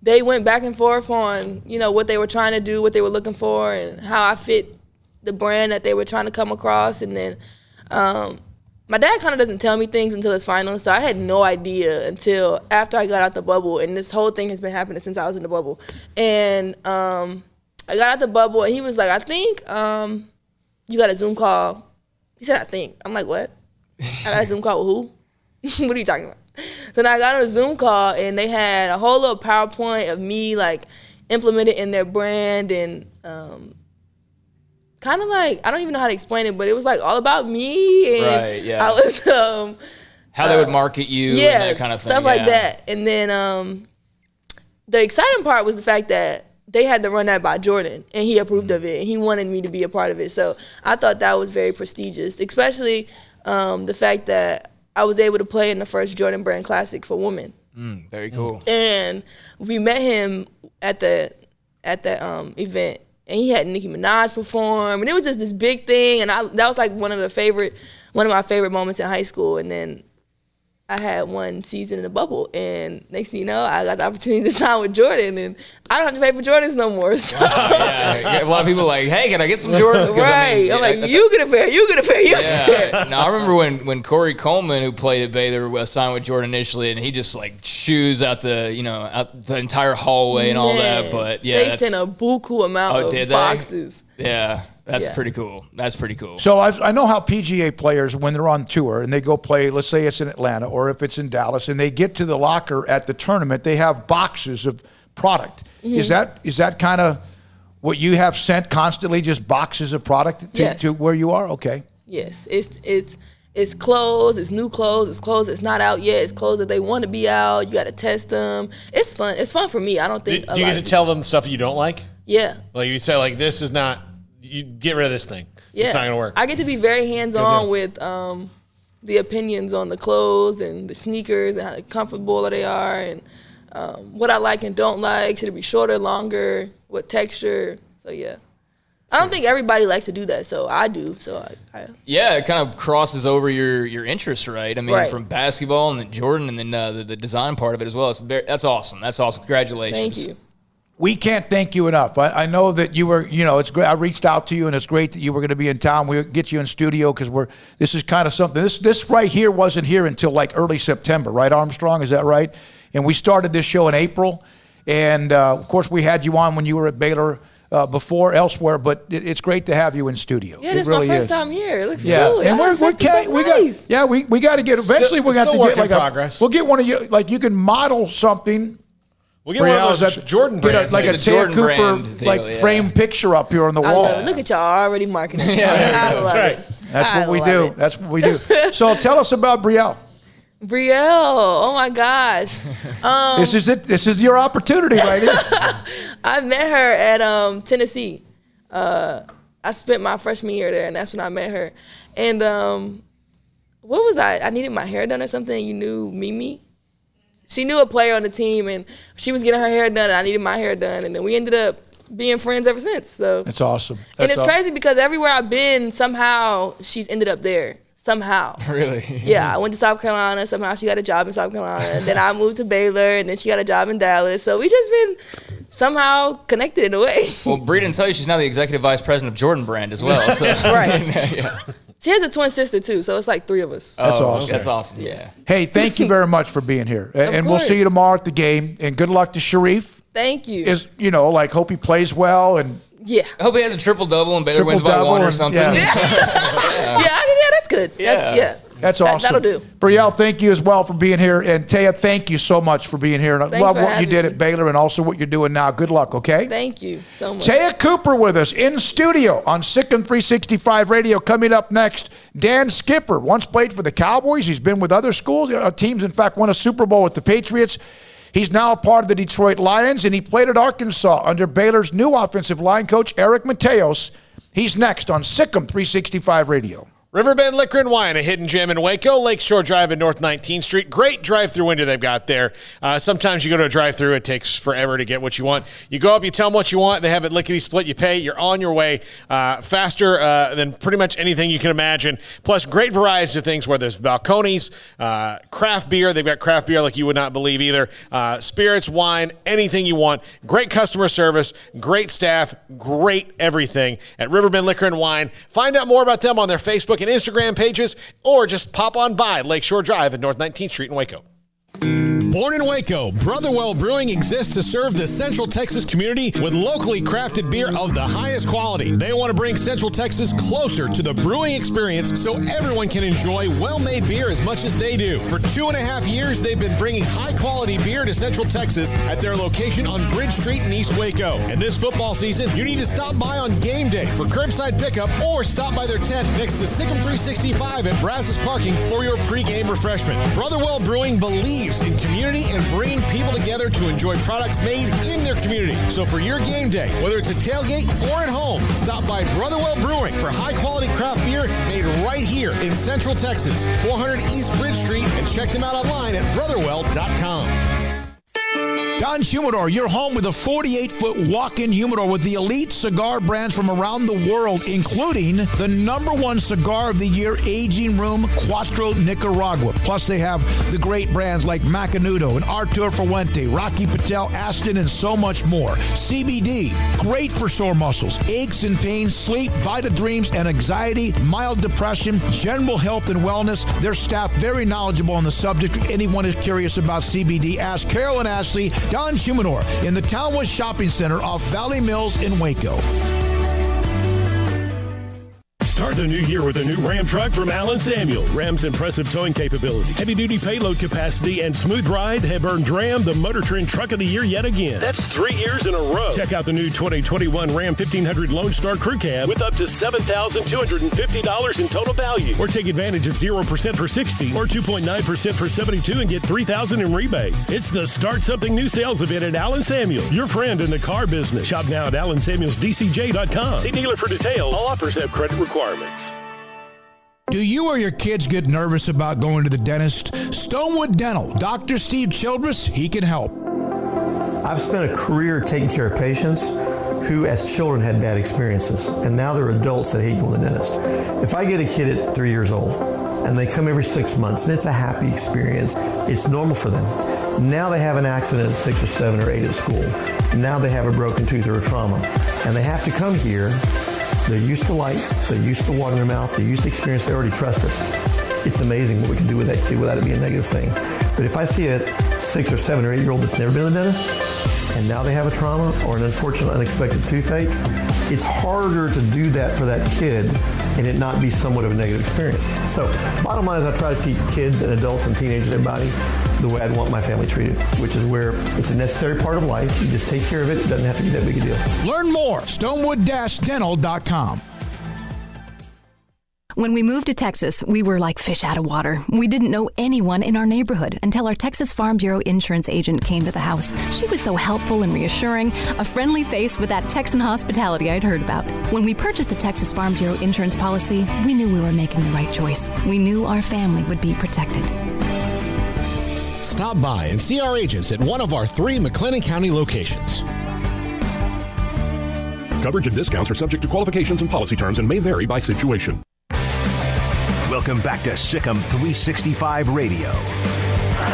Speaker 15: they went back and forth on, what they were trying to do, what they were looking for, and how I fit the brand that they were trying to come across. And then my dad kind of doesn't tell me things until it's final, so I had no idea until after I got out the bubble. And this whole thing has been happening since I was in the bubble. And I got out the bubble, and he was like, I think you got a Zoom call. He said, I think. I'm like, what? I got a Zoom call with who? What are you talking about? So then I got on a Zoom call, and they had a whole little PowerPoint of me, like, implemented in their brand, and kind of like, I don't even know how to explain it, but it was, like, all about me, and
Speaker 7: right, yeah.
Speaker 15: I was,
Speaker 7: how they would market you and that kind of thing.
Speaker 15: Stuff like that. And then the exciting part was the fact that they had to run that by Jordan, and he approved of it, and he wanted me to be a part of it. So I thought that was very prestigious, especially the fact that I was able to play in the first Jordan Brand Classic for women.
Speaker 7: Very cool.
Speaker 15: And we met him at the event, and he had Nicki Minaj perform, and it was just this big thing. And that was like one of my favorite moments in high school. And then I had one season in the bubble, and next thing you know, I got the opportunity to sign with Jordan, and I don't have to pay for Jordans no more. So.
Speaker 7: Yeah, a lot of people like, hey, can I get some Jordans?
Speaker 15: Right. I'm like, you get a pair, you get a pair, you get a pair.
Speaker 7: No, I remember when Corey Coleman, who played at Baylor, signed with Jordan initially, and he just like shoes out out the entire hallway and all that. But yeah,
Speaker 15: they sent a buku amount of boxes.
Speaker 7: Yeah. That's pretty cool. That's pretty cool.
Speaker 5: So I know how PGA players, when they're on tour and they go play, let's say it's in Atlanta or if it's in Dallas, and they get to the locker at the tournament, they have boxes of product.
Speaker 15: Mm-hmm.
Speaker 5: Is that kind of what you have sent constantly, just boxes of product to where you are? Okay.
Speaker 15: Yes, it's clothes, it's new clothes, it's clothes that's not out yet, it's clothes that they want to be out. You got to test them. It's fun. It's fun for me. I don't think.
Speaker 6: Do you get to tell them stuff you don't like?
Speaker 15: Yeah.
Speaker 6: Like you say, like this is not. You get rid of this thing.
Speaker 15: Yeah.
Speaker 6: It's not gonna work.
Speaker 15: I get to be very hands-on with the opinions on the clothes and the sneakers and how comfortable they are and what I like and don't like. Should it be shorter, longer, what texture? So yeah. I don't think everybody likes to do that, so I do. So I
Speaker 7: yeah, it kind of crosses over your interests, right? I mean, from basketball and then Jordan and then the design part of it as well. That's awesome. That's awesome. Congratulations.
Speaker 15: Thank you.
Speaker 5: We can't thank you enough. I know that you were, it's great. I reached out to you, and it's great that you were going to be in town. We'll get you in studio because this is kind of something. This right here wasn't here until like early September, right, Armstrong? Is that right? And we started this show in April, and of course we had you on when you were at Baylor. Before elsewhere, but it's great to have you in studio.
Speaker 15: Yeah, this is my first time here. It looks cool.
Speaker 5: And we got to get eventually we're going to get like
Speaker 6: progress.
Speaker 5: We'll get one of you, like you can model something.
Speaker 6: We'll get one of those Jordan brand,
Speaker 5: like a Taya Cooper frame picture up here on the wall.
Speaker 15: Love it. Look at y'all already marketing. I love it.
Speaker 5: That's what we do. That's what we do. So tell us about Brielle.
Speaker 15: Brielle, oh my gosh.
Speaker 5: This is it. This is your opportunity right here.
Speaker 15: I met her at Tennessee. I spent my freshman year there, and that's when I met her. And what was I needed my hair done or something. You knew Mimi? She knew a player on the team, and she was getting her hair done, and I needed my hair done. And then we ended up being friends ever since. So
Speaker 5: that's awesome.
Speaker 15: And it's crazy because everywhere I've been, somehow she's ended up there. Somehow.
Speaker 7: Really?
Speaker 15: Yeah, I went to South Carolina. Somehow she got a job in South Carolina. Then I moved to Baylor, and then she got a job in Dallas. So we just been somehow connected in a way.
Speaker 7: Well, Bree didn't tell you she's now the executive vice president of Jordan Brand as well. So.
Speaker 15: Right.
Speaker 7: Yeah.
Speaker 15: She has a twin sister, too, so it's like 3 of us.
Speaker 5: That's awesome.
Speaker 7: That's awesome, yeah.
Speaker 5: Hey, thank you very much for being here. And we'll see you tomorrow at the game. And good luck to Sharif.
Speaker 15: Thank you.
Speaker 5: Hope he plays well. And
Speaker 15: yeah.
Speaker 7: I hope he has a triple-double and Baylor wins by 1 or something.
Speaker 5: Yeah,
Speaker 15: that's good.
Speaker 7: Yeah.
Speaker 5: That's awesome.
Speaker 15: That'll do.
Speaker 5: Brielle, thank you as well for being here. And Taya, thank you so much for being here. And I love what you did at Baylor and also what you're doing now. Good luck, okay?
Speaker 15: Thank you so much.
Speaker 5: Taya Cooper with us in studio on SicEm365 Radio. Coming up next, Dan Skipper. Once played for the Cowboys. He's been with other schools, teams. In fact, won a Super Bowl with the Patriots. He's now a part of the Detroit Lions, and he played at Arkansas under Baylor's new offensive line coach, Eric Mateos. He's next on SicEm365 Radio.
Speaker 6: Riverbend Liquor and Wine, a hidden gem in Waco, Lakeshore Drive and North 19th Street. Great drive-through window they've got there. Sometimes you go to a drive-through, it takes forever to get what you want. You go up, you tell them what you want, they have it lickety-split, you pay, you're on your way faster than pretty much anything you can imagine. Plus, great varieties of things, whether it's balconies, craft beer. They've got craft beer like you would not believe either. Spirits, wine, anything you want. Great customer service, great staff, great everything at Riverbend Liquor and Wine. Find out more about them on their Facebook and Instagram pages, or just pop on by Lakeshore Drive at North 19th Street in Waco.
Speaker 14: Born in Waco, Brotherwell Brewing exists to serve the Central Texas community with locally crafted beer of the highest quality. They want to bring Central Texas closer to the brewing experience so everyone can enjoy well-made beer as much as they do. For 2.5 years, they've been bringing high-quality beer to Central Texas at their location on Bridge Street in East Waco. And this football season, you need to stop by on game day for curbside pickup or stop by their tent next to SicEm365 at Brazos Parking for your pregame refreshment. Brotherwell Brewing believes in community and bringing people together to enjoy products made in their community. So for your game day, whether it's a tailgate or at home, stop by Brotherwell Brewing for high-quality craft beer made right here in Central Texas, 400 East Bridge Street, and check them out online at brotherwell.com.
Speaker 5: Don Humidor, your home with a 48-foot walk-in humidor with the elite cigar brands from around the world, including the #1 cigar of the year, Aging Room Cuatro Nicaragua. Plus, they have the great brands like Macanudo and Artur Fuente, Rocky Patel, Aston, and so much more. CBD, great for sore muscles, aches and pains, sleep, Vita Dreams, and anxiety, mild depression, general health and wellness. Their staff very knowledgeable on the subject. If anyone is curious about CBD, ask Carol and Ashley. Don Humidor in the Townwest Shopping Center off Valley Mills in Waco.
Speaker 17: Start the new year with a new Ram truck from Allen Samuels. Ram's impressive towing capability, heavy-duty payload capacity, and smooth ride have earned Ram the Motor Trend Truck of the Year yet again. That's 3 years in a row. Check out the new 2021 Ram 1500 Lone Star Crew Cab with up to $7,250 in total value. Or take advantage of 0% for 60 or 2.9% for 72 and get $3,000 in rebates. It's the Start Something New sales event at Allen Samuels, your friend in the car business. Shop now at AllenSamuelsDCJ.com. See dealer for details. All offers have credit requirements.
Speaker 5: Do you or your kids get nervous about going to the dentist? Stonewood Dental. Dr. Steve Childress, he can help.
Speaker 18: I've spent a career taking care of patients who as children had bad experiences, and now they're adults that hate going to the dentist. If I get a kid at 3 years old and they come every 6 months and it's a happy experience, it's normal for them. Now they have an accident at 6 or 7 or 8 at school. Now they have a broken tooth or a trauma, and they have to come here. They're used to lights, they're used to water in their mouth, they're used to experience, they already trust us. It's amazing what we can do with that kid without it being a negative thing. But if I see a 6 or 7 or 8 year old that's never been to the dentist, and now they have a trauma or an unfortunate unexpected toothache, it's harder to do that for that kid and it not be somewhat of a negative experience. So bottom line is I try to teach kids and adults and teenagers and everybody the way I'd want my family treated, which is where it's a necessary part of life. You just take care of it. It doesn't have to be that big a deal.
Speaker 5: Learn more, stonewood-dental.com.
Speaker 19: When we moved to Texas, we were like fish out of water. We didn't know anyone in our neighborhood until our Texas Farm Bureau insurance agent came to the house. She was so helpful and reassuring, a friendly face with that Texan hospitality I'd heard about. When we purchased a Texas Farm Bureau insurance policy, we knew we were making the right choice. We knew our family would be protected.
Speaker 14: Stop by and see our agents at one of our 3 McLennan County locations.
Speaker 24: Coverage and discounts are subject to qualifications and policy terms and may vary by situation.
Speaker 13: Welcome back to SicEm365 Radio.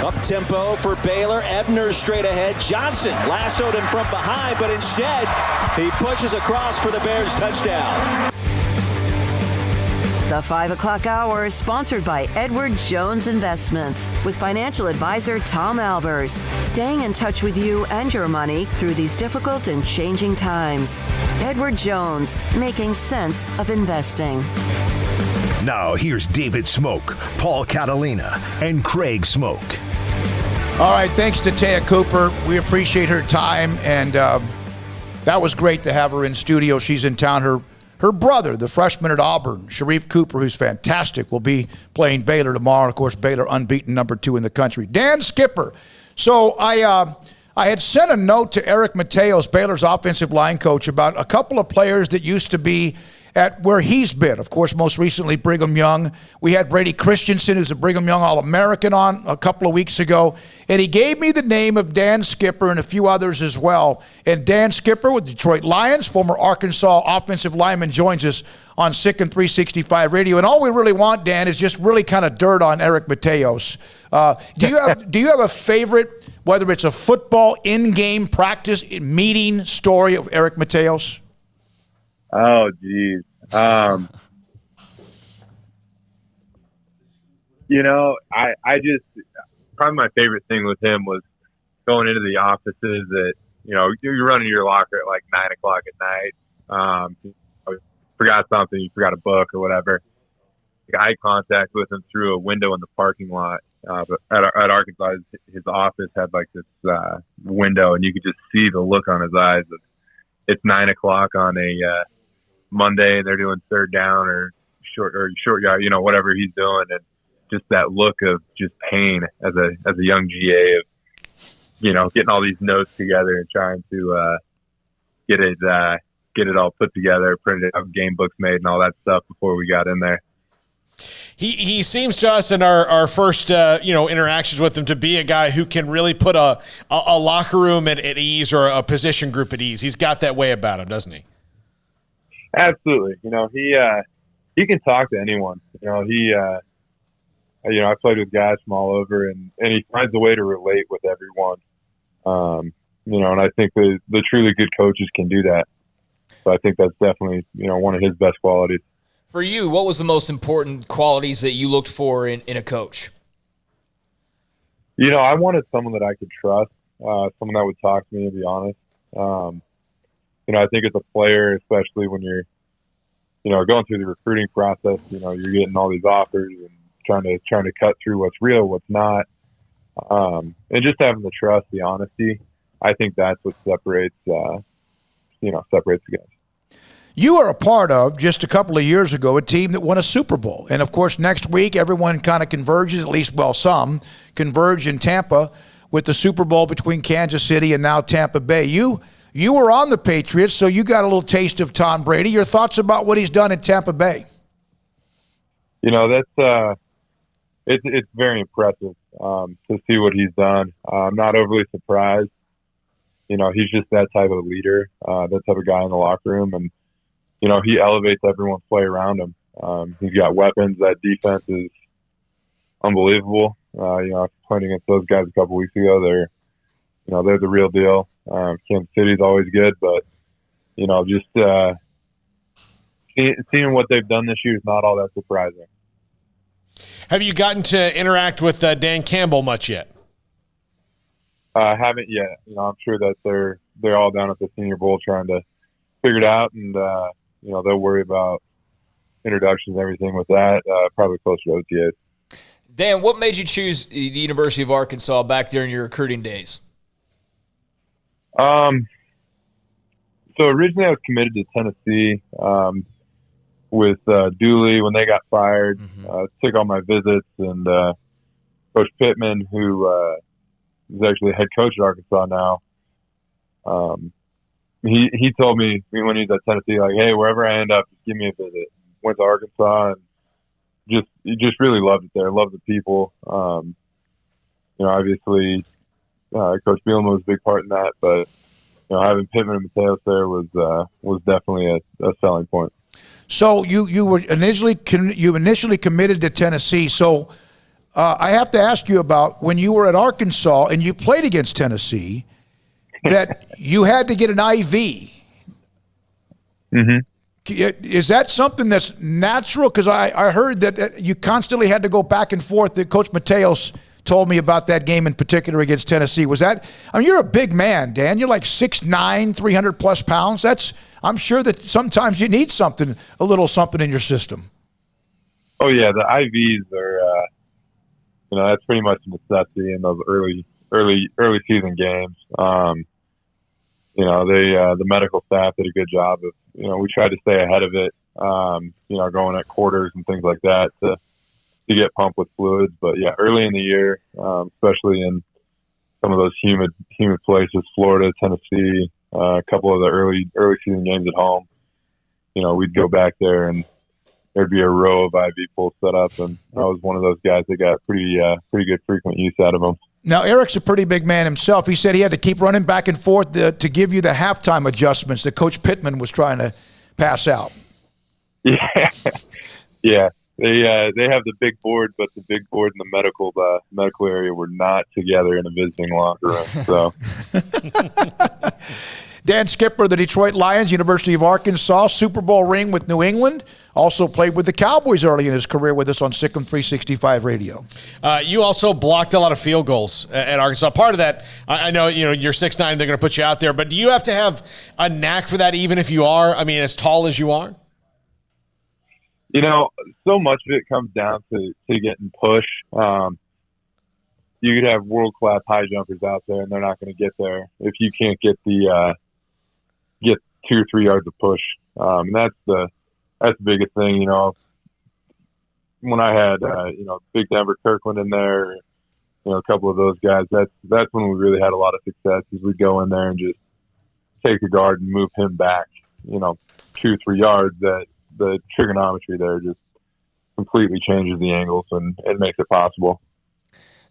Speaker 25: Up tempo for Baylor. Ebner straight ahead. Johnson lassoed him from behind, but instead he pushes across for the Bears touchdown.
Speaker 1: The 5 o'clock hour is sponsored by Edward Jones Investments with financial advisor Tom Albers, staying in touch with you and your money through these difficult and changing times. Edward Jones, making sense of investing.
Speaker 13: Now here's David Smoak, Paul Catalina, and Craig Smoak.
Speaker 5: All right, thanks to Taya Cooper. We appreciate her time, and that was great to have her in studio. She's in town. Her brother, the freshman at Auburn, Sharif Cooper, who's fantastic, will be playing Baylor tomorrow. Of course, Baylor unbeaten #2 in the country. Dan Skipper. So I had sent a note to Eric Mateos, Baylor's offensive line coach, about a couple of players that used to be at where he's been. Of course, most recently, Brigham Young. We had Brady Christensen, who's a Brigham Young All-American, on a couple of weeks ago. And he gave me the name of Dan Skipper and a few others as well. And Dan Skipper with Detroit Lions, former Arkansas offensive lineman, joins us on SicEm365 Radio. And all we really want, Dan, is just really kind of dirt on Eric Mateos. Do you have a favorite, whether it's a football in-game practice meeting story of Eric Mateos?
Speaker 26: Oh, geez. I just, probably my favorite thing with him was going into the offices at, you're running your locker at like 9 o'clock at night. Forgot something, you forgot a book or whatever. Eye contact with him through a window in the parking lot. But at Arkansas, his office had like this window, and you could just see the look on his eyes. It's 9 o'clock on a Monday, and they're doing third down or short yard, whatever he's doing, and just that look of just pain as a young GA of, getting all these notes together and trying to get it all put together, printed out, game books made, and all that stuff before we got in there.
Speaker 6: He seems to us in our first interactions with him to be a guy who can really put a locker room at ease or a position group at ease. He's got that way about him, doesn't he?
Speaker 26: Absolutely. He can talk to anyone. I played with guys from all over, and he finds a way to relate with everyone. And I think the truly good coaches can do that. So I think that's definitely, one of his best qualities.
Speaker 7: For you, what was the most important qualities that you looked for in a coach?
Speaker 26: I wanted someone that I could trust, someone that would talk to me and be honest. I think as a player, especially when you're, going through the recruiting process, you're getting all these offers and trying to cut through what's real, what's not. And just having the trust, the honesty, I think that's what separates the guys.
Speaker 5: You are a part of, just a couple of years ago, a team that won a Super Bowl. And, of course, next week everyone kind of converges, at least, some converge in Tampa with the Super Bowl between Kansas City and now Tampa Bay. You were on the Patriots, so you got a little taste of Tom Brady. Your thoughts about what he's done in Tampa Bay?
Speaker 26: That's it's very impressive to see what he's done. I'm not overly surprised. He's just that type of leader, that type of guy in the locker room, and he elevates everyone's play around him. He's got weapons. That defense is unbelievable. After playing against those guys a couple weeks ago, they're the real deal. Kansas City's always good, but just seeing what they've done this year is not all that surprising.
Speaker 6: Have you gotten to interact with Dan Campbell much yet?
Speaker 26: I haven't yet. I'm sure that they're all down at the Senior Bowl trying to figure it out, and they'll worry about introductions and everything with that. Probably closer to OTAs.
Speaker 7: Dan, what made you choose the University of Arkansas back during your recruiting days?
Speaker 26: So originally I was committed to Tennessee with Dooley when they got fired. Took all my visits, and Coach Pittman, who is actually the head coach at Arkansas now, he told me when he was at Tennessee, like, hey, wherever I end up, just give me a visit. Went to Arkansas and just really loved it there. Loved the people. Obviously, Coach Bielema was a big part in that, but having Pittman and Mateos there was definitely a selling point.
Speaker 5: So you were initially committed to Tennessee. So I have to ask you about when you were at Arkansas and you played against Tennessee, that you had to get an IV.
Speaker 26: Mm-hmm.
Speaker 5: Is that something that's natural? Because I heard that you constantly had to go back and forth. That Coach Mateos told me about that game in particular against Tennessee. Was that? I mean, you're a big man, Dan. You're like 6'9", 300+ pounds. I'm sure that sometimes you need a little something in your system. Oh
Speaker 26: yeah, the IVs are. That's pretty much a necessity in those early season games. The medical staff did a good job of, we tried to stay ahead of it, going at quarters and things like that to get pumped with fluids. But yeah, early in the year, especially in some of those humid places, Florida, Tennessee, a couple of the early season games at home, we'd go back there and there'd be a row of IV pulls set up, and I was one of those guys that got pretty good frequent use out of them.
Speaker 5: Now, Eric's a pretty big man himself. He said he had to keep running back and forth to give you the halftime adjustments that Coach Pittman was trying to pass out.
Speaker 26: Yeah. They have the big board, but the big board and the medical area were not together in a visiting locker room. So.
Speaker 5: Dan Skipper, the Detroit Lions, University of Arkansas, Super Bowl ring with New England. Also played with the Cowboys early in his career with us on SicEm365 Radio.
Speaker 6: You also blocked a lot of field goals at Arkansas. Part of that, I know, you're 6'9", they're going to put you out there, but do you have to have a knack for that even if you are, as tall as you are?
Speaker 26: So much of it comes down to getting push. You could have world-class high jumpers out there, and they're not going to get there if you can't get 2 or 3 yards of push. And that's the biggest thing. When I had Big Denver Kirkland in there, a couple of those guys, that's when we really had a lot of success. Is we'd go in there and just take the guard and move him back 2 or 3 yards. That the trigonometry there just completely changes the angles and it makes it possible.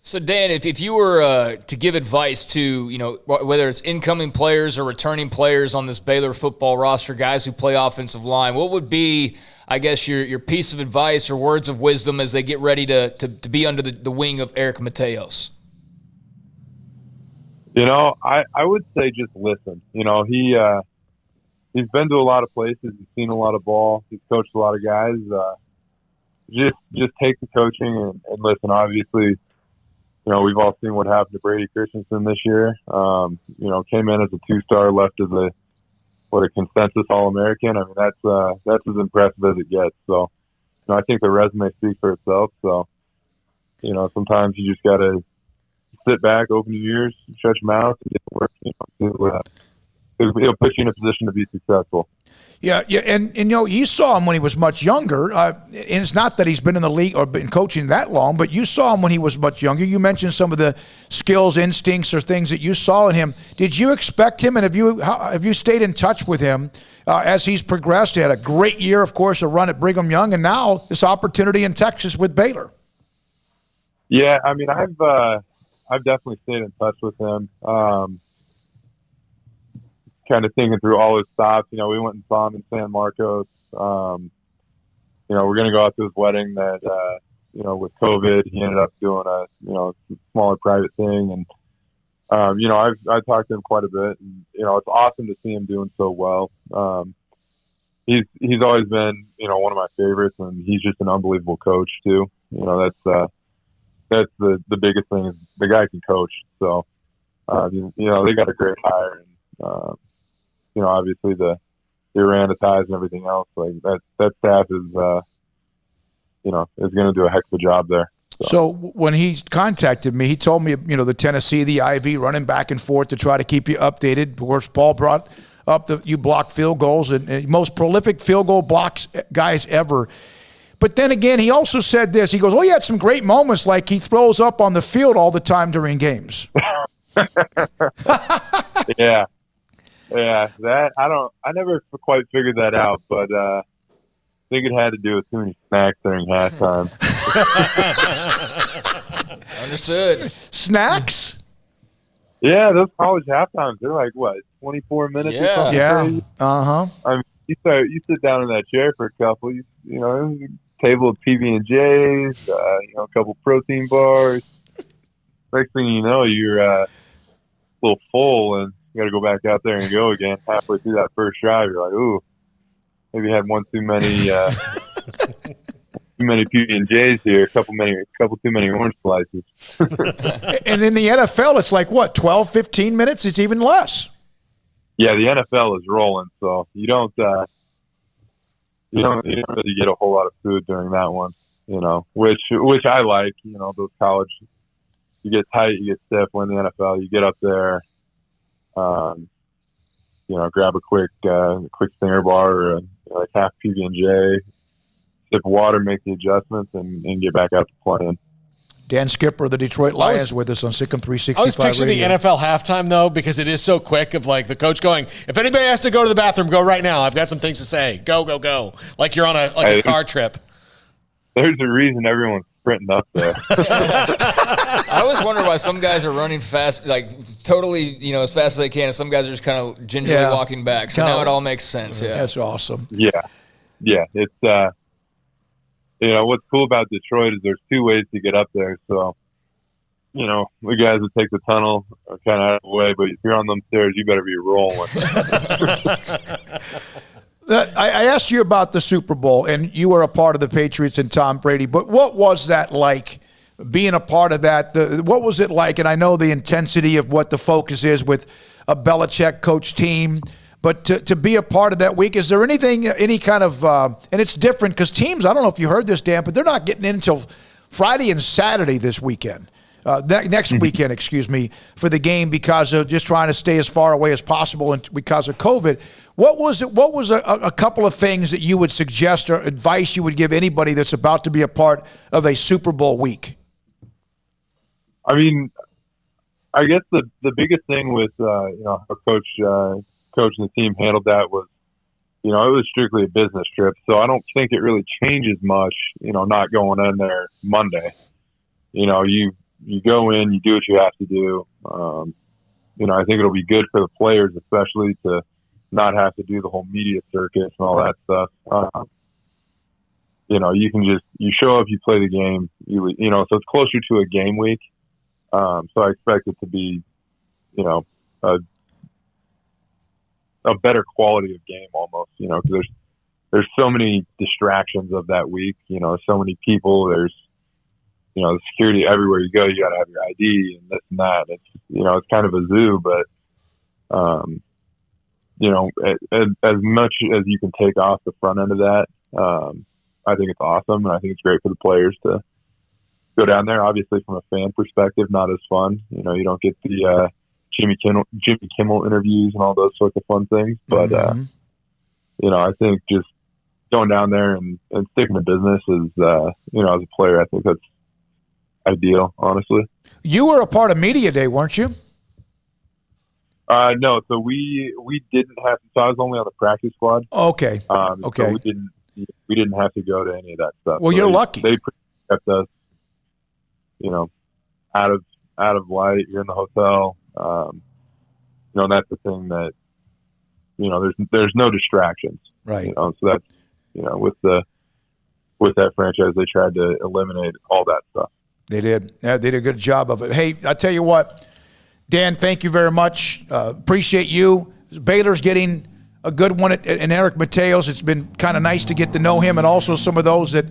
Speaker 7: So, Dan, if you were to give advice to, whether it's incoming players or returning players on this Baylor football roster, guys who play offensive line, what would be, I guess, your piece of advice or words of wisdom as they get ready to be under the wing of Eric Mateos?
Speaker 26: I would say just listen. He's been to a lot of places. He's seen a lot of ball. He's coached a lot of guys. Just take the coaching and listen. Obviously, we've all seen what happened to Brady Christensen this year. Came in as a 2-star, left as what a consensus All-American. I mean, that's as impressive as it gets. So, I think the resume speaks for itself. So, sometimes you just got to sit back, open your ears, shut your mouth, and get to work. It'll put you in a position to be successful.
Speaker 5: Yeah, and you saw him when he was much younger. And it's not that he's been in the league or been coaching that long, but you saw him when he was much younger. You mentioned some of the skills, instincts, or things that you saw in him. Did you expect him, and have you stayed in touch with him as he's progressed? He had a great year, of course, a run at Brigham Young, and now this opportunity in Texas with Baylor.
Speaker 26: Yeah, I mean, I've definitely stayed in touch with him. Kind of thinking through all his stops. We went and saw him in San Marcos. We're going to go out to his wedding that, with COVID, he ended up doing a smaller private thing. And, I've talked to him quite a bit, and, it's awesome to see him doing so well. He's always been, one of my favorites, and he's just an unbelievable coach too. That's the biggest thing is the guy can coach. So, they got a great hire, and, obviously the Iran ties and everything else, like that staff is going to do a heck of a job there.
Speaker 5: So when he contacted me, he told me, the Tennessee, the Ivy, running back and forth to try to keep you updated. Of course, Paul brought up you block field goals and most prolific field goal blocks guys ever. But then again, he also said this. He goes, he had some great moments, like he throws up on the field all the time during games.
Speaker 26: Yeah. Yeah, that I never quite figured that out, but I think it had to do with too many snacks during halftime.
Speaker 7: Understood.
Speaker 5: Snacks?
Speaker 26: Yeah, those college halftimes, they're like, 24 minutes or something?
Speaker 5: Yeah. Uh-huh.
Speaker 26: I mean, you sit down in that chair for a couple, table of PB&Js, a couple protein bars. Next thing you know, you're a little full, and you got to go back out there and go again. Halfway through that first drive, you're like, ooh, maybe had one too many PB&Js here, a couple too many orange slices.
Speaker 5: And in the NFL, it's like, 12, 15 minutes? It's even less.
Speaker 26: Yeah, the NFL is rolling, so you don't really get a whole lot of food during that one, which I like. Those college, you get tight, you get stiff. When the NFL, you get up there, grab a quick stinger bar or like half PB&J, sip of water, make the adjustments, and get back out to playing.
Speaker 5: Dan Skipper, the Detroit Lions, with us on SicEm365
Speaker 6: I was picturing
Speaker 5: Radio.
Speaker 6: the NFL halftime, though, because it is so quick of, like, the coach going, if anybody has to go to the bathroom, go right now. I've got some things to say. Go, go, go. Like you're on a car trip.
Speaker 26: There's a reason everyone's sprinting up there.
Speaker 7: I always wonder why some guys are running fast, like totally, as fast as they can, and some guys are just kind of gingerly walking back. So now it all makes sense. Yeah,
Speaker 5: that's awesome.
Speaker 26: Yeah. It's what's cool about Detroit is there's two ways to get up there. So, the guys that take the tunnel are kind of out of the way, but if you're on them stairs, you better be rolling.
Speaker 5: I asked you about the Super Bowl, and you were a part of the Patriots and Tom Brady, but what was that like, being a part of that? What was it like? And I know the intensity of what the focus is with a Belichick coach team, but to be a part of that week, is there any kind of, and it's different because teams, I don't know if you heard this, Dan, but they're not getting in until Friday and Saturday this weekend. Next weekend, for the game, because of just trying to stay as far away as possible and because of COVID. What was a couple of things that you would suggest or advice you would give anybody that's about to be a part of a Super Bowl week?
Speaker 26: I mean, I guess the biggest thing with how coach and the team handled that was, it was strictly a business trip, so I don't think it really changes much, not going in there Monday. You go in, you do what you have to do. I think it'll be good for the players, especially to not have to do the whole media circus and all that stuff. You show up, you play the game, so it's closer to a game week. So I expect it to be, a better quality of game almost, because there's so many distractions of that week, so many people, there's, the security everywhere you go, you got to have your ID and this and that. It's, it's kind of a zoo, but, as much as you can take off the front end of that, I think it's awesome, and I think it's great for the players to go down there. Obviously, from a fan perspective, not as fun. You don't get the Jimmy Kimmel interviews and all those sorts of fun things. But I think just going down there and sticking to business is, as a player, I think that's ideal, honestly.
Speaker 5: You were a part of Media Day, weren't you?
Speaker 26: No, so we didn't have to. So I was only on the practice squad.
Speaker 5: Okay.
Speaker 26: Okay. So we didn't have to go to any of that stuff.
Speaker 5: Well,
Speaker 26: so
Speaker 5: you're lucky.
Speaker 26: They kept us, out of light. You're in the hotel. And that's the thing that, there's no distractions.
Speaker 5: Right.
Speaker 26: So that's, with that franchise, they tried to eliminate all that stuff.
Speaker 5: They did. Yeah, they did a good job of it. Hey, I tell you what, Dan, thank you very much. Appreciate you. Baylor's getting a good one in Eric Mateos. It's been kind of nice to get to know him, and also some of those that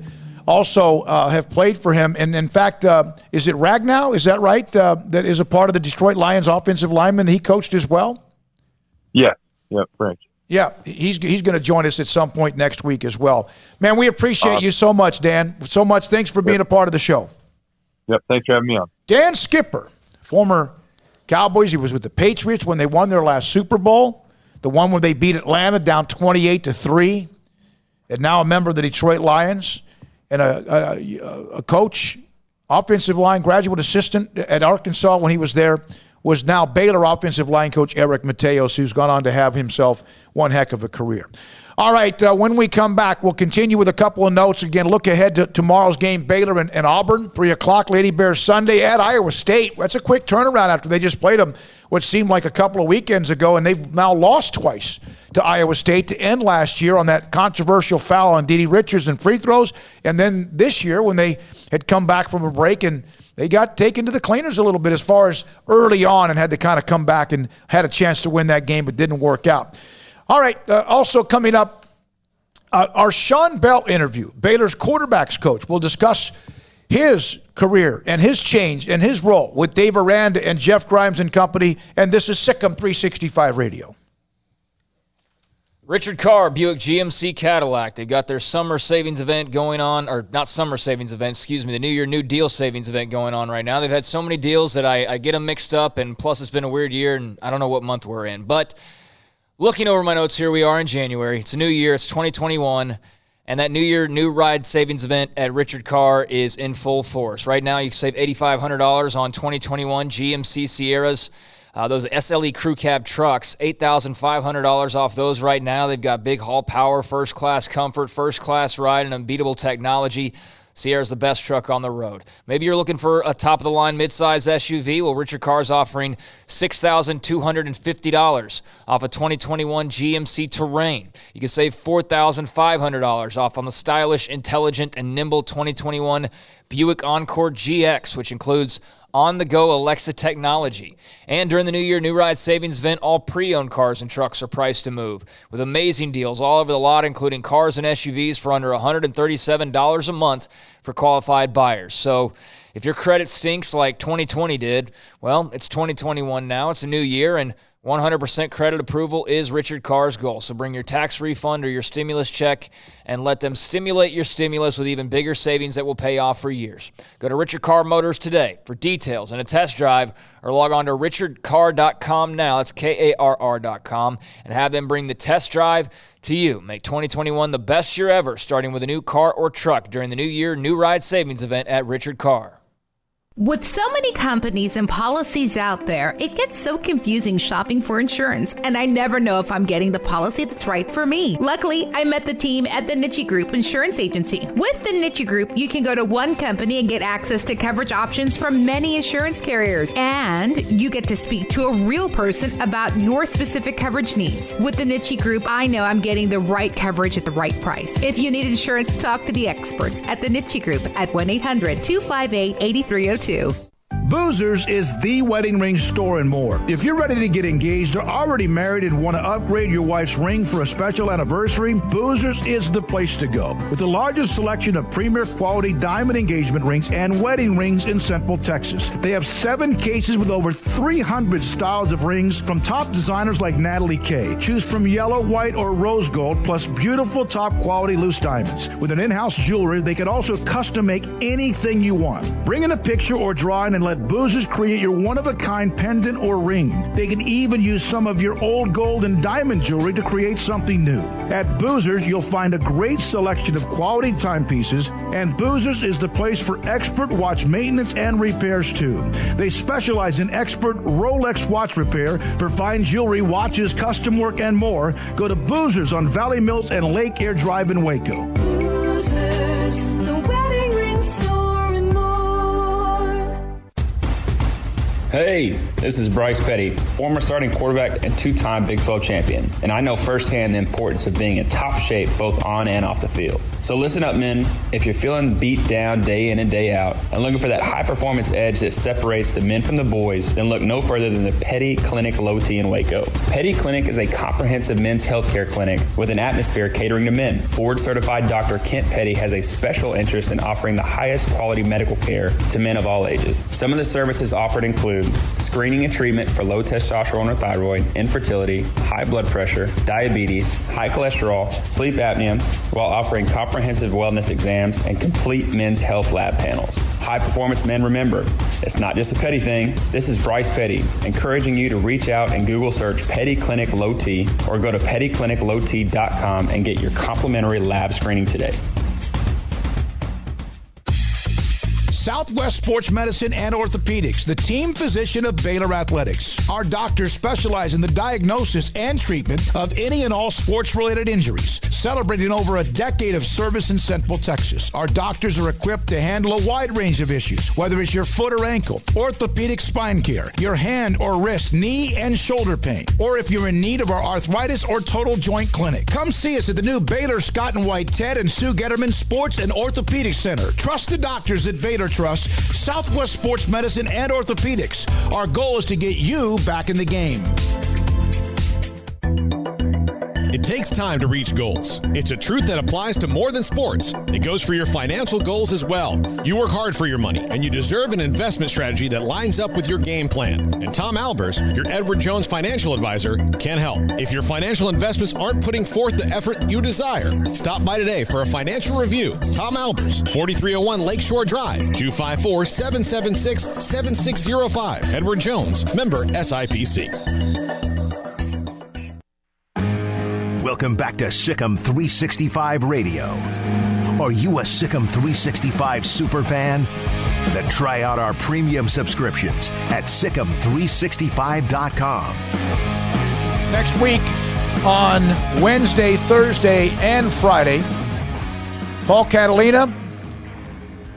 Speaker 5: also have played for him. And in fact, is it Ragnow? Is that right? That is a part of the Detroit Lions offensive lineman he coached as well?
Speaker 26: Yeah. Yeah, Frank.
Speaker 5: Yeah, he's going to join us at some point next week as well. Man, we appreciate you so much, Dan. So much. Thanks for being a part of the show.
Speaker 26: Yep, thanks for having me on.
Speaker 5: Dan Skipper, former Cowboys. He was with the Patriots when they won their last Super Bowl, the one where they beat Atlanta down 28-3, and now a member of the Detroit Lions, and a coach, offensive line graduate assistant at Arkansas when he was there, was now Baylor offensive line coach Eric Mateos, who's gone on to have himself one heck of a career. All right, when we come back, we'll continue with a couple of notes. Again, look ahead to tomorrow's game, Baylor and Auburn, 3 o'clock, Lady Bears Sunday at Iowa State. That's a quick turnaround after they just played them what seemed like a couple of weekends ago, and they've now lost twice to Iowa State to end last year on that controversial foul on D.D. Richards and free throws, and then this year when they had come back from a break and they got taken to the cleaners a little bit as far as early on and had to kind of come back and had a chance to win that game but didn't work out. All right, also coming up, our Sean Bell interview, Baylor's quarterbacks coach, will discuss his career and his change and his role with Dave Aranda and Jeff Grimes and company, and this is SicEm365 Radio.
Speaker 7: Richard Carr, Buick GMC Cadillac. They've got their summer savings event going on, or not summer savings event, excuse me, the New Year New Deal savings event going on right now. They've had so many deals that I get them mixed up, and plus it's been a weird year, and I don't know what month we're in. But looking over my notes here, we are in January. It's a new year. It's 2021. And that New Year, New Ride savings event at Richard Carr is in full force. Right now, you can save $8,500 on 2021 GMC Sierras. Those SLE crew cab trucks, $8,500 off those right now. They've got big haul power, first-class comfort, first-class ride, and unbeatable technology. Sierra's the best truck on the road. Maybe you're looking for a top-of-the-line midsize SUV. Well, Richard Carr's offering $6,250 off a 2021 GMC Terrain. You can save $4,500 off on the stylish, intelligent, and nimble 2021 Buick Encore GX, which includes on-the-go Alexa technology. And during the New Year New Ride Savings event, all pre-owned cars and trucks are priced to move, with amazing deals all over the lot, including cars and SUVs for under $137 a month for qualified buyers. So if your credit stinks like 2020 did, well, it's 2021 now. It's a new year, and 100% credit approval is Richard Carr's goal. So bring your tax refund or your stimulus check and let them stimulate your stimulus with even bigger savings that will pay off for years. Go to Richard Carr Motors today for details and a test drive, or log on to richardcarr.com now. That's KARR.com, and have them bring the test drive to you. Make 2021 the best year ever, starting with a new car or truck during the New Year New Ride Savings event at Richard Carr.
Speaker 2: With so many companies and policies out there, it gets so confusing shopping for insurance, and I never know if I'm getting the policy that's right for me. Luckily, I met the team at the Niche Group Insurance Agency. With the Niche Group, you can go to one company and get access to coverage options from many insurance carriers, and you get to speak to a real person about your specific coverage needs. With the Niche Group, I know I'm getting the right coverage at the right price. If you need insurance, talk to the experts at the Niche Group at 1-800-258-8302.
Speaker 5: Boozers is the wedding ring store and more. If you're ready to get engaged or already married and want to upgrade your wife's ring for a special anniversary, Boozers is the place to go. With the largest selection of premier quality diamond engagement rings and wedding rings in Central Texas. They have 7 cases with over 300 styles of rings from top designers like Natalie Kay. Choose from yellow, white, or rose gold, plus beautiful top quality loose diamonds. With an in-house jewelry, they can also custom make anything you want. Bring in a picture or drawing and let Boozers create your one-of-a-kind pendant or ring. They can even use some of your old gold and diamond jewelry to create something new. At Boozers, you'll find a great selection of quality timepieces, and Boozers is the place for expert watch maintenance and repairs too. They specialize in expert Rolex watch repair for fine jewelry, watches, custom work, and more. Go to Boozers on Valley Mills and Lake Air Drive in Waco.
Speaker 3: Boozers, the wedding ring store and more.
Speaker 4: Hey, this is Bryce Petty, former starting quarterback and 2-time Big 12 champion, and I know firsthand the importance of being in top shape both on and off the field. So listen up, men. If you're feeling beat down day in and day out and looking for that high-performance edge that separates the men from the boys, then look no further than the Petty Clinic Low T in Waco. Petty Clinic is a comprehensive men's healthcare clinic with an atmosphere catering to men. Board-certified Dr. Kent Petty has a special interest in offering the highest quality medical care to men of all ages. Some of the services offered include screening and treatment for low testosterone or thyroid, infertility, high blood pressure, diabetes, high cholesterol, sleep apnea, while offering comprehensive wellness exams and complete men's health lab panels. High performance men, remember, it's not just a Petty thing. This is Bryce Petty, encouraging you to reach out and Google search Petty Clinic Low T or go to pettycliniclowt.com and get your complimentary lab screening today.
Speaker 5: Southwest Sports Medicine and Orthopedics, the team physician of Baylor Athletics. Our doctors specialize in the diagnosis and treatment of any and all sports-related injuries. Celebrating over a decade of service in Central Texas, our doctors are equipped to handle a wide range of issues, whether it's your foot or ankle, orthopedic spine care, your hand or wrist, knee and shoulder pain, or if you're in need of our arthritis or total joint clinic. Come see us at the new Baylor Scott and White Ted and Sue Getterman Sports and Orthopedic Center. Trusted doctors at Baylor Trust, Southwest Sports Medicine and Orthopedics. Our goal is to get you back in the game.
Speaker 14: It takes time to reach goals. It's a truth that applies to more than sports. It goes for your financial goals as well. You work hard for your money, and you deserve an investment strategy that lines up with your game plan. And Tom Albers, your Edward Jones financial advisor, can help. If your financial investments aren't putting forth the effort you desire, stop by today for a financial review. Tom Albers, 4301 Lakeshore Drive, 254-776-7605. Edward Jones, member SIPC.
Speaker 13: Welcome back to SicEm365 Radio. Are you a SicEm365 super fan? Then try out our premium subscriptions at SicEm365.com.
Speaker 5: Next week on Wednesday, Thursday, and Friday, Paul Catalina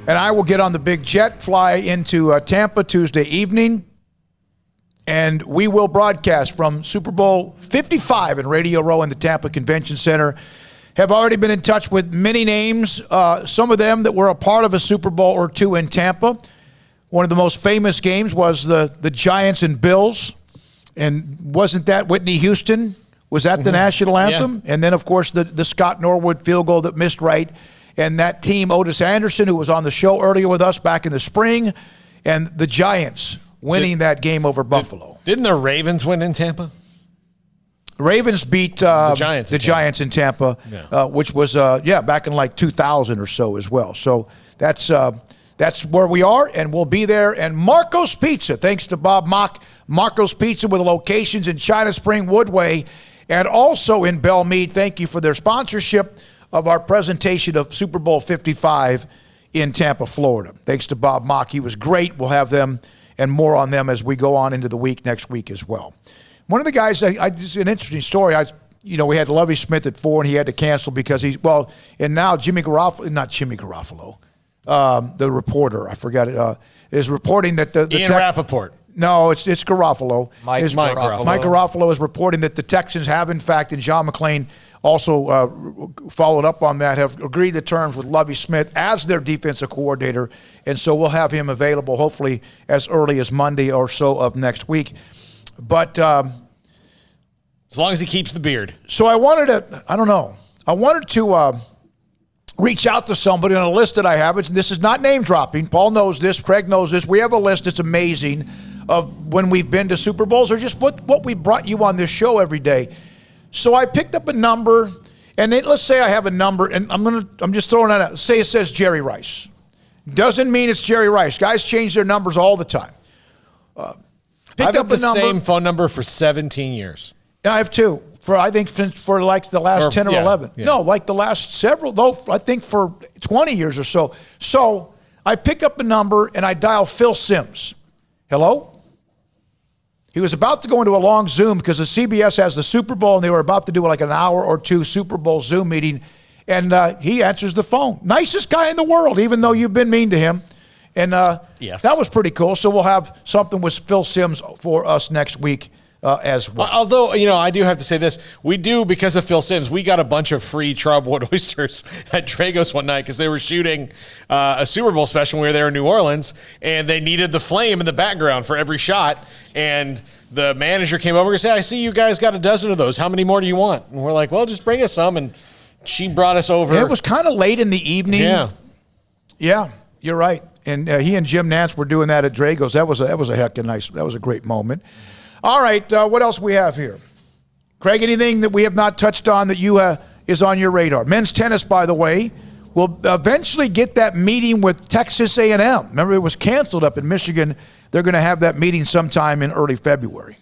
Speaker 5: and I will get on the big jet, fly into Tampa Tuesday evening, and we will broadcast from Super Bowl 55 in Radio Row in the Tampa Convention Center. Have already been in touch with many names, some of them that were a part of a Super Bowl or two in Tampa. One of the most famous games was the Giants and Bills. And wasn't that Whitney Houston? Was that the national anthem? Yeah. And then, of course, the Scott Norwood field goal that missed right. And that team, Otis Anderson, who was on the show earlier with us back in the spring, and the Giants winning that game over Buffalo.
Speaker 6: Didn't the Ravens win in Tampa?
Speaker 5: Ravens beat the Giants in Tampa, which was back in like 2000 or so as well. So that's where we are, and we'll be there. And Marco's Pizza, thanks to Bob Mock, Marco's Pizza with locations in China Spring, Woodway, and also in Belle Meade. Thank you for their sponsorship of our presentation of Super Bowl 55 in Tampa, Florida. Thanks to Bob Mock. He was great. We'll have them and more on them as we go on into the week next week as well. One of the guys, it's an interesting story. We had Lovie Smith at 4, and he had to cancel because and now the reporter, I forgot it, is reporting that
Speaker 6: Ian Rappaport.
Speaker 5: No, it's Garofalo.
Speaker 7: Mike Garofalo.
Speaker 5: Mike Garofalo is reporting that the Texans have, in fact, and John McClain also followed up on that, have agreed to terms with Lovie Smith as their defensive coordinator, and so we'll have him available hopefully as early as Monday or so of next week. But
Speaker 6: as long as he keeps the beard.
Speaker 5: So I wanted to reach out to somebody on a list that I have. This is not name dropping. Paul knows this. Craig knows this. We have a list that's amazing of when we've been to Super Bowls or just what we brought you on this show every day. So I picked up a number, and let's say I have a number, and I'm just throwing it out. Say it says Jerry Rice. Doesn't mean it's Jerry Rice. Guys change their numbers all the time.
Speaker 6: I've had the same phone number for 17 years.
Speaker 5: I have two. For like the last 10 or 11. Yeah. No, like the last several, though, I think for 20 years or so. So I pick up a number and I dial Phil Simms. Hello? He was about to go into a long Zoom because the CBS has the Super Bowl and they were about to do like an hour or two Super Bowl Zoom meeting. And he answers the phone. Nicest guy in the world, even though you've been mean to him. And
Speaker 6: yes,
Speaker 5: that was pretty cool. So we'll have something with Phil Simms for us next week. As well.
Speaker 6: Although, I do have to say this. We do, because of Phil Simms, we got a bunch of free Charbwood oysters at Dragos one night because they were shooting a Super Bowl special when we were there in New Orleans, and they needed the flame in the background for every shot. And the manager came over and said, I see you guys got a dozen of those. How many more do you want? And we're like, well, just bring us some. And she brought us over.
Speaker 5: It was kind of late in the evening. Yeah, you're right. And he and Jim Nance were doing that at Dragos. That was a heck of nice. That was a great moment. All right, what else we have here? Craig, anything that we have not touched on that is on your radar? Men's tennis, by the way, will eventually get that meeting with Texas A&M. Remember, it was canceled up in Michigan. They're going to have that meeting sometime in early February.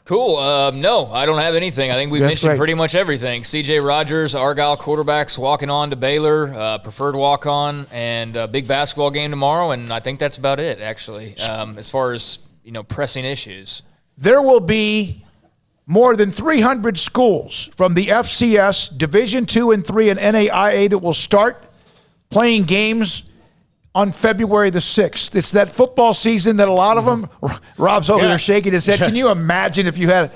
Speaker 7: Cool. No, I don't have anything. I think we mentioned pretty much everything. C.J. Rogers, Argyle quarterbacks walking on to Baylor, preferred walk-on, and a big basketball game tomorrow, and I think that's about it, actually, as far as, pressing issues.
Speaker 5: There will be more than 300 schools from the FCS, Division II and III, and NAIA that will start playing games on February the 6th. It's that football season that a lot of them, Rob's over there shaking his head. Can you imagine if you had,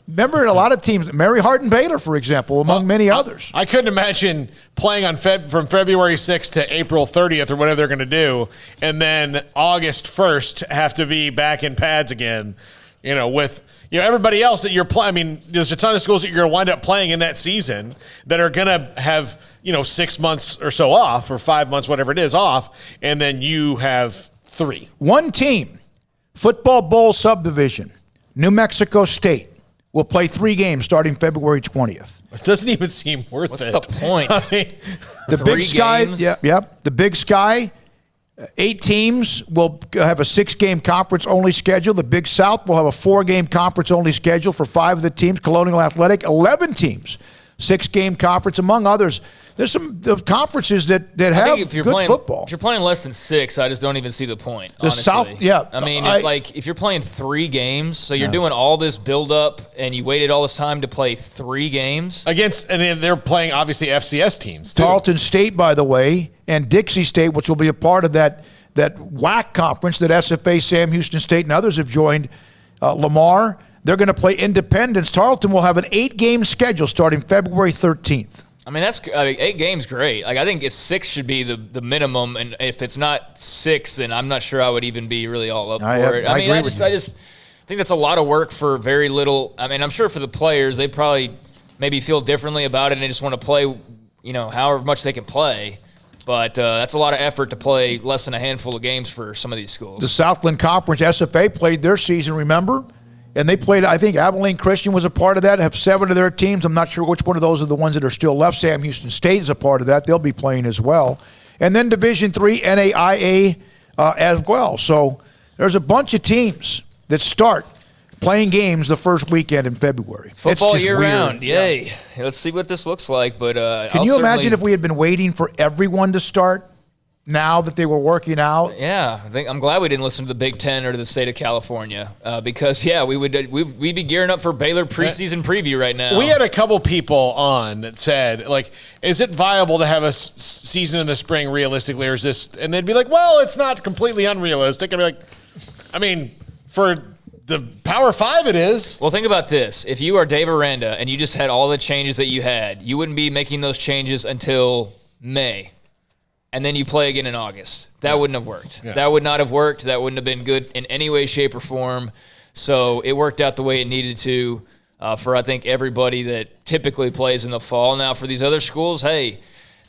Speaker 5: remember a lot of teams, Mary Hardin Baylor, for example, among many others.
Speaker 6: I couldn't imagine playing from February 6th to April 30th or whatever they're going to do, and then August 1st have to be back in pads again, with everybody else that you're playing. I mean, there's a ton of schools that you're going to wind up playing in that season that are going to have 6 months or so off, or 5 months, whatever it is, off, and then you have 3.
Speaker 5: One team, Football Bowl Subdivision, New Mexico State, will play 3 games starting February 20th.
Speaker 6: It doesn't even seem worth
Speaker 7: What's
Speaker 6: it.
Speaker 7: What's the point?
Speaker 6: I mean,
Speaker 5: the Big Sky, the Big Sky, 8 teams will have a 6-game conference-only schedule. The Big South will have a 4-game conference-only schedule for 5 of the teams. Colonial Athletic, 11 teams, 6-game conference, among others. There's some conferences that have good football.
Speaker 7: If you're playing less than 6, I just don't even see the point, honestly.
Speaker 5: South,
Speaker 7: I mean, if you're playing 3 games, so you're doing all this build-up, and you waited all this time to play 3 games.
Speaker 6: And then they're playing, obviously, FCS teams, too.
Speaker 5: Tarleton State, by the way, and Dixie State, which will be a part of that WAC conference that SFA, Sam Houston State, and others have joined. Lamar, they're going to play Independence. Tarleton will have an 8-game schedule starting February 13th.
Speaker 7: I mean, 8 games, great. I think 6 should be the minimum, and if it's not 6, then I'm not sure I would even be really all up for it. I just think that's a lot of work for very little. I mean, I'm sure for the players, they probably maybe feel differently about it, and they just want to play, however much they can play. But that's a lot of effort to play less than a handful of games for some of these schools.
Speaker 5: The Southland Conference, SFA, played their season, remember? And they played, I think Abilene Christian was a part of that, have 7 of their teams. I'm not sure which one of those are the ones that are still left. Sam Houston State is a part of that. They'll be playing as well. And then Division III, NAIA as well. So there's a bunch of teams that start playing games the first weekend in February.
Speaker 7: Football year-round, yay. Let's see what this looks like. But
Speaker 5: can you imagine if we had been waiting for everyone to start? now that they were working out?
Speaker 7: Yeah, I'm glad we didn't listen to the Big Ten or to the state of California because, we'd be gearing up for Baylor preseason preview right now.
Speaker 6: We had a couple people on that said, like, is it viable to have a season in the spring realistically, or is this – and they'd be like, well, it's not completely unrealistic. I'd be like, I mean, for the Power 5 it is.
Speaker 7: Well, think about this. If you are Dave Aranda and you just had all the changes that you had, you wouldn't be making those changes until May. And then you play again in August. That wouldn't have worked. Yeah. That would not have worked. That wouldn't have been good in any way, shape, or form. So it worked out the way it needed to for, I think, everybody that typically plays in the fall. Now, for these other schools, hey,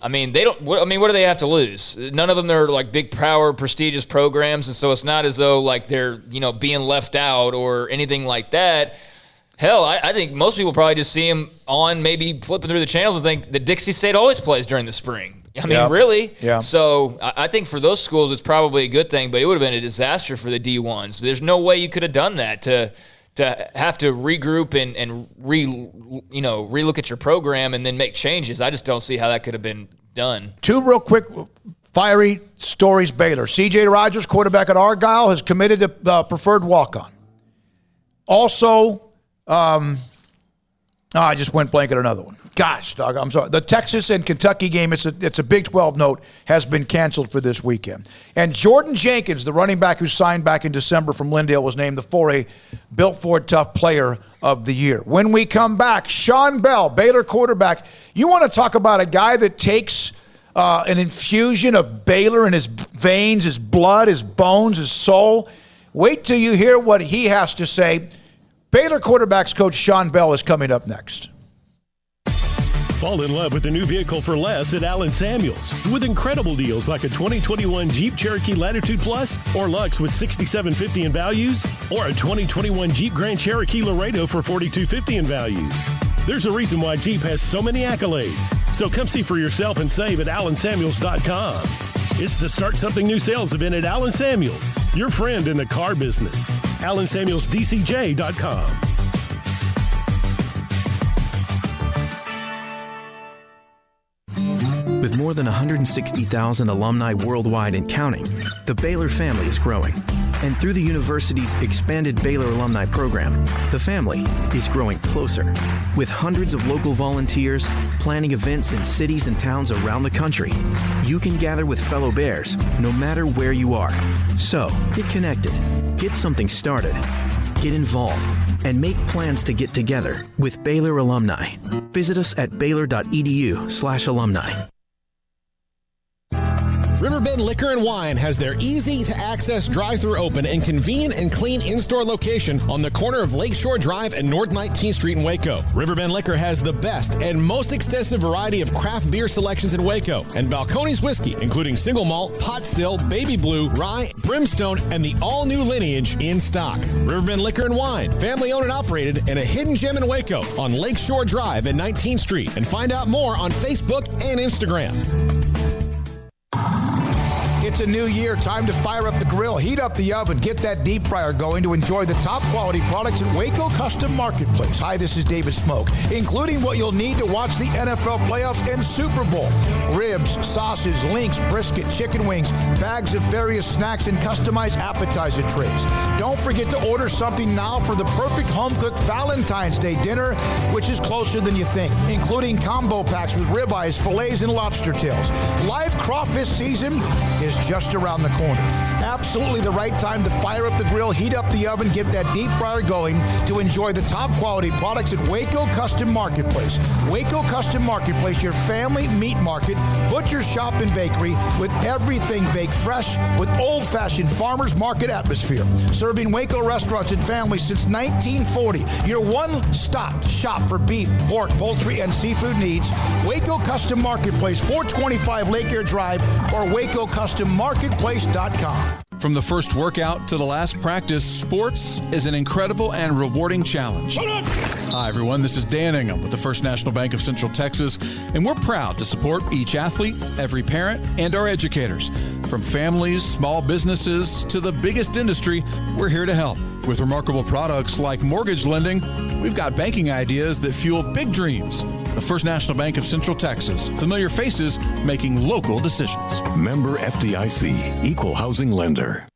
Speaker 7: I mean, what do they have to lose? None of them are like big, power, prestigious programs, and so it's not as though like they're being left out or anything like that. Hell, I think most people probably just see them on maybe flipping through the channels and think that Dixie State always plays during the spring. I mean, really? Yeah. So I think for those schools, it's probably a good thing, but it would have been a disaster for the D1s. There's no way you could have done that to have to regroup and relook at your program and then make changes. I just don't see how that could have been done.
Speaker 5: Two real quick fiery stories, Baylor. C.J. Rogers, quarterback at Argyle, has committed to preferred walk-on. Also, I just went blank at another one. Gosh, dog, I'm sorry. The Texas and Kentucky game, it's a Big 12 note, has been canceled for this weekend. And Jordan Jenkins, the running back who signed back in December from Lindale, was named the 4A Built Ford Tough Player of the Year. When we come back, Sean Bell, Baylor quarterback. You want to talk about a guy that takes an infusion of Baylor in his veins, his blood, his bones, his soul. Wait till you hear what he has to say. Baylor quarterbacks coach Sean Bell is coming up next.
Speaker 17: Fall in love with a new vehicle for less at Allen Samuels with incredible deals like a 2021 Jeep Cherokee Latitude Plus or Lux with $6,750 in values, or a 2021 Jeep Grand Cherokee Laredo for $4,250 in values. There's a reason why Jeep has so many accolades. So come see for yourself and save at AllenSamuels.com. It's the Start Something New sales event at Allen Samuels, your friend in the car business. AllenSamuelsDCJ.com.
Speaker 9: With more than 160,000 alumni worldwide and counting, the Baylor family is growing. And through the university's expanded Baylor alumni program, the family is growing closer. With hundreds of local volunteers planning events in cities and towns around the country, you can gather with fellow Bears no matter where you are. So, get connected, get something started, get involved, and make plans to get together with Baylor alumni. Visit us at baylor.edu/alumni.
Speaker 14: Riverbend Liquor and Wine has their easy-to-access drive-thru open and convenient and clean in-store location on the corner of Lakeshore Drive and North 19th Street in Waco. Riverbend Liquor has the best and most extensive variety of craft beer selections in Waco, and Balcones whiskey, including single malt, pot still, baby blue, rye, brimstone, and the all-new lineage in stock. Riverbend Liquor and Wine, family-owned and operated, and a hidden gem in Waco on Lakeshore Drive and 19th Street. And find out more on Facebook and Instagram.
Speaker 5: It's a new year. Time to fire up the grill, heat up the oven, get that deep fryer going to enjoy the top quality products at Waco Custom Marketplace. Hi, this is David Smoak, including what you'll need to watch the NFL playoffs and Super Bowl. Ribs, sausage, links, brisket, chicken wings, bags of various snacks, and customized appetizer trays. Don't forget to order something now for the perfect home-cooked Valentine's Day dinner, which is closer than you think, including combo packs with ribeyes, fillets, and lobster tails. Live crawfish season is just around the corner. Absolutely the right time to fire up the grill, heat up the oven, get that deep fryer going to enjoy the top quality products at Waco Custom Marketplace. Waco Custom Marketplace, your family meat market, butcher shop and bakery with everything baked fresh with old-fashioned farmers market atmosphere. Serving Waco restaurants and families since 1940. Your one-stop shop for beef, pork, poultry, and seafood needs. Waco Custom Marketplace, 425 Lake Air Drive or WacoCustomMarketplace.com.
Speaker 11: From the first workout to the last practice, sports is an incredible and rewarding challenge. Hi, everyone. This is Dan Ingham with the First National Bank of Central Texas, and we're proud to support each athlete, every parent, and our educators. From families, small businesses, to the biggest industry, we're here to help. With remarkable products like mortgage lending, we've got banking ideas that fuel big dreams. The First National Bank of Central Texas. Familiar faces making local decisions.
Speaker 24: Member FDIC, Equal Housing Lender.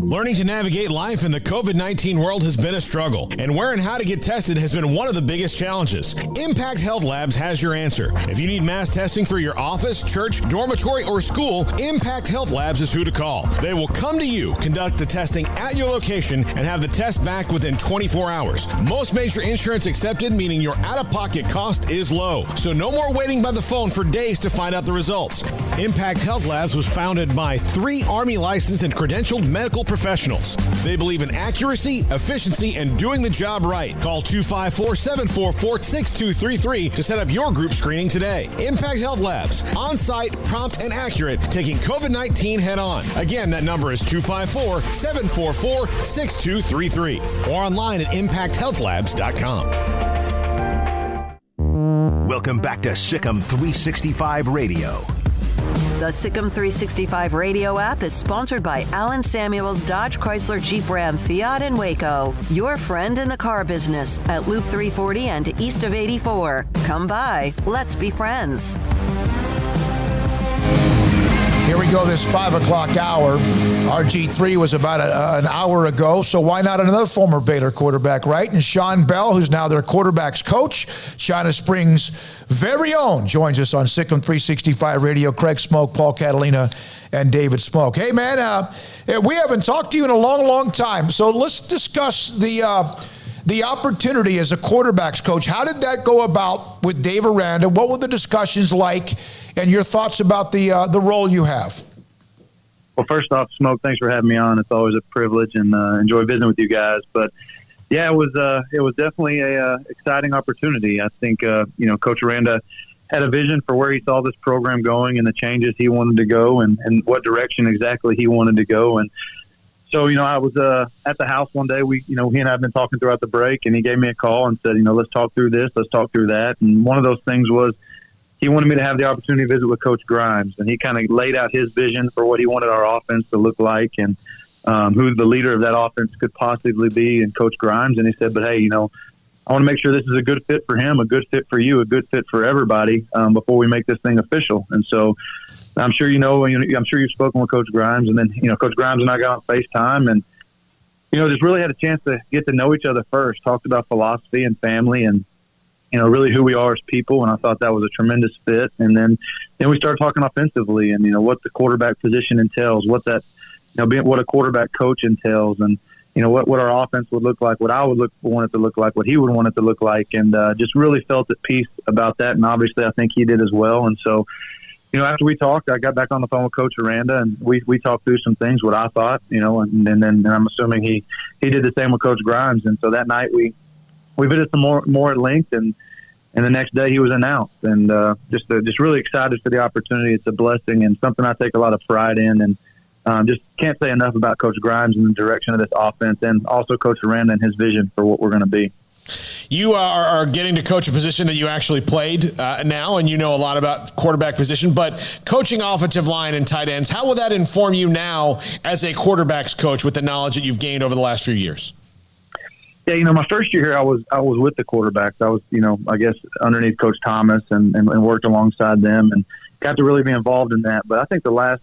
Speaker 14: Learning to navigate life in the COVID-19 world has been a struggle, and where and how to get tested has been one of the biggest challenges. Impact Health Labs has your answer. If you need mass testing for your office, church, dormitory, or school, Impact Health Labs is who to call. They will come to you, conduct the testing at your location, and have the test back within 24 hours. Most major insurance accepted, meaning your out-of-pocket cost is low. So no more waiting by the phone for days to find out the results. Impact Health Labs was founded by 3 Army licensed and credentialed medical professionals. They believe in accuracy, efficiency, and doing the job right. Call 254-744-6233 to set up your group screening today. Impact Health Labs, on-site, prompt, and accurate, taking COVID-19 head-on. Again, that number is 254-744-6233 or online at impacthealthlabs.com.
Speaker 13: Welcome back to SicEm365 Radio.
Speaker 1: The Sic'em365 Radio app is sponsored by Allen Samuels Dodge Chrysler Jeep Ram Fiat in Waco. Your friend in the car business at Loop 340 and east of 84. Come by. Let's be friends.
Speaker 5: Here we go, this 5 o'clock hour. RG3 was about an hour ago, so why not another former Baylor quarterback, right? And Sean Bell, who's now their quarterback's coach, China Springs' very own, joins us on SicEm365 Radio. Craig Smoak, Paul Catalina, and David Smoak. Hey, man, we haven't talked to you in a long, long time, so let's discuss the opportunity as a quarterback's coach. How did that go about with Dave Aranda? What were the discussions like? And your thoughts about the role you have?
Speaker 8: Well, first off, Smoak, thanks for having me on. It's always a privilege, and enjoy visiting with you guys. But yeah, it was definitely a exciting opportunity. I think Coach Aranda had a vision for where he saw this program going and the changes he wanted to go and what direction exactly he wanted to go. And so I was at the house one day. He and I have been talking throughout the break, and he gave me a call and said, let's talk through this, let's talk through that. And one of those things was, he wanted me to have the opportunity to visit with Coach Grimes, and he kind of laid out his vision for what he wanted our offense to look like and who the leader of that offense could possibly be, and Coach Grimes. And he said, but hey, I want to make sure this is a good fit for him, a good fit for you, a good fit for everybody before we make this thing official. And so I'm sure I'm sure you've spoken with Coach Grimes, and then Coach Grimes and I got on FaceTime, and just really had a chance to get to know each other first, talked about philosophy and family and really who we are as people, and I thought that was a tremendous fit. And then we started talking offensively, and what the quarterback position entails, what that what a quarterback coach entails, and what our offense would look like, what I would want it to look like, what he would want it to look like, and just really felt at peace about that. And obviously, I think he did as well. And so, after we talked, I got back on the phone with Coach Aranda, and we talked through some things, what I thought, and then I'm assuming he did the same with Coach Grimes. And so that night we visited some more at length, and the next day he was announced, and just really excited for the opportunity. It's a blessing and something I take a lot of pride in, and just can't say enough about Coach Grimes and the direction of this offense, and also Coach Aranda and his vision for what we're going to be.
Speaker 14: You are getting to coach a position that you actually played now, and a lot about quarterback position, but coaching offensive line and tight ends, how will that inform you now as a quarterback's coach with the knowledge that you've gained over the last few years?
Speaker 8: Yeah, my first year here, I was with the quarterbacks. I was, I guess underneath Coach Thomas and worked alongside them and got to really be involved in that. But I think the last,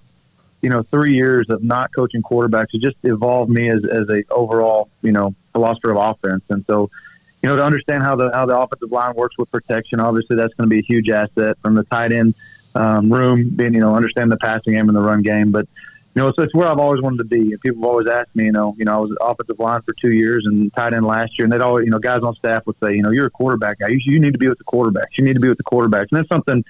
Speaker 8: 3 years of not coaching quarterbacks has just evolved me as a overall, philosopher of offense. And so, to understand how the offensive line works with protection, obviously that's going to be a huge asset from the tight end room, being, understand the passing game and the run game. But so it's where I've always wanted to be. And people have always asked me, I was offensive line for 2 years and tight end last year. And they'd always, guys on staff would say, you're a quarterback guy. You need to be with the quarterbacks. You need to be with the quarterbacks. And that's something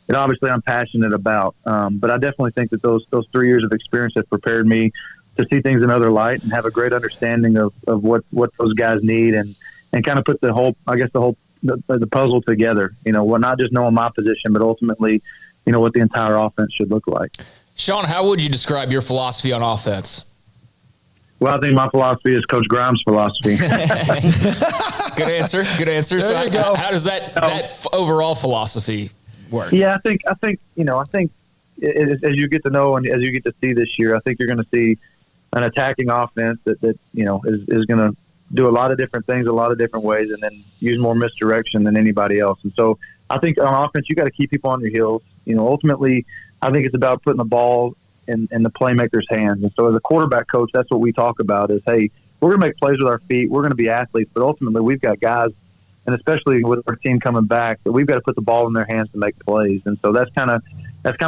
Speaker 8: that obviously I'm passionate about. But I definitely think that those 3 years of experience have prepared me to see things in other light and have a great understanding of what those guys need and kind of put the puzzle together, not just knowing my position, but ultimately, what the entire offense should look like.
Speaker 7: Sean, how would you describe your philosophy on offense?
Speaker 8: Well, I think my philosophy is Coach Grimes' philosophy.
Speaker 7: Good answer.
Speaker 8: There you go.
Speaker 7: How does that overall philosophy work?
Speaker 8: Yeah, I think as you get to know and as you get to see this year, I think you're going to see an attacking offense that is going to do a lot of different things, a lot of different ways, and then use more misdirection than anybody else. And so I think on offense, you got to keep people on your heels. Ultimately, I think it's about putting the ball in the playmaker's hands. And so as a quarterback coach, that's what we talk about is, hey, we're going to make plays with our feet. We're going to be athletes, but ultimately we've got guys, and especially with our team coming back, that we've got to put the ball in their hands to make plays. And so that's kind of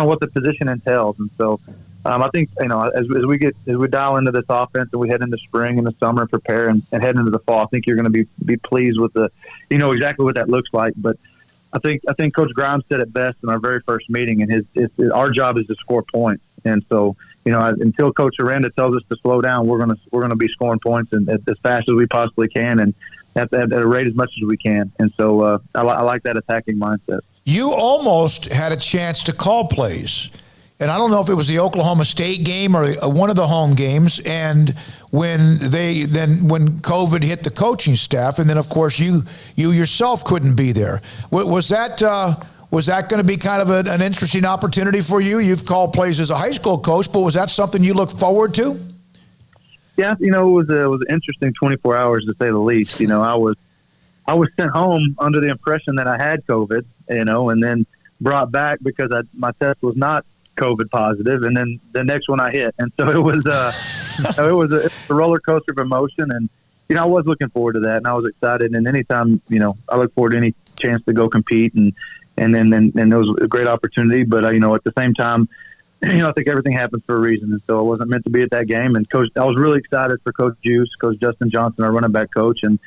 Speaker 8: what the position entails. And so I think, as we dial into this offense and we head into spring and the summer and prepare and head into the fall, I think you're going to be pleased with exactly what that looks like. But I think Coach Grimes said it best in our very first meeting, and our job is to score points. And so, until Coach Aranda tells us to slow down, we're gonna be scoring points and as fast as we possibly can, and at a rate as much as we can. And so, I like that attacking mindset.
Speaker 5: You almost had a chance to call plays, and I don't know if it was the Oklahoma State game or one of the home games. And when COVID hit the coaching staff, and then of course you yourself couldn't be there, was that going to be kind of an interesting opportunity for you? You've called plays as a high school coach, but was that something you look forward to?
Speaker 8: Yeah, it was an interesting 24 hours to say the least. I was sent home under the impression that I had COVID, and then brought back because my test was not COVID positive, and then the next one I hit, and so it was it was a roller coaster of emotion, and I was looking forward to that, and I was excited. And anytime I look forward to any chance to go compete, and it was a great opportunity. But at the same time, I think everything happens for a reason, and so I wasn't meant to be at that game. And I was really excited for Coach Juice, Coach Justin Johnson, our running back coach, and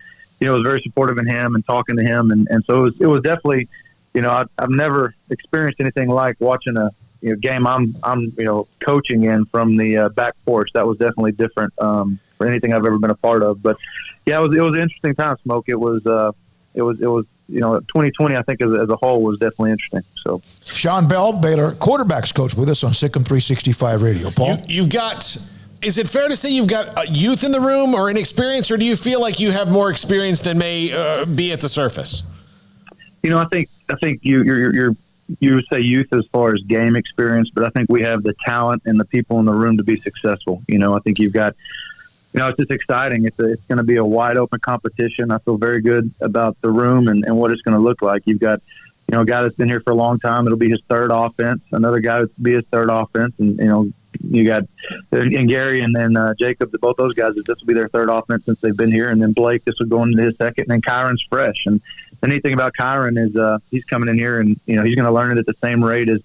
Speaker 8: I was very supportive in him and talking to him, and so it was definitely, I've never experienced anything like watching a game I'm coaching in from the back porch. That was definitely different for anything I've ever been a part of. But yeah, it was an interesting time, Smoke. It was 2020, I think as a whole was definitely interesting. So
Speaker 5: Sean Bell, Baylor quarterbacks coach, with us on SicEm365 Radio. Paul,
Speaker 14: you've got. Is it fair to say you've got youth in the room or inexperience, or do you feel like you have more experience than may be at the surface?
Speaker 8: I think you say youth as far as game experience, but I think we have the talent and the people in the room to be successful. I think you've got, it's just exciting. It's going to be a wide open competition. I feel very good about the room and what it's going to look like. You've got, a guy that's been here for a long time. It'll be his third offense. Another guy that'll be his third offense. And, you got and Gary and then Jacob, both those guys, this will be their third offense since they've been here. And then Blake, this will go into his second. And then Kyron's fresh. And the neat thing about Kyron is he's coming in here and, he's going to learn it at the same rate as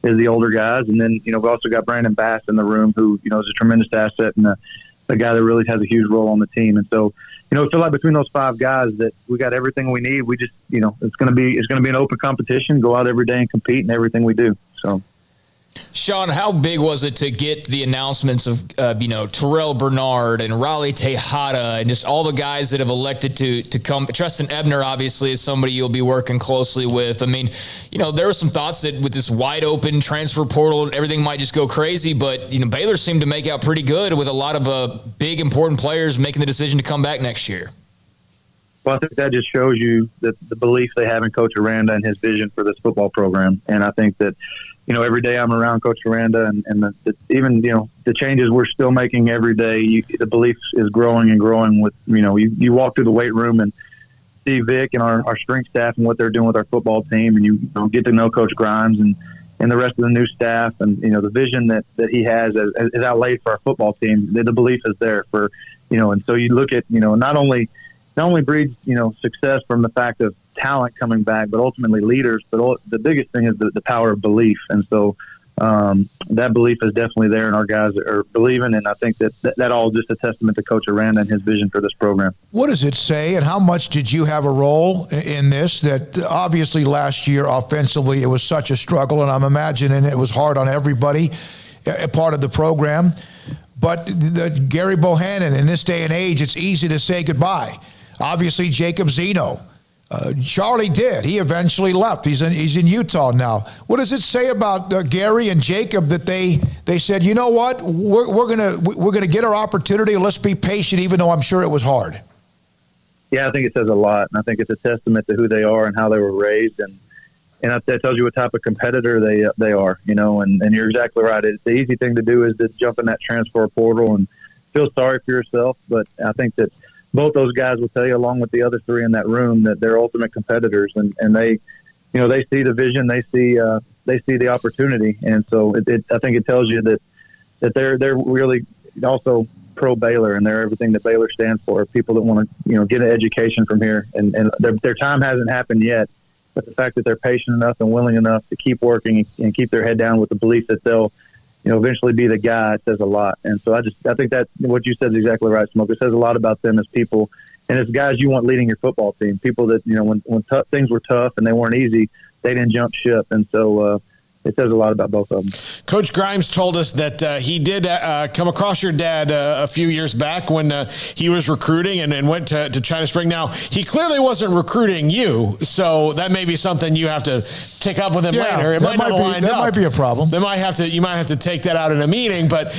Speaker 8: the older guys. And then, we've also got Brandon Bass in the room who, is a tremendous asset and a guy that really has a huge role on the team. And so, I feel like between those five guys that we got everything we need. We just, it's going to be an open competition, go out every day and compete in everything we do. So.
Speaker 7: Sean, how big was it to get the announcements of, Terrell Bernard and Raleigh Tejada and just all the guys that have elected to come? Treston Ebner, obviously, is somebody you'll be working closely with. I mean, there were some thoughts that with this wide open transfer portal, everything might just go crazy, but, Baylor seemed to make out pretty good with a lot of big, important players making the decision to come back next year.
Speaker 8: Well, I think that just shows you the belief they have in Coach Aranda and his vision for this football program. And I think that, every day I'm around Coach Aranda and even the changes we're still making every day, the belief is growing and growing with, you walk through the weight room and see Vic and our strength staff and what they're doing with our football team. And you get to know Coach Grimes and the rest of the new staff and, the vision that he has is outlaid for our football team. The belief is there for, and so you look at, not only breeds, success from the fact of talent coming back, but ultimately leaders. But the biggest thing is the power of belief. And so that belief is definitely there, and our guys are believing. And I think that all is just a testament to Coach Aranda and his vision for this program.
Speaker 5: What does it say, and how much did you have a role in this? That obviously last year offensively it was such a struggle, and I'm imagining it was hard on everybody, a part of the program. But Gary Bohannon, in this day and age, it's easy to say goodbye. Obviously, Jacob Zeno. Charlie did. He eventually left. He's in Utah now. What does it say about Gary and Jacob that they said, you know what, we're gonna get our opportunity. Let's be patient, even though I'm sure it was hard.
Speaker 8: Yeah, I think it says a lot, and I think it's a testament to who they are and how they were raised, and that tells you what type of competitor they are. And you're exactly right. It's the easy thing to do is to jump in that transfer portal and feel sorry for yourself, but I think that both those guys will tell you, along with the other three in that room, that they're ultimate competitors, and they, they see the vision, they see the opportunity, and so I think it tells you that they're really also pro Baylor, and they're everything that Baylor stands for. People that want to get an education from here, and their time hasn't happened yet, but the fact that they're patient enough and willing enough to keep working and keep their head down with the belief that they'll eventually be the guy, it says a lot. And so I think that what you said is exactly right, Smoak. It says a lot about them as people, and as guys you want leading your football team. People that when things were tough and they weren't easy, they didn't jump ship, and so it says a lot about both of them.
Speaker 14: Coach Grimes told us that he did come across your dad a few years back when he was recruiting and went to China Spring. Now, he clearly wasn't recruiting you, so that may be something you have to take up with him later. It might
Speaker 5: be a problem.
Speaker 14: You might have to take that out in a meeting, but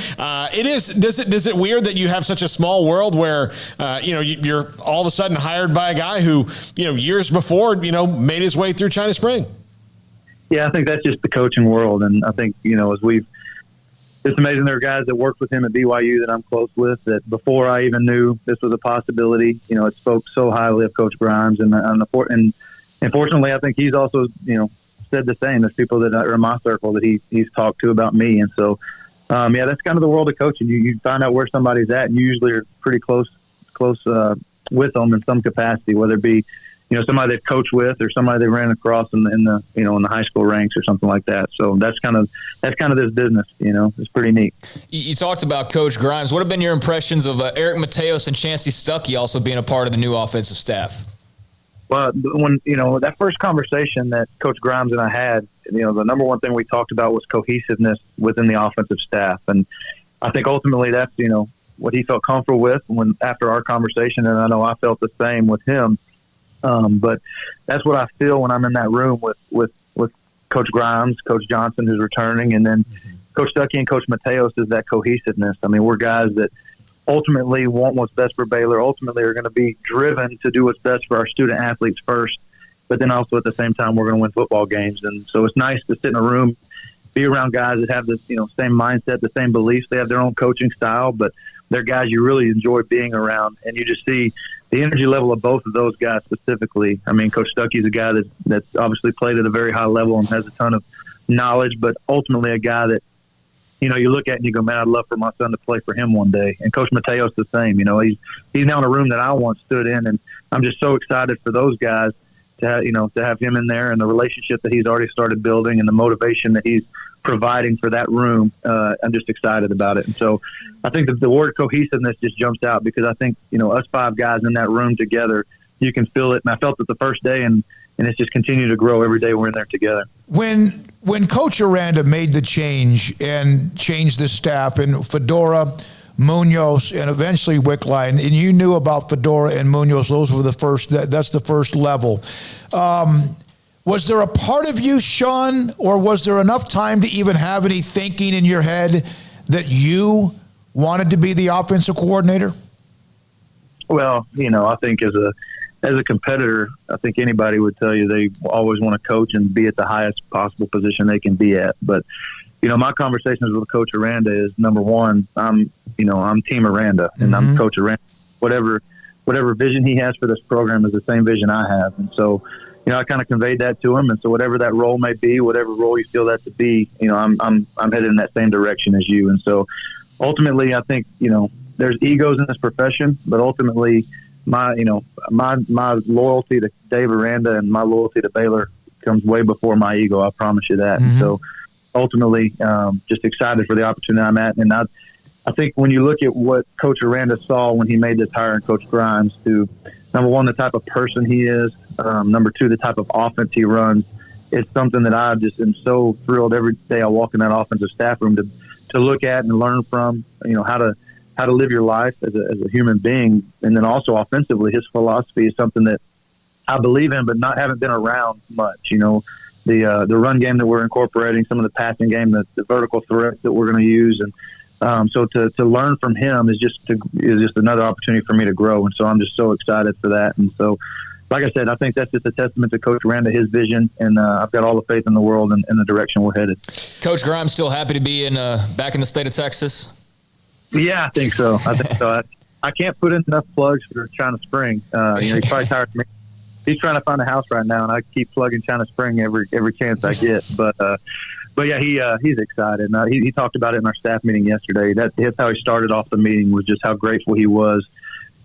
Speaker 14: it is. Does it weird that you have such a small world where you're all of a sudden hired by a guy who years before made his way through China Spring?
Speaker 8: Yeah, I think that's just the coaching world. And I think, it's amazing there are guys that worked with him at BYU that I'm close with that before I even knew this was a possibility, it spoke so highly of Coach Grimes. And unfortunately, I think he's also, said the same. There's people that are in my circle that he's talked to about me. And so, that's kind of the world of coaching. You find out where somebody's at, and you usually are pretty close with them in some capacity, whether it be, somebody they've coached with or somebody they ran across in the high school ranks or something like that. So that's kind of this business. It's pretty neat.
Speaker 7: You talked about Coach Grimes. What have been your impressions of Eric Mateos and Chancey Stuckey also being a part of the new offensive staff?
Speaker 8: Well, when that first conversation that Coach Grimes and I had, the number one thing we talked about was cohesiveness within the offensive staff, and I think ultimately that's what he felt comfortable with after our conversation, and I know I felt the same with him. But that's what I feel when I'm in that room with Coach Grimes, Coach Johnson, who's returning, and then Coach Stuckey and Coach Mateos is that cohesiveness. I mean, we're guys that ultimately want what's best for Baylor, ultimately are going to be driven to do what's best for our student athletes first, but then also at the same time, we're going to win football games. And so it's nice to sit in a room, be around guys that have this, same mindset, the same beliefs. They have their own coaching style, but they're guys you really enjoy being around, and you just see the energy level of both of those guys specifically. I mean, Coach Stuckey's a guy that's obviously played at a very high level and has a ton of knowledge, but ultimately a guy that, you look at and you go, man, I'd love for my son to play for him one day. And Coach Mateos the same. He's now in a room that I once stood in, and I'm just so excited for those guys to have him in there and the relationship that he's already started building and the motivation that he's providing for that room. I'm just excited about it. And so I think that the word cohesiveness just jumps out because I think, us five guys in that room together, you can feel it. And I felt it the first day, and it's just continued to grow every day we're in there together.
Speaker 5: When Coach Aranda made the change and changed the staff and Fedora, Munoz, and eventually Wickline, and you knew about Fedora and Munoz, those were that's the first level. Was there a part of you, Sean, or was there enough time to even have any thinking in your head that you wanted to be the offensive coordinator?
Speaker 8: Well, I think as a competitor, I think anybody would tell you they always want to coach and be at the highest possible position they can be at. But, my conversations with Coach Aranda is, number one, I'm Team Aranda, and I'm Coach Aranda. Whatever vision he has for this program is the same vision I have. And so, I kind of conveyed that to him. And so whatever that role may be, whatever role you feel that to be, I'm headed in that same direction as you. And so ultimately, I think, there's egos in this profession, but ultimately my loyalty to Dave Aranda and my loyalty to Baylor comes way before my ego. I promise you that. And so ultimately, just excited for the opportunity I'm at. And I think when you look at what Coach Aranda saw when he made this hire in Coach Grimes, to number one, the type of person he is, number two, the type of offense he runs, it's something that I just am so thrilled every day I walk in that offensive staff room to look at and learn from, how to live your life as a human being. And then also offensively, his philosophy is something that I believe in, but haven't been around much. The run game that we're incorporating, some of the passing game, the vertical threats that we're going to use. And so to learn from him is just another opportunity for me to grow. And so I'm just so excited for that. And so, like I said, I think that's just a testament to Coach Aranda, his vision, and I've got all the faith in the world in the direction we're headed.
Speaker 7: Coach Grimes still happy to be back in the state of Texas?
Speaker 8: Yeah, I think so. I can't put in enough plugs for China Spring. He's probably tired of me. He's trying to find a house right now, and I keep plugging China Spring every chance I get. But yeah, he's excited. He talked about it in our staff meeting yesterday. That's how he started off the meeting, was just how grateful he was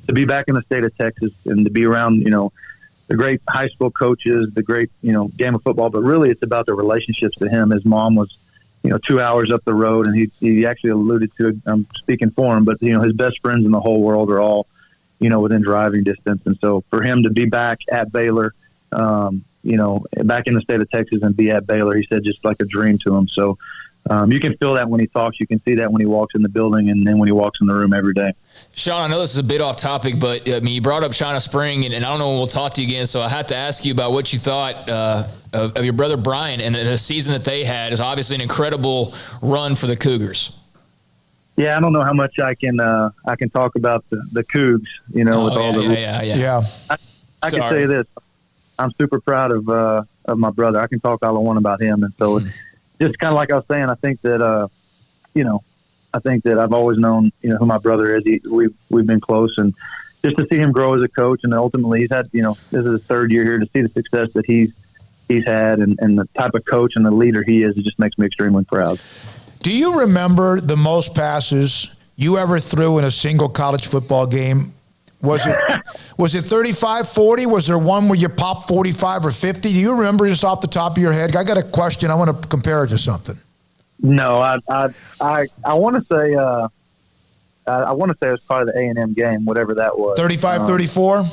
Speaker 8: to be back in the state of Texas and to be around, the great high school coaches, the great, game of football. But really, it's about the relationships to him. His mom was, 2 hours up the road, and he actually alluded to, I'm speaking for him, but, his best friends in the whole world are all, within driving distance. And so for him to be back at Baylor, back in the state of Texas and be at Baylor, he said just like a dream to him. So you can feel that when he talks. You can see that when he walks in the building and then when he walks in the room every day.
Speaker 7: Sean, I know this is a bit off topic, but you brought up China Spring, and I don't know when we'll talk to you again, so I have to ask you about what you thought of your brother Brian and the season that they had. Is obviously an incredible run for the Cougars.
Speaker 8: Yeah, I don't know how much I can talk about the Cougs,
Speaker 5: Yeah.
Speaker 8: I can say this. I'm super proud of my brother. I can talk all I want about him. And so just kind of like I was saying, I think that, I've always known, who my brother is. We've been close, and just to see him grow as a coach, and ultimately he's had, this is his third year here, to see the success that he's had and the type of coach and the leader he is, it just makes me extremely proud.
Speaker 5: Do you remember the most passes you ever threw in a single college football game? Was it 35, 40? Was there one where you popped 45 or 50? Do you remember just off the top of your head? I got a question. I want to compare it to something.
Speaker 8: No, I want to say it was part of the A&M game, whatever that was.
Speaker 5: 35, 34.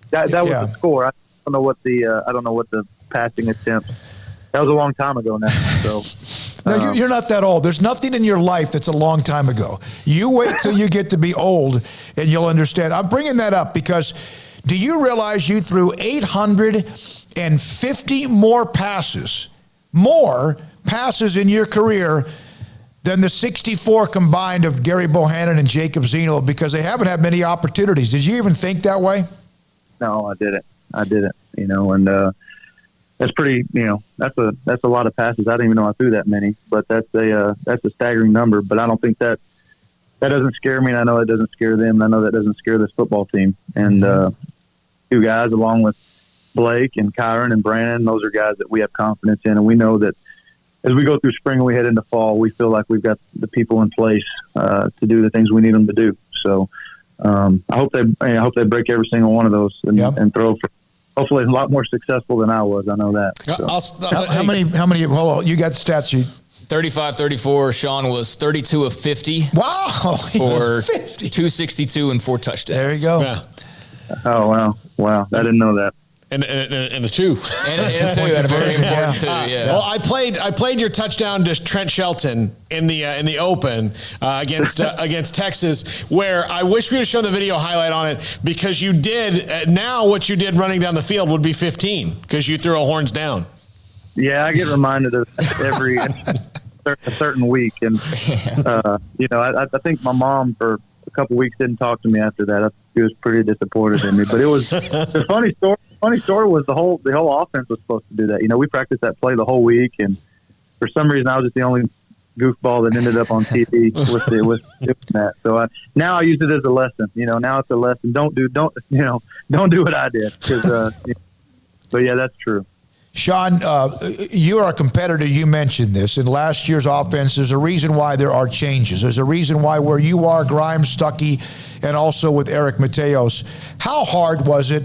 Speaker 8: That was the score. I don't know what the passing attempts. That was a long time ago now. So
Speaker 5: no, you're not that old. There's nothing in your life that's a long time ago. You wait till you get to be old, and you'll understand. I'm bringing that up because do you realize you threw 850 more passes in your career than the 64 combined of Gary Bohannon and Jacob Zeno, because they haven't had many opportunities. Did you even think that way?
Speaker 8: No, I didn't. And that's pretty, that's a lot of passes. I didn't even know I threw that many, but that's a staggering number. But I don't think that doesn't scare me. And I know it doesn't scare them. And I know that doesn't scare this football team. And two guys along with Blake and Kyron and Brandon, those are guys that we have confidence in. And we know that as we go through spring and we head into fall, we feel like we've got the people in place to do the things we need them to do. So I hope they break every single one of those and throw for. Hopefully, a lot more successful than I was. I know that. So.
Speaker 5: How many? Hold on, you got the stat sheet.
Speaker 7: 35-34. Sean was 32 of 50.
Speaker 5: Wow,
Speaker 7: for 262 and 4 touchdowns.
Speaker 5: There you go.
Speaker 6: Yeah.
Speaker 8: Oh wow! I didn't know that.
Speaker 6: And a 2.
Speaker 7: And a 2 had a very important 2. Yeah.
Speaker 6: Well, I played your touchdown to Trent Shelton in the open against Texas, where I wish we would have shown the video highlight on it, because you did now what you did running down the field would be 15 because you threw a horns down.
Speaker 8: Yeah, I get reminded of every a certain week, and I think my mom for a couple weeks didn't talk to me after that. She was pretty disappointed in me, but it was the funny story. Funny story was the whole offense was supposed to do that. We practiced that play the whole week, and for some reason I was just the only goofball that ended up on TV with that. So now I use it as a lesson. Now it's a lesson. Don't do what I did. But yeah, that's true.
Speaker 5: Sean, you are a competitor. You mentioned this. In last year's offense, there's a reason why there are changes. There's a reason why where you are, Grimes, Stuckey, and also with Eric Mateos. How hard was it?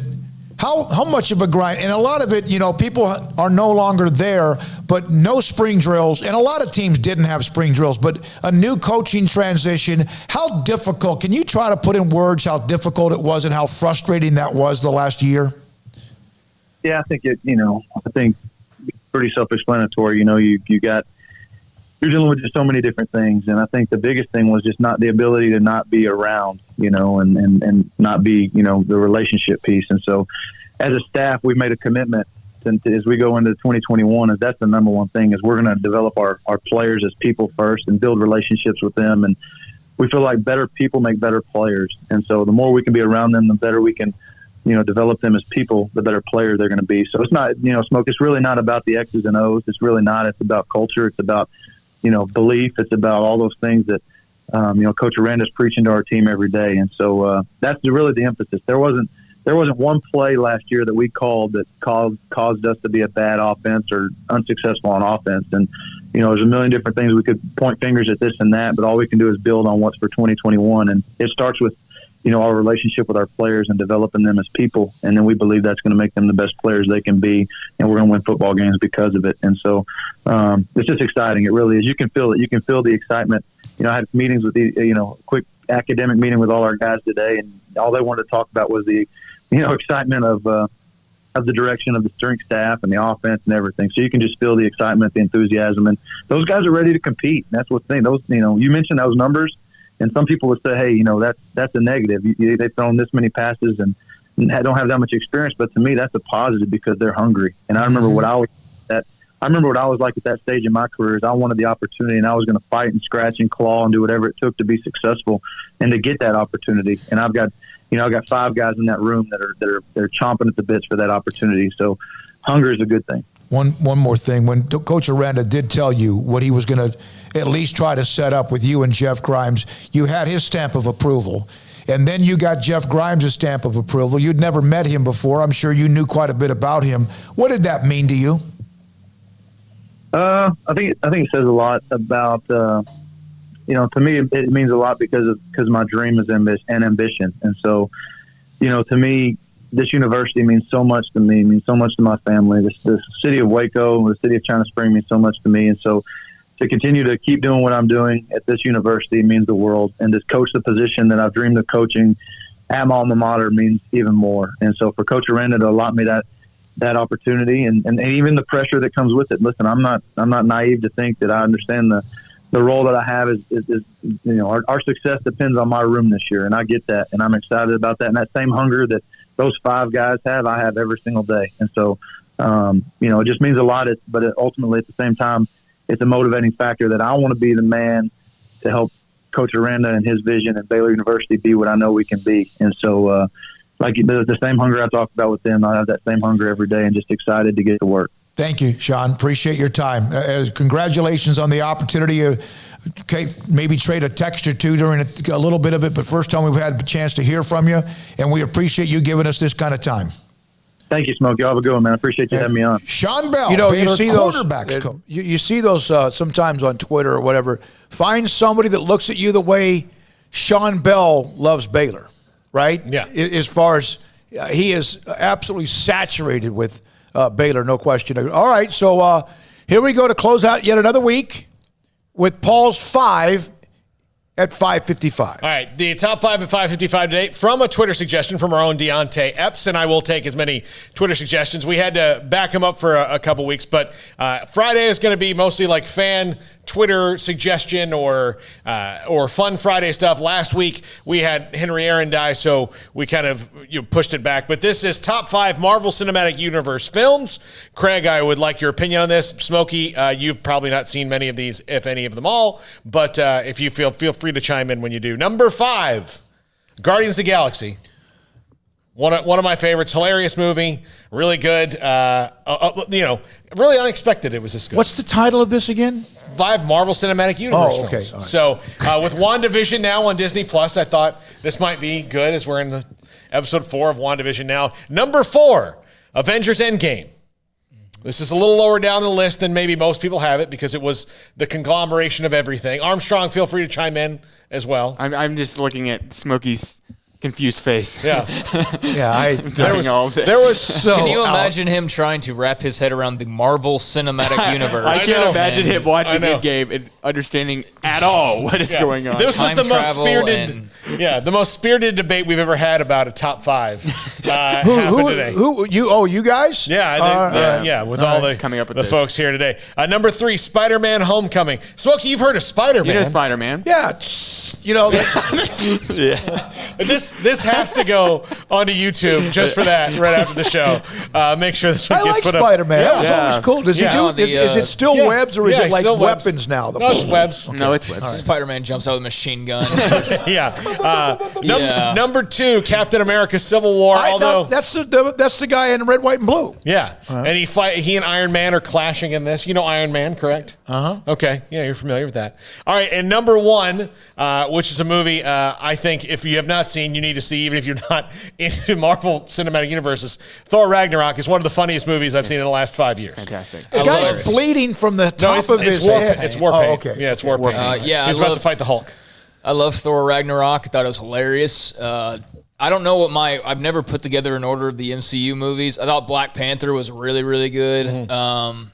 Speaker 5: How much of a grind? And a lot of it, people are no longer there, but no spring drills. And a lot of teams didn't have spring drills, but a new coaching transition. How difficult? Can you try to put in words how difficult it was and how frustrating that was the last year?
Speaker 8: Yeah, I think it's pretty self-explanatory. You're dealing with just so many different things. And I think the biggest thing was just not the ability to not be around, and not be, the relationship piece. And so as a staff, we've made a commitment as we go into 2021, is that's the number one thing, is we're going to develop our players as people first and build relationships with them. And we feel like better people make better players. And so the more we can be around them, the better we can, develop them as people, the better player they're going to be. So it's not, Smoak, it's really not about the X's and O's. It's really not. It's about culture. It's about, belief. It's about all those things that Coach Aranda's preaching to our team every day. And so that's really the emphasis. There wasn't one play last year that we called that caused us to be a bad offense or unsuccessful on offense. And, there's a million different things we could point fingers at this and that, but all we can do is build on what's for 2021. And it starts with, our relationship with our players and developing them as people. And then we believe that's going to make them the best players they can be. And we're going to win football games because of it. And so it's just exciting. It really is. You can feel it. You can feel the excitement. I had meetings with quick academic meeting with all our guys today, and all they wanted to talk about was the, excitement of the direction of the strength staff and the offense and everything. So you can just feel the excitement, the enthusiasm, and those guys are ready to compete. And that's what's the thing. Those, you mentioned those numbers, and some people would say, hey, that's a negative. They've thrown this many passes and don't have that much experience. But to me, that's a positive because they're hungry. And I remember what I was like at that stage in my career is I wanted the opportunity, and I was going to fight and scratch and claw and do whatever it took to be successful and to get that opportunity. And I've got 5 guys in that room that are chomping at the bits for that opportunity. So hunger is a good thing.
Speaker 5: One more thing. When Coach Aranda did tell you what he was going to at least try to set up with you and Jeff Grimes, you had his stamp of approval. And then you got Jeff Grimes' stamp of approval. You'd never met him before. I'm sure you knew quite a bit about him. What did that mean to you?
Speaker 8: I think it says a lot about, to me, it means a lot because my dream is ambition. And so, to me, this university means so much to me, means so much to my family. This city of Waco, the city of China Spring means so much to me. And so to continue to keep doing what I'm doing at this university means the world. And to coach the position that I've dreamed of coaching at my alma mater means even more. And so for Coach Aranda to allot me that opportunity and even the pressure that comes with it. Listen, I'm not naive to think that I understand the role that I have is our success depends on my room this year. And I get that. And I'm excited about that. And that same hunger that those 5 guys have, I have every single day. And so, it just means a lot. But ultimately at the same time, it's a motivating factor that I want to be the man to help Coach Aranda and his vision at Baylor University be what I know we can be. And so, like the same hunger I talked about with them, I have that same hunger every day and just excited to get to work.
Speaker 5: Thank you, Sean. Appreciate your time. Congratulations on the opportunity. Maybe trade a text or two during a little bit of it, but first time we've had a chance to hear from you, and we appreciate you giving us this kind of time.
Speaker 8: Thank you, Smoke. You have a good one, man. I appreciate you having me on.
Speaker 5: Sean Bell,
Speaker 8: you
Speaker 5: see
Speaker 8: quarterbacks,
Speaker 5: those. You see those sometimes on Twitter or whatever. Find somebody that looks at you the way Sean Bell loves Baylor, right?
Speaker 6: Yeah.
Speaker 5: As far as he is absolutely saturated with Baylor, no question. All right, so here we go to close out yet another week with Paul's 5 at 5:55.
Speaker 6: All right, the top 5 at 5:55 today from a Twitter suggestion from our own Deontay Epps, and I will take as many Twitter suggestions. We had to back him up for a couple weeks, but Friday is going to be mostly like fan Twitter suggestion or fun Friday stuff. Last week we had Henry Aaron die, so we kind of pushed it back. But this is top 5 Marvel Cinematic Universe films. Craig, I would like your opinion on this. Smokey, you've probably not seen many of these, if any of them all. But if you feel free to chime in when you do. Number 5, Guardians of the Galaxy. One of my favorites. Hilarious movie. Really good. Really unexpected it was this good.
Speaker 5: What's the title of this again?
Speaker 6: 5 Marvel Cinematic Universe
Speaker 5: films.
Speaker 6: films.
Speaker 5: Right.
Speaker 6: So with WandaVision now on Disney Plus, I thought this might be good as we're in the episode 4 of WandaVision now. Number 4, Avengers Endgame. This is a little lower down the list than maybe most people have it because it was the conglomeration of everything. Armstrong, feel free to chime in as well.
Speaker 10: I'm just looking at Smokey's confused face.
Speaker 6: Yeah.
Speaker 7: There was so. Can you imagine him trying to wrap his head around the Marvel Cinematic Universe?
Speaker 10: I can't imagine him watching Endgame and understanding at all what is going on.
Speaker 6: This was the most spirited, the most spirited debate we've ever had about a top 5. Happened today.
Speaker 5: You guys?
Speaker 6: Yeah, with all the
Speaker 10: coming up with
Speaker 6: the folks here today. Number 3, Spider-Man: Homecoming. Smokey, you've heard of Spider-Man?
Speaker 10: You know Spider-Man?
Speaker 5: Yeah.
Speaker 6: This This has to go onto YouTube just for that right after the show. Make sure this one
Speaker 5: I
Speaker 6: gets
Speaker 5: like
Speaker 6: put up.
Speaker 5: Spider-Man. That was always cool. Does he do? Is it still webs or is it like weapons now?
Speaker 6: No, it's webs.
Speaker 10: No, it's webs.
Speaker 7: Right. Spider-Man jumps out with a machine gun.
Speaker 6: Number 2, Captain America: Civil War.
Speaker 5: That's the guy in red, white, and blue.
Speaker 6: Yeah, and he and Iron Man are clashing in this. You know Iron Man, correct? Okay, yeah, you're familiar with that. All right, and number 1, which is a movie I think if you have not seen, you need to see, even if you're not into Marvel Cinematic Universes. Thor Ragnarok is one of the funniest movies I've seen in the last 5 years.
Speaker 10: Fantastic.
Speaker 5: The guy's bleeding from the top of his head.
Speaker 6: It's war paint.
Speaker 5: Okay.
Speaker 6: Yeah, it's war paint. He's about to fight the Hulk.
Speaker 7: I love Thor Ragnarok. I thought it was hilarious. I don't know I've never put together an order of the MCU movies. I thought Black Panther was really, really good.
Speaker 6: Mm-hmm.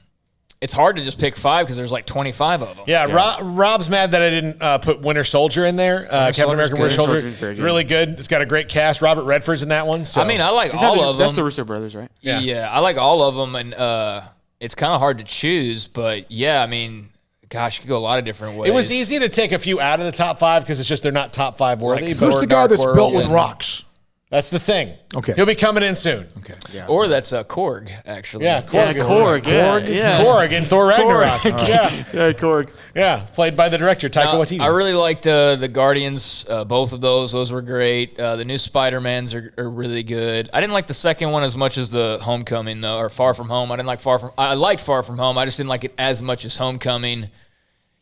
Speaker 7: It's hard to just pick 5 because there's like 25 of them.
Speaker 6: Yeah. Rob's mad that I didn't put Winter Soldier in there. Captain America Winter Soldier is really good. It's got a great cast. Robert Redford's in that one. So.
Speaker 7: I mean, I like all of them.
Speaker 10: That's the Russo brothers, right?
Speaker 7: Yeah, I like all of them, and it's kind of hard to choose. But yeah, I mean, gosh, you could go a lot of different ways.
Speaker 6: It was easy to take a few out of the top 5 because it's just they're not top 5 worthy.
Speaker 5: Like, who's the guy that's built with rocks?
Speaker 6: That's the thing.
Speaker 5: Okay.
Speaker 6: He'll be coming in soon.
Speaker 5: Okay.
Speaker 7: Yeah. Or that's Korg, actually.
Speaker 6: Yeah, Korg.
Speaker 10: Korg.
Speaker 6: Korg in Thor Ragnarok.
Speaker 10: Yeah, Korg.
Speaker 6: Yeah, played by the director, Taika Waititi.
Speaker 7: I really liked the Guardians, both of those. Those were great. The new Spider-Mans are really good. I didn't like the second one as much as the Homecoming, though, or Far From Home. I liked Far From Home. I just didn't like it as much as Homecoming.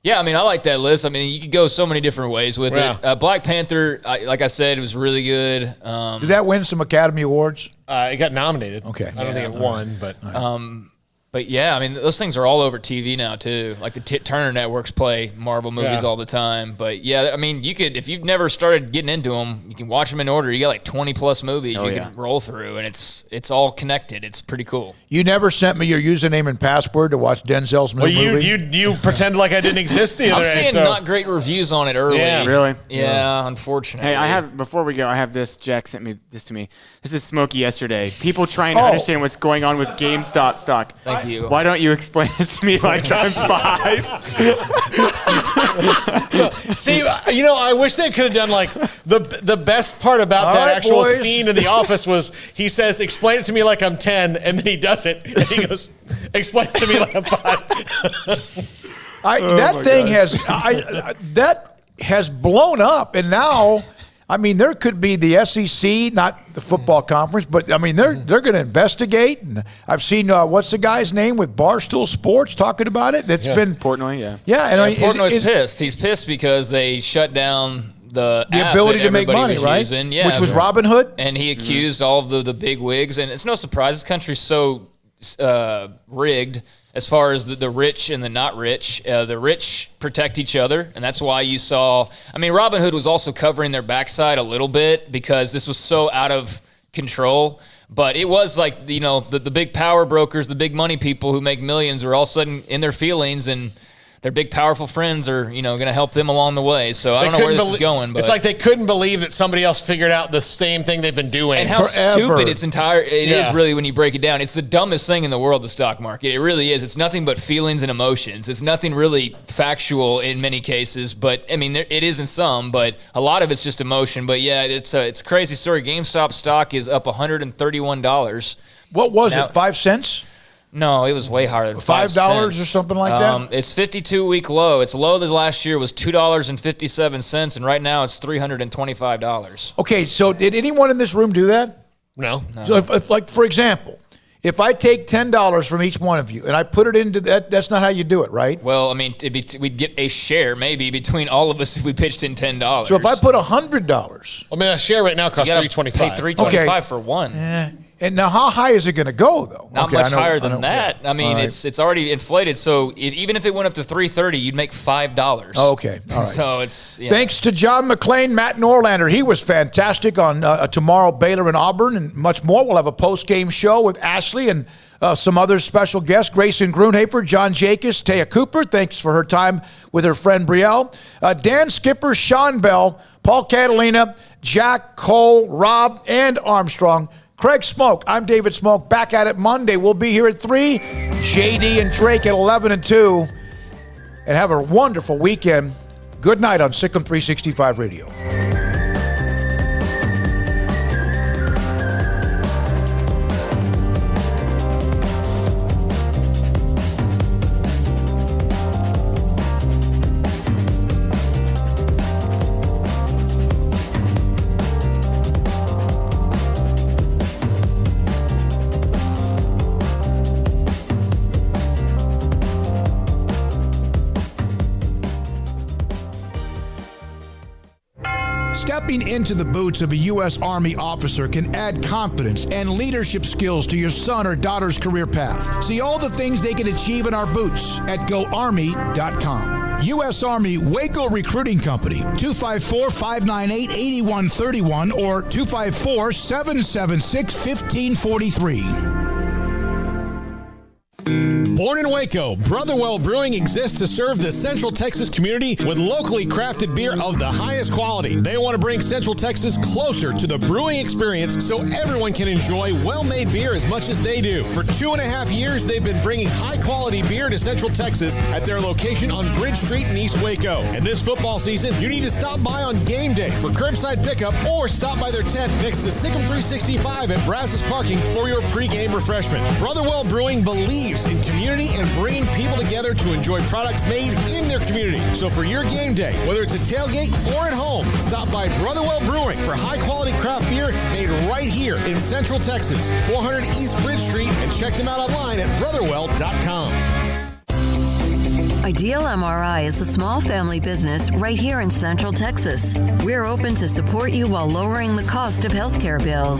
Speaker 7: Yeah, I mean, I like that list. I mean, you could go so many different ways with it. Black Panther, like I said, it was really good.
Speaker 5: Did that win some Academy Awards?
Speaker 6: It got nominated.
Speaker 5: Okay.
Speaker 6: I don't think it won, but...
Speaker 7: But yeah, I mean, those things are all over TV now too. Like the Turner networks play Marvel movies all the time. But yeah, I mean, you could, if you've never started getting into them, you can watch them in order. You got like 20 plus movies can roll through, and it's all connected. It's pretty cool.
Speaker 5: You never sent me your username and password to watch Denzel's new movie.
Speaker 6: You pretend like I didn't exist the other day.
Speaker 7: I'm seeing not great reviews on it early.
Speaker 6: Yeah.
Speaker 10: Really?
Speaker 7: Yeah, unfortunately.
Speaker 10: Hey, before we go, I have this. Jack sent me this to me. This is Smokey yesterday. People trying to understand what's going on with GameStop stock.
Speaker 7: Thank you.
Speaker 10: Why don't you explain this to me like I'm 5?
Speaker 6: See, I wish they could have done like the best part about that actual scene in The Office was he says, "Explain it to me like I'm 10," and then he does it. And he goes, "Explain it to me like I'm 5."
Speaker 5: That has blown up, and now. I mean, there could be the SEC, not the football conference, but I mean, they're going to investigate. And I've seen what's the guy's name with Barstool Sports talking about it. It's been
Speaker 10: Portnoy,
Speaker 7: Portnoy's pissed. He's pissed because they shut down the
Speaker 5: ability to make money, right?
Speaker 7: Using,
Speaker 5: which was Robinhood,
Speaker 7: and he accused all of the big wigs. And it's no surprise this country's so rigged. As far as the rich and the not rich, the rich protect each other, and that's why you saw. I mean, Robinhood was also covering their backside a little bit because this was so out of control. But it was like the big power brokers, the big money people who make millions, are all of a sudden in their feelings, and their big powerful friends are going to help them along the way. So I don't know where this is going. But
Speaker 6: it's like they couldn't believe that somebody else figured out the same thing they've been doing.
Speaker 7: And how
Speaker 5: forever.
Speaker 7: stupid it is really when you break it down. It's the dumbest thing in the world, the stock market. It really is. It's nothing but feelings and emotions. It's nothing really factual in many cases. But, I mean, it is in some, but a lot of it's just emotion. But, yeah, it's a crazy story. GameStop stock is up $131.
Speaker 5: What was it, 5 cents?
Speaker 7: No, it was way higher than
Speaker 5: $5 or something like that.
Speaker 7: It's 52-week low. Its low this last year was $2.57, and right now it's $325.
Speaker 5: Okay, so did anyone in this room do that?
Speaker 6: No.
Speaker 5: So if like, for example, if I take $10 from each one of you and I put it into that's not how you do it, right?
Speaker 7: Well, I mean, we'd get a share maybe between all of us if we pitched in $10.
Speaker 5: So if I put $100,
Speaker 6: I mean, a share right now costs $3.25.
Speaker 7: Pay $3.25 for one.
Speaker 5: And now, how high is it going to go, though?
Speaker 7: Not much higher than that. I mean, it's already inflated. So even if it went up to $3.30, you'd make $5.
Speaker 5: Okay, all right.
Speaker 7: So it's
Speaker 5: thanks to John McClain, Matt Norlander. He was fantastic on tomorrow, Baylor and Auburn, and much more. We'll have a post-game show with Ashley and some other special guests, Grayson Grunhafer, John Jacobs, Taya Cooper. Thanks for her time with her friend Brielle. Dan Skipper, Sean Bell, Paul Catalina, Jack, Cole, Rob, and Armstrong. Craig Smoak. I'm David Smoak. Back at it Monday. We'll be here at 3. J.D. and Drake at 11 and 2. And have a wonderful weekend. Good night on SicEm365 Radio. Stepping into the boots of a U.S. Army officer can add confidence and leadership skills to your son or daughter's career path. See all the things they can achieve in our boots at GoArmy.com. U.S. Army Waco Recruiting Company, 254-598-8131 or 254-776-1543.
Speaker 14: Born in Waco, Brotherwell Brewing exists to serve the Central Texas community with locally crafted beer of the highest quality. They want to bring Central Texas closer to the brewing experience so everyone can enjoy well-made beer as much as they do. For 2.5 years, they've been bringing high-quality beer to Central Texas at their location on Bridge Street in East Waco. And this football season, you need to stop by on game day for curbside pickup or stop by their tent next to Sic'em365 at Brazos Parking for your pregame refreshment. Brotherwell Brewing believes in community and bringing people together to enjoy products made in their community. So for your game day, whether it's a tailgate or at home, stop by Brotherwell Brewing for high-quality craft beer made right here in Central Texas, 400 East Bridge Street, and check them out online at brotherwell.com.
Speaker 1: Ideal MRI is a small family business right here in Central Texas. We're open to support you while lowering the cost of healthcare bills.